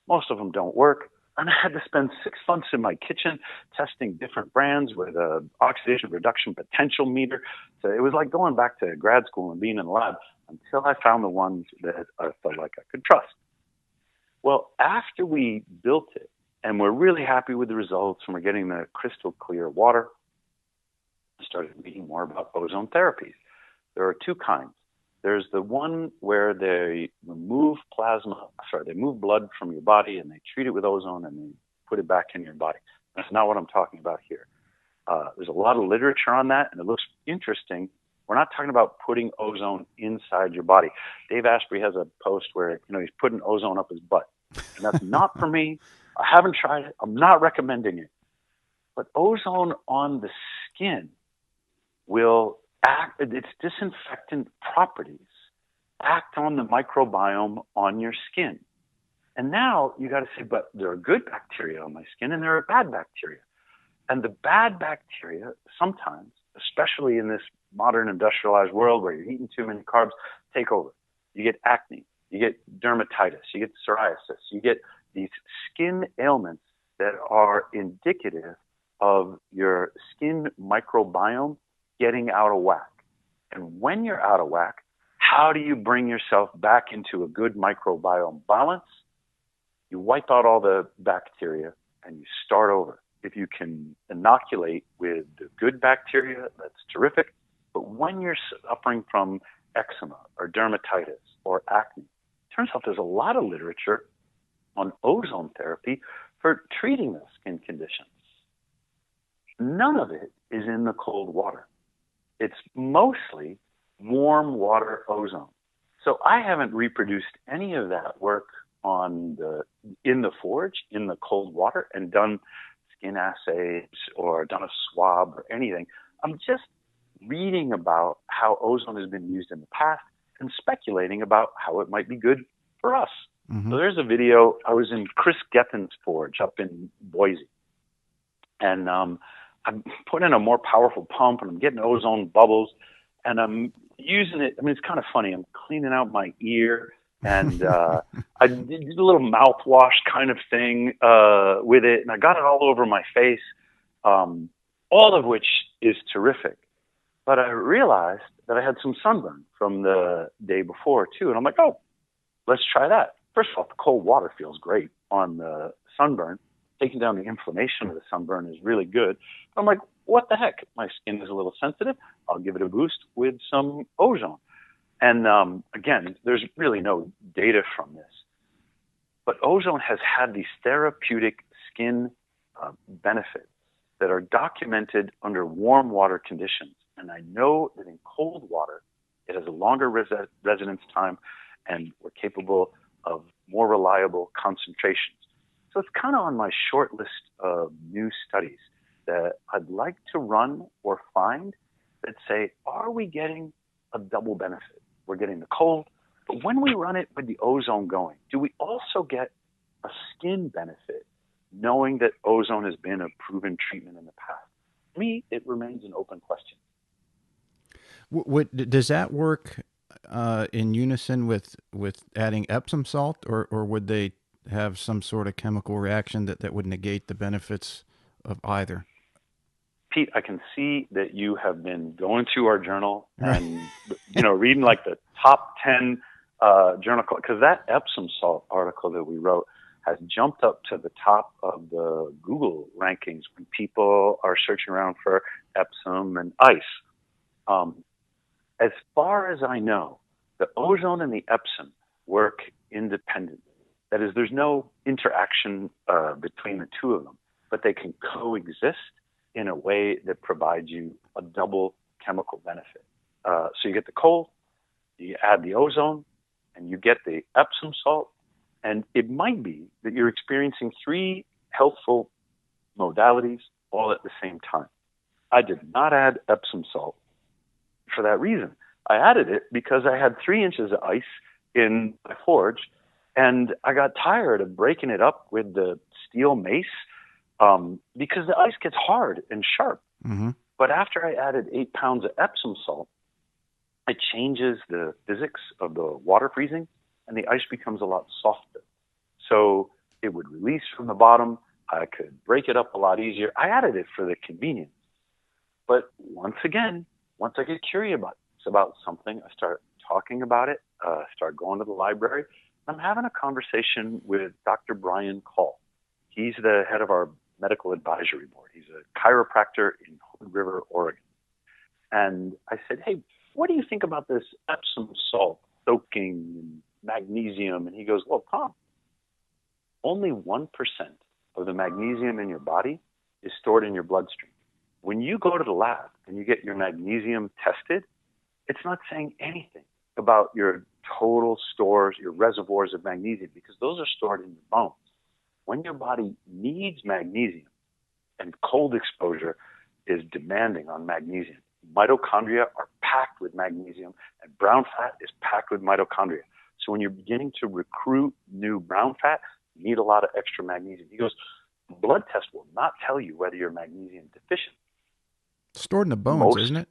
Most of them don't work. And I had to spend 6 months in my kitchen testing different brands with a oxidation reduction potential meter. So it was like going back to grad school and being in the lab until I found the ones that I felt like I could trust. Well, after we built it, and we're really happy with the results, and we're getting the crystal clear water, I started reading more about ozone therapies. There are two kinds. There's the one where they remove they move blood from your body and they treat it with ozone and they put it back in your body. That's not what I'm talking about here. There's a lot of literature on that, and it looks interesting. We're not talking about putting ozone inside your body. Dave Asprey has a post where he's putting ozone up his butt, and that's not for me. I haven't tried it. I'm not recommending it. But ozone on the skin will act, its disinfectant properties act on the microbiome on your skin. And now you got to say, but there are good bacteria on my skin and there are bad bacteria. And the bad bacteria sometimes, especially in this modern industrialized world where you're eating too many carbs, take over. You get acne, you get dermatitis, you get psoriasis, you get these skin ailments that are indicative of your skin microbiome getting out of whack. And when you're out of whack, how do you bring yourself back into a good microbiome balance? You wipe out all the bacteria and you start over. If you can inoculate with the good bacteria, that's terrific. But when you're suffering from eczema or dermatitis or acne, it turns out there's a lot of literature on ozone therapy for treating those skin conditions. None of it is in the cold water. It's mostly warm water ozone. So I haven't reproduced any of that work in the forge, in the cold water, and done skin assays or done a swab or anything. I'm just reading about how ozone has been used in the past and speculating about how it might be good for us. Mm-hmm. So there's a video. I was in Chris Gethin's forge up in Boise, and I'm putting in a more powerful pump, and I'm getting ozone bubbles. and I'm using it. I mean, it's kind of funny. I'm cleaning out my ear, and I did a little mouthwash kind of thing with it, and I got it all over my face, all of which is terrific. But I realized that I had some sunburn from the day before too, and I'm like, oh, let's try that. First of all, the cold water feels great on the sunburn. Taking down the inflammation of the sunburn is really good. I'm like, what the heck? My skin is a little sensitive. I'll give it a boost with some ozone. And again, there's really no data from this. But ozone has had these therapeutic skin benefits that are documented under warm water conditions. And I know that in cold water, it has a longer residence time, and we're capable of more reliable concentrations. So it's kind of on my short list of new studies that I'd like to run or find that say, are we getting a double benefit? We're getting the cold, but when we run it with the ozone going, do we also get a skin benefit, knowing that ozone has been a proven treatment in the past? To me, it remains an open question. Does that work in unison with adding Epsom salt, or would they have some sort of chemical reaction that would negate the benefits of either? Pete, I can see that you have been going through our journal and reading like the top 10 journal, because that Epsom salt article that we wrote has jumped up to the top of the Google rankings when people are searching around for Epsom and ice. As far as I know, the ozone and the Epsom work independently. That is, there's no interaction between the two of them, but they can coexist in a way that provides you a double chemical benefit. So you get the cold, you add the ozone, and you get the Epsom salt, and it might be that you're experiencing three healthful modalities all at the same time. I did not add Epsom salt for that reason. I added it because I had 3 inches of ice in my forge, and I got tired of breaking it up with the steel mace because the ice gets hard and sharp. Mm-hmm. But after I added 8 pounds of Epsom salt, it changes the physics of the water freezing, and the ice becomes a lot softer. So it would release from the bottom. I could break it up a lot easier. I added it for the convenience. But once again, once I get curious about something, I start talking about it, start going to the library. I'm having a conversation with Dr. Brian Call. He's the head of our medical advisory board. He's a chiropractor in Hood River, Oregon. And I said, hey, what do you think about this Epsom salt soaking and magnesium? And he goes, well, Tom, only 1% of the magnesium in your body is stored in your bloodstream. When you go to the lab and you get your magnesium tested, it's not saying anything about your total stores, your reservoirs of magnesium, because those are stored in your bones. When your body needs magnesium, and cold exposure is demanding on magnesium, mitochondria are packed with magnesium, and brown fat is packed with mitochondria. So when you're beginning to recruit new brown fat, you need a lot of extra magnesium. He goes, blood test will not tell you whether you're magnesium deficient. It's stored in the bones, isn't it?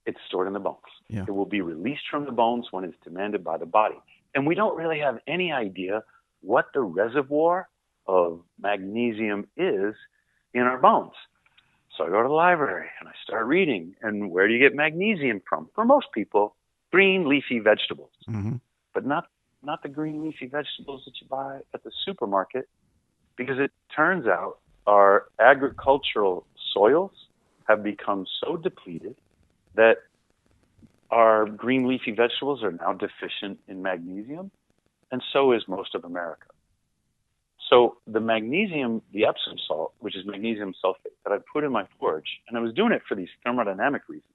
It's stored in the bones. Yeah. It will be released from the bones when it's demanded by the body. And we don't really have any idea what the reservoir of magnesium is in our bones. So I go to the library and I start reading. And where do you get magnesium from? For most people, green leafy vegetables. Mm-hmm. But not the green leafy vegetables that you buy at the supermarket, because it turns out our agricultural soils have become so depleted that our green leafy vegetables are now deficient in magnesium, and so is most of America. So the magnesium, the Epsom salt, which is magnesium sulfate, that I put in my forge, and I was doing it for these thermodynamic reasons,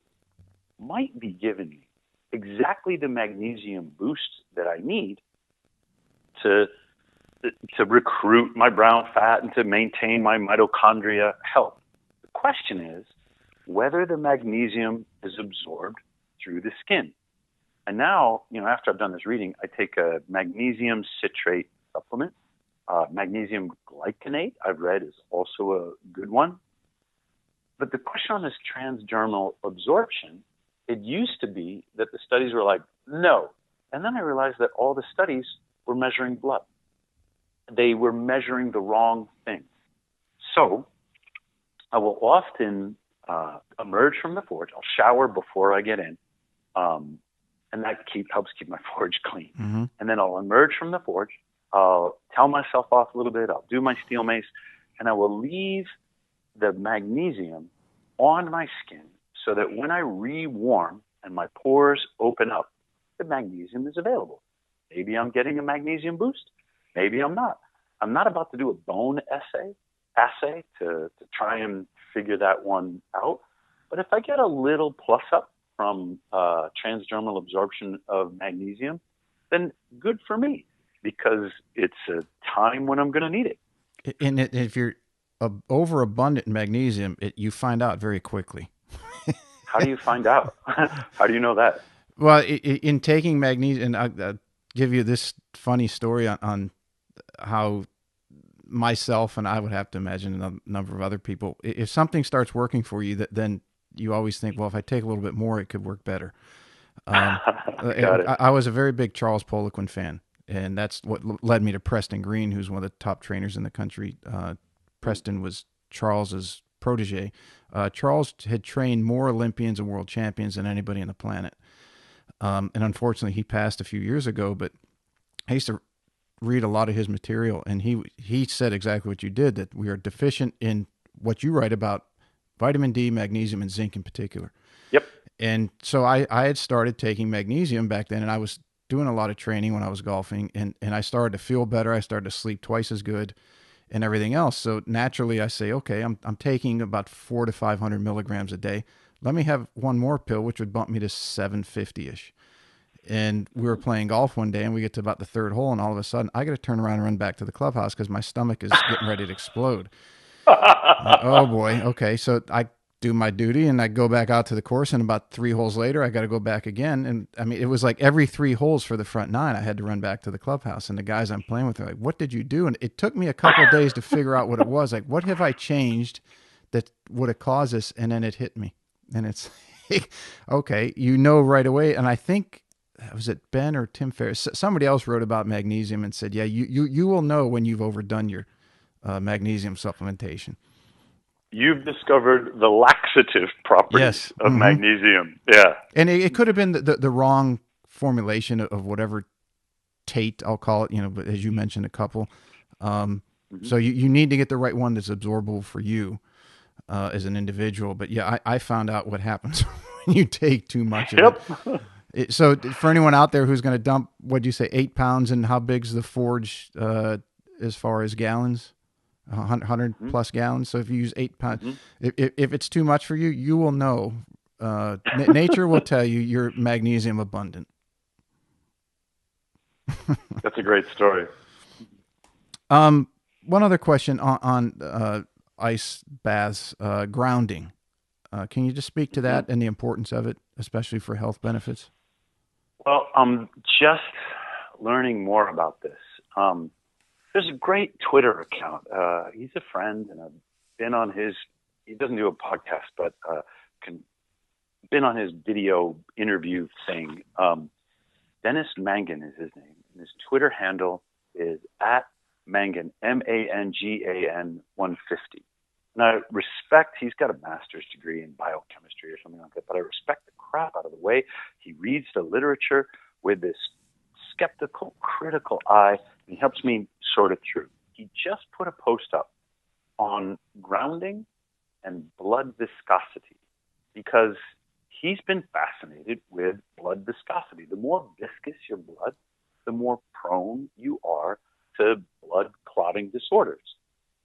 might be giving me exactly the magnesium boost that I need to recruit my brown fat and to maintain my mitochondria health. The question is whether the magnesium is absorbed through the skin. And now, after I've done this reading, I take a magnesium citrate supplement. Magnesium glycinate, I've read, is also a good one. But the question on this transdermal absorption It used to be that the studies were like, no. And then I realized that all the studies were measuring blood. They were measuring the wrong thing. So I will often emerge from the forge. I'll shower before I get in, and that helps keep my forge clean. Mm-hmm. And then I'll emerge from the forge. I'll tell myself off a little bit. I'll do my steel mace, and I will leave the magnesium on my skin so that when I rewarm and my pores open up, the magnesium is available. Maybe I'm getting a magnesium boost. Maybe I'm not. I'm not about to do a bone assay to try and figure that one out. But if I get a little plus up from transdermal absorption of magnesium, then good for me, because it's a time when I'm going to need it. And if you're overabundant in magnesium, you find out very quickly. How do you find out? How do you know that? Well, in taking magnesium, and I'll give you this funny story on how myself, and I would have to imagine a number of other people, if something starts working for you, then you always think, well, if I take a little bit more, it could work better. Got it. I was a very big Charles Poliquin fan, and that's what led me to Preston Green, who's one of the top trainers in the country. Preston was Charles's protege. Charles had trained more Olympians and world champions than anybody on the planet. And unfortunately, he passed a few years ago, but I used to read a lot of his material, and he said exactly what you did, that we are deficient in what you write about, vitamin D, magnesium, and zinc in particular. Yep. And so I had started taking magnesium back then, and I was doing a lot of training when I was golfing, and I started to feel better. I started to sleep twice as good and everything else. So naturally I say, okay, I'm taking about 400 to 500 milligrams a day. Let me have one more pill, which would bump me to 750-ish. And we were playing golf one day, and we get to about the third hole, and all of a sudden I got to turn around and run back to the clubhouse because my stomach is getting ready to explode. Oh boy. Okay. So I do my duty and I go back out to the course, and about 3 holes later, I got to go back again. And I mean, it was like every 3 holes for the front 9, I had to run back to the clubhouse, and the guys I'm playing with are like, what did you do? And it took me a couple of days to figure out what it was. Like, what have I changed that would have caused this? And then it hit me, and it's like, okay, right away. And I think, was it Ben or Tim Ferriss? Somebody else wrote about magnesium and said, yeah, you will know when you've overdone your magnesium supplementation. You've discovered the laxative properties of magnesium. Yeah. And it could have been the wrong formulation of whatever Tate, I'll call it, but as you mentioned, a couple. So you need to get the right one that's absorbable for you as an individual. But yeah, I found out what happens when you take too much of it. So for anyone out there who's going to dump, what'd you say, 8 pounds, and how big's the forge as far as gallons? 100 plus gallons. So if you use 8 pounds, if it's too much for you, you will know. Nature will tell you you're magnesium abundant. That's a great story. One other question on ice baths, grounding. Can you just speak to that and the importance of it, especially for health benefits? Well, I'm just learning more about this. There's a great Twitter account. He's a friend, and I've been on he doesn't do a podcast, but been on his video interview thing. Dennis Mangan is his name. And his Twitter handle is @Mangan, MANGAN 150. And I respect, he's got a master's degree in biochemistry or something like that, but I respect the crap out of the way he reads the literature with this skeptical, critical eye, and he helps me sort it through. He just put a post up on grounding and blood viscosity because he's been fascinated with blood viscosity. The more viscous your blood, the more prone you are to blood clotting disorders.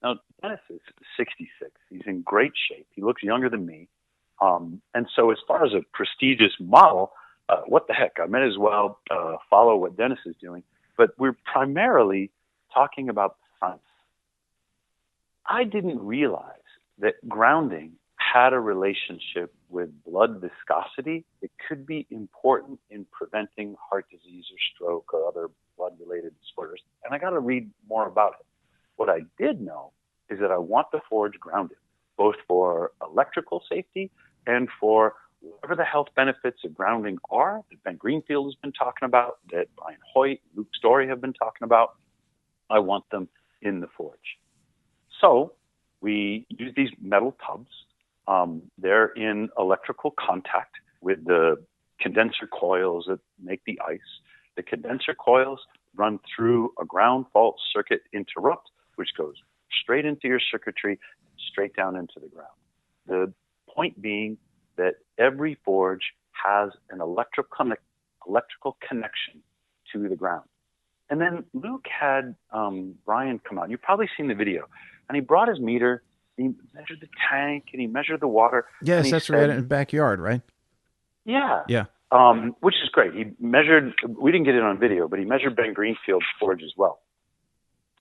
Now, Dennis is 66. He's in great shape. He looks younger than me. And so as far as a prestigious model, what the heck? I might as well follow what Dennis is doing. But we're primarily talking about science. I didn't realize that grounding had a relationship with blood viscosity. It could be important in preventing heart disease or stroke or other blood-related disorders. And I got to read more about it. What I did know is that I want the forge grounded, both for electrical safety and for whatever the health benefits of grounding are, that Ben Greenfield has been talking about, that Brian Hoyt, Luke Story have been talking about, I want them in the forge. So we use these metal tubs. They're in electrical contact with the condenser coils that make the ice. The condenser coils run through a ground fault circuit interrupt, which goes straight into your circuitry, straight down into the ground. The point being that every forge has an electrical connection to the ground. And then Luke had Brian come out. You've probably seen the video. And he brought his meter, he measured the tank, and he measured the water. Yes, that's right in the backyard, right? Yeah. Yeah. Which is great. He measured, we didn't get it on video, but he measured Ben Greenfield's forge as well.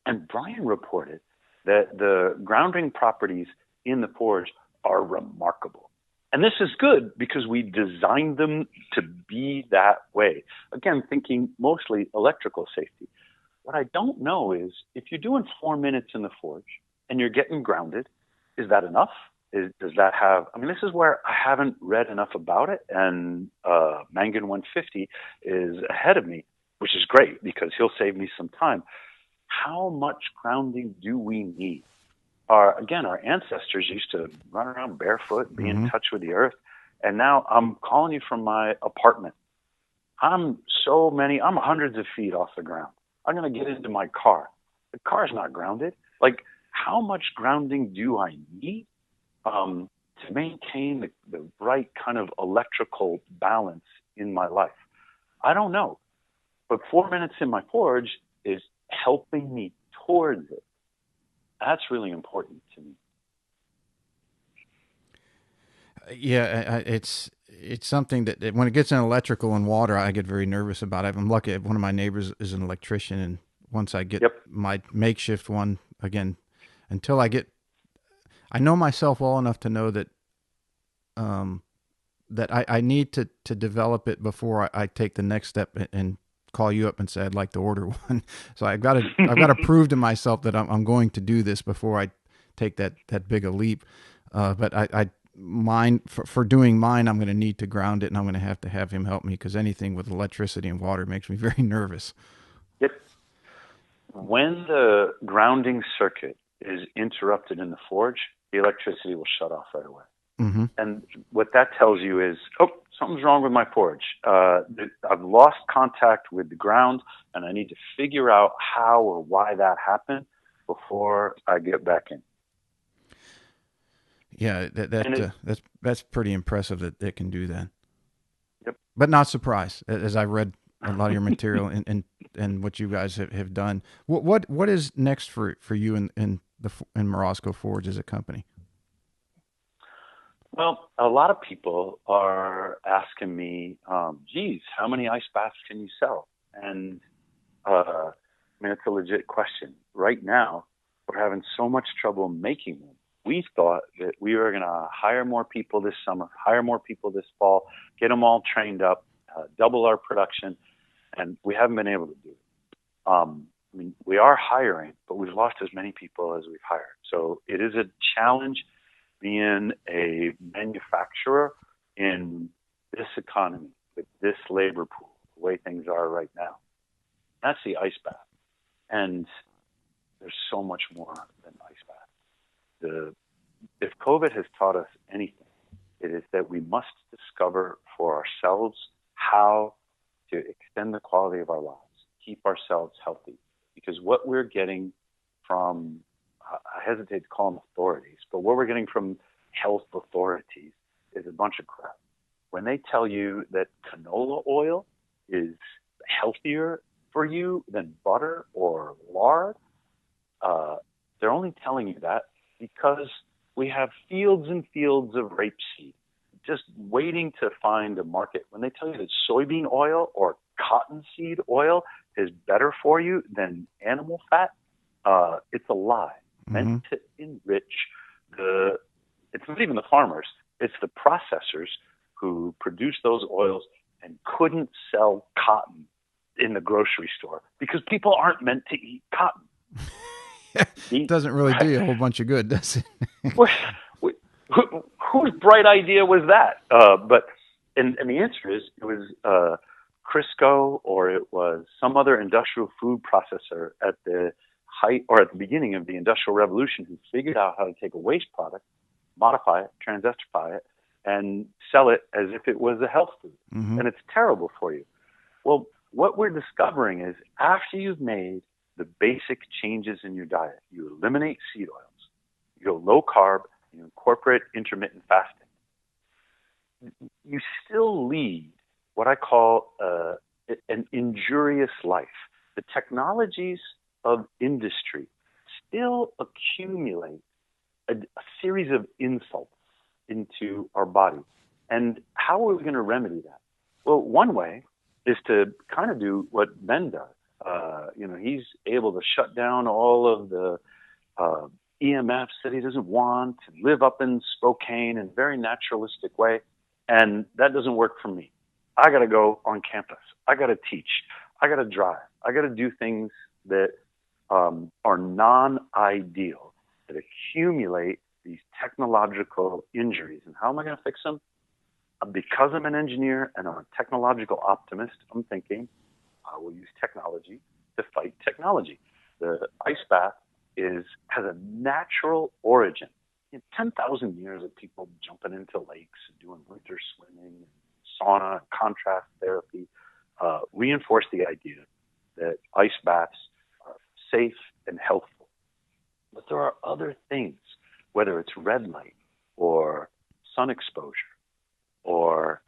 And Brian reported that the grounding properties in the forge are remarkable. And this is good because we designed them to be that way. Again, thinking mostly electrical safety. What I don't know is if you're doing 4 minutes in the forge and you're getting grounded, is that enough? Does that have, I mean, this is where I haven't read enough about it, and Mangan 150 is ahead of me, which is great because he'll save me some time. How much grounding do we need? Our ancestors used to run around barefoot, be in touch with the earth, and now I'm calling you from my apartment. I'm hundreds of feet off the ground. I'm going to get into my car. The car's not grounded. Like, how much grounding do I need to maintain the right kind of electrical balance in my life? I don't know. But 4 minutes in my forge is helping me towards it. That's really important to me. Yeah, it's something that when it gets in electrical and water, I get very nervous about it. I'm lucky one of my neighbors is an electrician, and once I get my makeshift one, again, until I know myself well enough to know that I need to develop it before I take the next step and call you up and say I'd like to order one. So I've got to prove to myself that I'm going to do this before I take that big a leap. But for doing mine, I'm going to need to ground it, and I'm going to have him help me because anything with electricity and water makes me very nervous. Yep. When the grounding circuit is interrupted in the forge, the electricity will shut off right away. Mm-hmm. And what that tells you is, something's wrong with my forge. I've lost contact with the ground, and I need to figure out how or why that happened before I get back in. Yeah, that's pretty impressive that it can do that. Yep. But not surprised, as I read a lot of your material and what you guys have done. What is next for you in Morozkoforge as a company? Well, a lot of people are asking me, geez, how many ice baths can you sell? And I mean, it's a legit question. Right now, we're having so much trouble making them. We thought that we were going to hire more people this summer, hire more people this fall, get them all trained up, double our production, and we haven't been able to do it. I mean, we are hiring, but we've lost as many people as we've hired. So it is a challenge being a manufacturer in this economy with this labor pool, the way things are right now. That's the ice bath. And there's so much more than ice bath. If COVID has taught us anything, it is that we must discover for ourselves how to extend the quality of our lives, keep ourselves healthy. Because what we're getting from, I hesitate to call them authorities, but what we're getting from health authorities is a bunch of crap. When they tell you that canola oil is healthier for you than butter or lard, they're only telling you that because we have fields and fields of rapeseed just waiting to find a market. When they tell you that soybean oil or cottonseed oil is better for you than animal fat, it's a lie. Meant to enrich it's not even the farmers, it's the processors who produce those oils and couldn't sell cotton in the grocery store because people aren't meant to eat cotton. It doesn't really do you a whole bunch of good, does it? Whose bright idea was that? But and the answer is it was Crisco, or it was some other industrial food processor at the height or at the beginning of the Industrial Revolution who figured out how to take a waste product, modify it, transestrify it, and sell it as if it was a health food. Mm-hmm. And it's terrible for you. Well, what we're discovering is after you've made the basic changes in your diet, you eliminate seed oils, you go low carb, you incorporate intermittent fasting, you still lead what I call an injurious life. The technologies of industry still accumulate a series of insults into our body. And how are we going to remedy that? Well, one way is to kind of do what Ben does. He's able to shut down all of the EMFs that he doesn't want, to live up in Spokane in a very naturalistic way. And that doesn't work for me. I got to go on campus. I got to teach. I got to drive. I got to do things that are non-ideal, that accumulate these technological injuries. And how am I going to fix them? Because I'm an engineer and I'm a technological optimist, I'm thinking I will use technology to fight technology. The ice bath has a natural origin. 10,000 years of people jumping into lakes and doing winter swimming, sauna, and contrast therapy reinforce the idea that ice baths are safe and healthful. But there are other things, whether it's red light or sun exposure or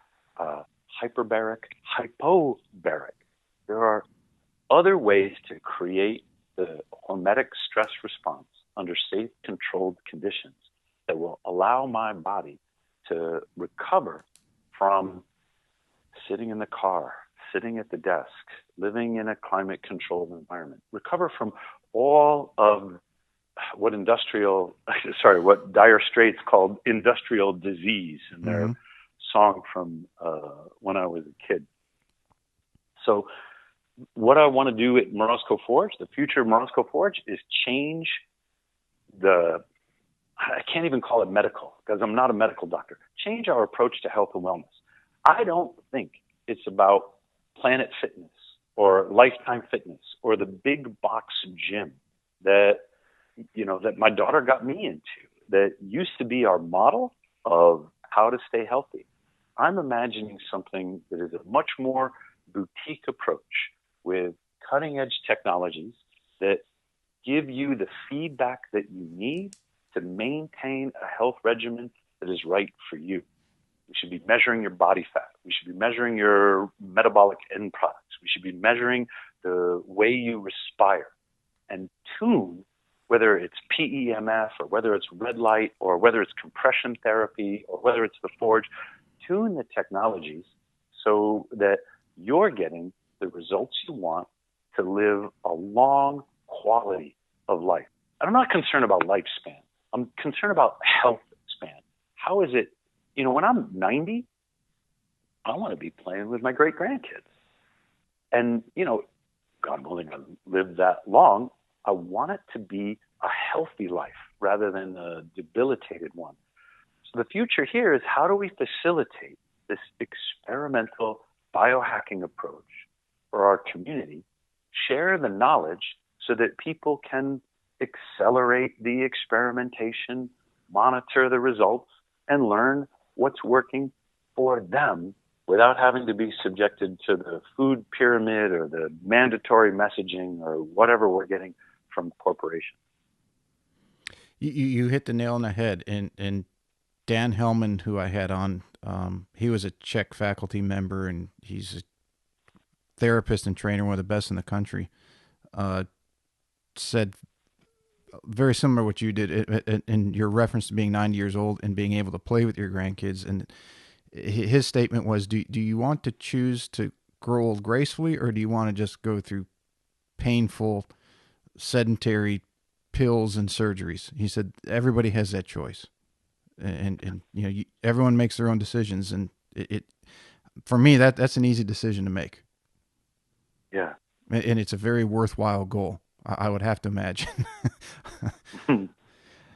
hyperbaric, hypobaric. There are other ways to create the hormetic stress response under safe, controlled conditions that will allow my body to recover from sitting in the car, sitting at the desk, living in a climate-controlled environment, recover from all of what Dire Straits called industrial disease in their song from when I was a kid. So what I want to do at Morozkoforge, the future of Morozkoforge, is change I can't even call it medical because I'm not a medical doctor, change our approach to health and wellness. I don't think it's about Planet Fitness or Lifetime Fitness or the big box gym that my daughter got me into, that used to be our model of how to stay healthy. I'm imagining something that is a much more boutique approach with cutting edge technologies that give you the feedback that you need to maintain a health regimen that is right for you. We should be measuring your body fat. We should be measuring your metabolic end products. We should be measuring the way you respire and tune, whether it's PEMF or whether it's red light or whether it's compression therapy or whether it's the Forge, tune the technologies so that you're getting the results you want to live a long quality of life. And I'm not concerned about lifespan. I'm concerned about health span. How is it, when I'm 90, I want to be playing with my great grandkids. And, God willing, I live that long. I want it to be a healthy life rather than a debilitated one. So the future here is how do we facilitate this experimental biohacking approach for our community, share the knowledge so that people can accelerate the experimentation, monitor the results, and learn what's working for them without having to be subjected to the food pyramid or the mandatory messaging or whatever we're getting from corporations. You hit the nail on the head. And Dan Hellman, who I had on, he was a Czech faculty member, and he's a therapist and trainer, one of the best in the country, said very similar to what you did in your reference to being 90 years old and being able to play with your grandkids. And his statement was, do you want to choose to grow old gracefully, or do you want to just go through painful, sedentary pills and surgeries? He said, everybody has that choice. And everyone makes their own decisions. And it for me, that's an easy decision to make. Yeah. And it's a very worthwhile goal, I would have to imagine.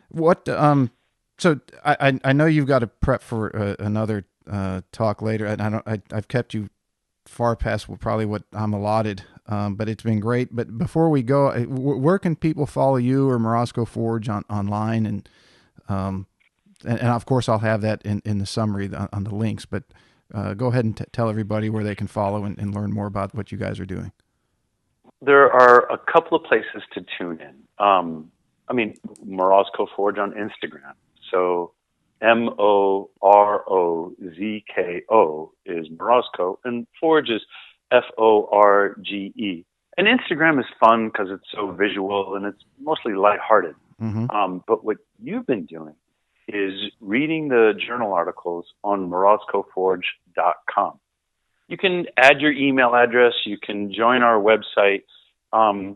What, so I know you've got to prep for another talk later. And I've kept you far past probably what I'm allotted, but it's been great. But before we go, where can people follow you or Morozkoforge online? And of course, I'll have that in the summary on the links. But go ahead and tell everybody where they can follow and learn more about what you guys are doing. There are a couple of places to tune in. Morozkoforge on Instagram. So Morozko is Morozko, and Forge is Forge. And Instagram is fun because it's so visual and it's mostly lighthearted. Mm-hmm. But what you've been doing is reading the journal articles on Morozkoforge.com. You can add your email address. You can join our website.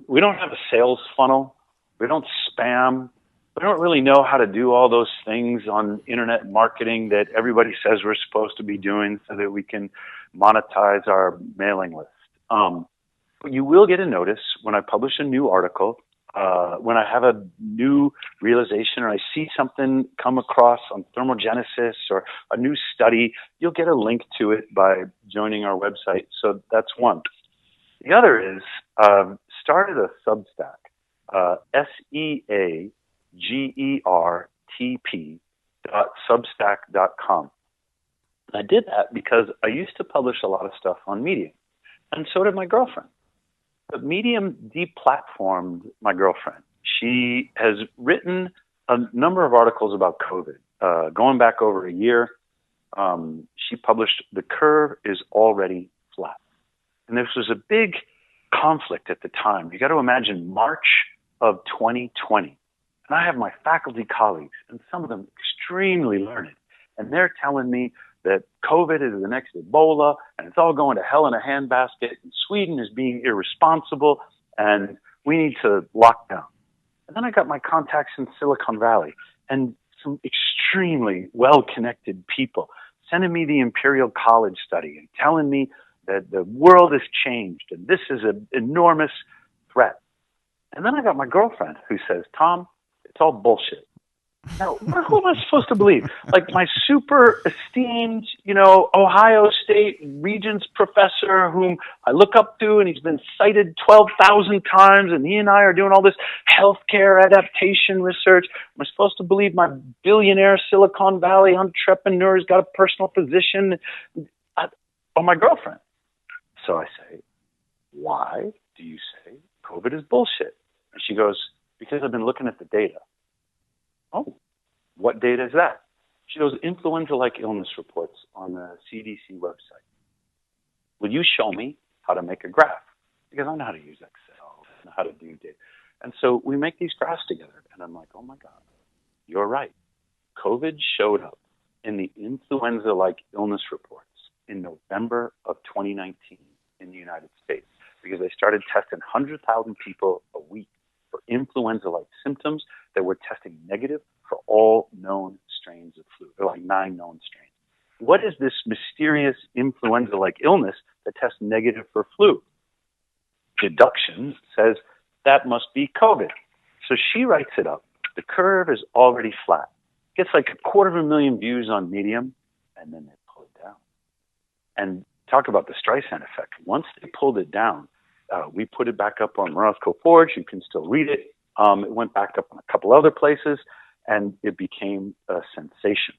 We don't have a sales funnel. We don't spam. We don't really know how to do all those things on internet marketing that everybody says we're supposed to be doing so that we can monetize our mailing list. But you will get a notice when I publish a new article, when I have a new realization or I see something come across on thermogenesis or a new study. You'll get a link to it by joining our website. So that's one. The other is started a Substack, SeagerTP.substack.com. I did that because I used to publish a lot of stuff on Medium, and so did my girlfriend. But Medium deplatformed my girlfriend. She has written a number of articles about COVID, going back over a year. She published "The Curve is Already Flat." And this was a big conflict at the time. You got to imagine March of 2020. And I have my faculty colleagues, and some of them extremely learned. And they're telling me that COVID is the next Ebola, and it's all going to hell in a handbasket, and Sweden is being irresponsible, and we need to lock down. And then I got my contacts in Silicon Valley, and some extremely well-connected people sending me the Imperial College study and telling me that the world has changed, and this is an enormous threat. And then I got my girlfriend who says, Tom, it's all bullshit. Now, who am I supposed to believe? Like my super esteemed, Ohio State Regents professor whom I look up to, and he's been cited 12,000 times, and he and I are doing all this healthcare adaptation research. Am I supposed to believe my billionaire Silicon Valley entrepreneur has got a personal physician or my girlfriend? So I say, why do you say COVID is bullshit? And she goes, because I've been looking at the data. Oh, what data is that? She goes, influenza-like illness reports on the CDC website. Will you show me how to make a graph? Because I know how to use Excel, I know how to do data. And so we make these graphs together. And I'm like, oh my God, you're right. COVID showed up in the influenza-like illness reports in November of 2019 in the United States, because they started testing 100,000 people a week for influenza-like symptoms that were testing negative for all known strains of flu. There are like 9 known strains. What is this mysterious influenza-like illness that tests negative for flu? Deduction says that must be COVID. So she writes it up. The curve is already flat. Gets like 250,000 views on Medium, and then they pull it down. And talk about the Streisand effect. Once they pulled it down, we put it back up on Morozkoforge. You can still read it. It went back up on a couple other places, and it became a sensation.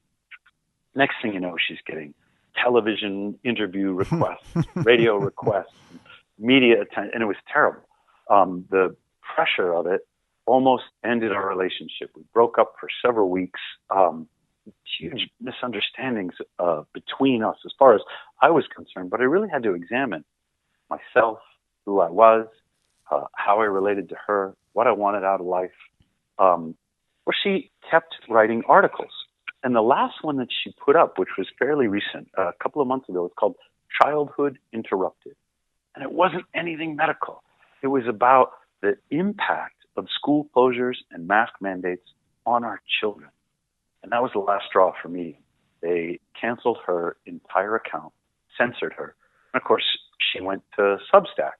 Next thing you know, she's getting television interview requests, radio requests, media attention, and it was terrible. The pressure of it almost ended our relationship. We broke up for several weeks. Huge misunderstandings between us as far as I was concerned, but I really had to examine myself, who I was, how I related to her, what I wanted out of life. Where she kept writing articles. And the last one that she put up, which was fairly recent, a couple of months ago, was called Childhood Interrupted. And it wasn't anything medical. It was about the impact of school closures and mask mandates on our children. And that was the last straw for me. They canceled her entire account, censored her. And of course, she went to Substack.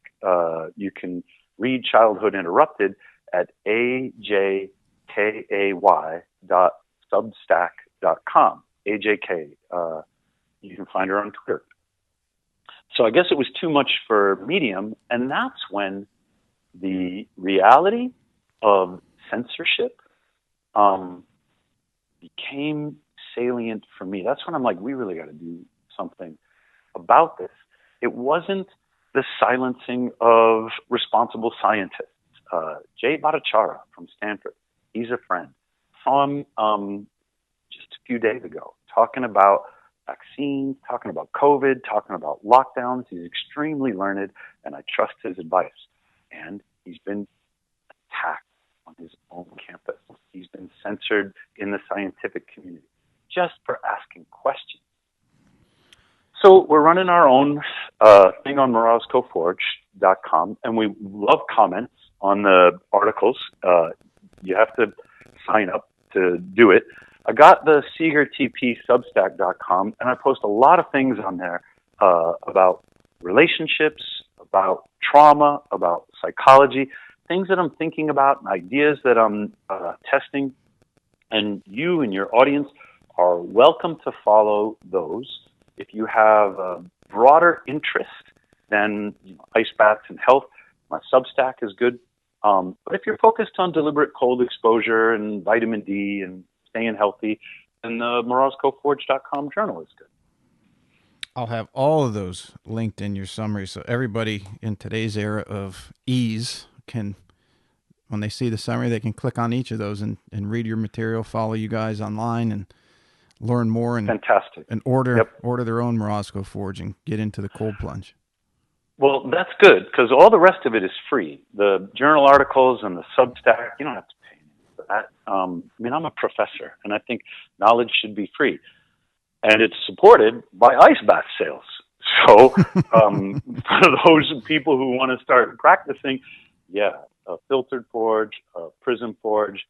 You can read Childhood Interrupted at ajkay.substack.com. AJK. You can find her on Twitter. So I guess it was too much for Medium, and that's when the reality of censorship became salient for me. That's when I'm like, we really got to do something about this. It wasn't the silencing of responsible scientists. Jay Bhattacharya from Stanford, he's a friend. Saw him just a few days ago talking about vaccines, talking about COVID, talking about lockdowns. He's extremely learned, and I trust his advice. And he's been attacked on his own campus. He's been censored in the scientific community just for asking questions. So we're running our own thing on Morozkoforge.com, and we love comments on the articles. You have to sign up to do it. I got the Seager TP Substack.com, and I post a lot of things on there about relationships, about trauma, about psychology, things that I'm thinking about, and ideas that I'm testing. And you and your audience are welcome to follow those. If you have a broader interest than ice baths and health, my Substack is good. But if you're focused on deliberate cold exposure and vitamin D and staying healthy, then the Morozkoforge.com journal is good. I'll have all of those linked in your summary, so everybody in today's era of ease can, when they see the summary, they can click on each of those and read your material, follow you guys online, and learn more. And fantastic. And order their own Morozkoforge and get into the cold plunge. Well, that's good, because all the rest of it is free. The journal articles and the Substack, you don't have to pay for that. I'm a professor, and I think knowledge should be free. And it's supported by ice bath sales. So for those people who want to start practicing, a filtered forge, a prism forge,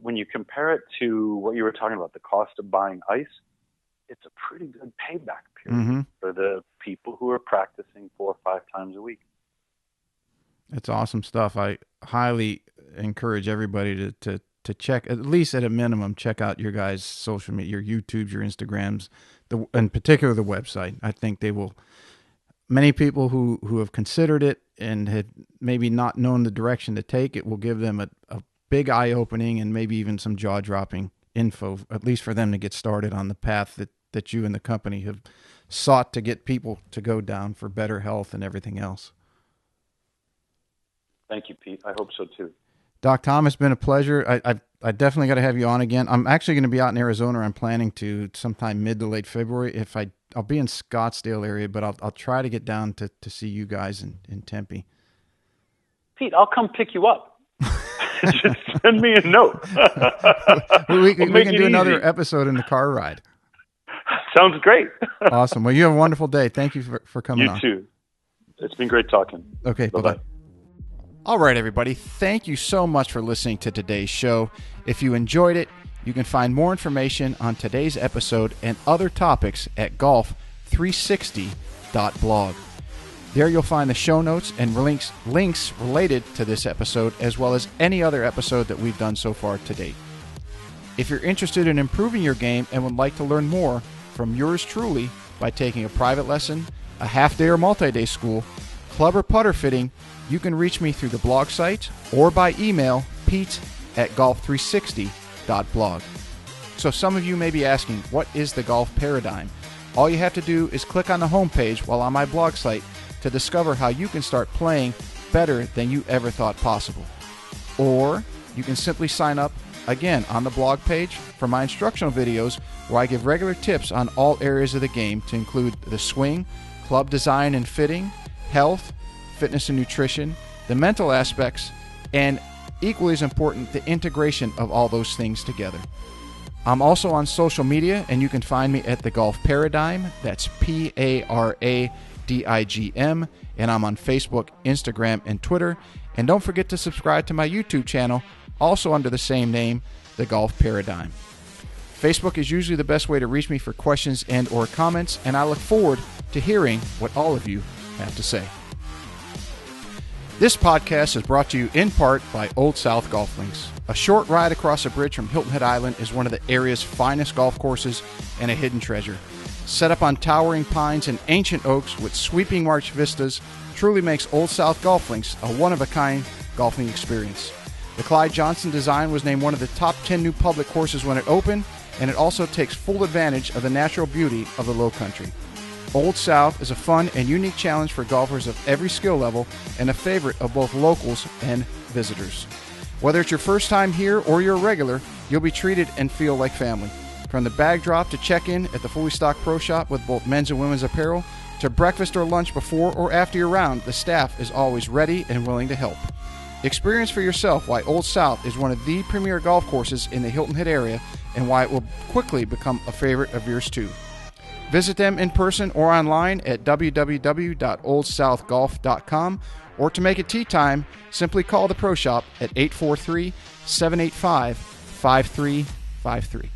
when you compare it to what you were talking about, the cost of buying ice, it's a pretty good payback period for the people who are practicing 4 or 5 times a week. It's awesome stuff. I highly encourage everybody to check, at least at a minimum, check out your guys' social media, your YouTubes, your Instagrams, in particular the website. I think they will, many people who have considered it and had maybe not known the direction to take, it will give them a big eye-opening and maybe even some jaw-dropping info, at least for them to get started on the path that you and the company have sought to get people to go down for better health and everything else. Thank you, Pete. I hope so too. Doc Tom, it's been a pleasure. I definitely got to have you on again. I'm actually going to be out in Arizona. I'm planning to sometime mid to late February. I'll be in Scottsdale area, but I'll try to get down to see you guys in Tempe. Pete, I'll come pick you up. Just send me a note. we can do another episode in the car ride. Sounds great. Awesome. Well, you have a wonderful day. Thank you for coming on. You too. It's been great talking. Okay. Bye-bye. All right, everybody. Thank you so much for listening to today's show. If you enjoyed it, you can find more information on today's episode and other topics at golf360.blog. There you'll find the show notes and links related to this episode, as well as any other episode that we've done so far to date. If you're interested in improving your game and would like to learn more from yours truly by taking a private lesson, a half-day or multi-day school, club or putter fitting, you can reach me through the blog site or by email, pete@golf360.blog. So some of you may be asking, what is the golf paradigm? All you have to do is click on the homepage while on my blog site to discover how you can start playing better than you ever thought possible. Or you can simply sign up, again, on the blog page for my instructional videos where I give regular tips on all areas of the game to include the swing, club design and fitting, health, fitness and nutrition, the mental aspects, and equally as important, the integration of all those things together. I'm also on social media, and you can find me at The Golf Paradigm. That's PARADIGM, and I'm on Facebook, Instagram, and Twitter. And don't forget to subscribe to my YouTube channel, also under the same name, The Golf Paradigm. Facebook is usually the best way to reach me for questions and or comments, and I look forward to hearing what all of you have to say. This podcast is brought to you in part by Old South Golf Links. A short ride across a bridge from Hilton Head Island is one of the area's finest golf courses and a hidden treasure. set up on towering pines and ancient oaks with sweeping marsh vistas, truly makes Old South Golf Links a one-of-a-kind golfing experience. The Clyde Johnson design was named one of the top 10 new public courses when it opened, and it also takes full advantage of the natural beauty of the Low Country. Old South is a fun and unique challenge for golfers of every skill level and a favorite of both locals and visitors. Whether it's your first time here or you're a regular, you'll be treated and feel like family. From the bag drop to check-in at the fully stocked pro shop with both men's and women's apparel, to breakfast or lunch before or after your round, the staff is always ready and willing to help. Experience for yourself why Old South is one of the premier golf courses in the Hilton Head area and why it will quickly become a favorite of yours too. Visit them in person or online at www.oldsouthgolf.com, or to make it tee time, simply call the Pro Shop at 843-785-5353.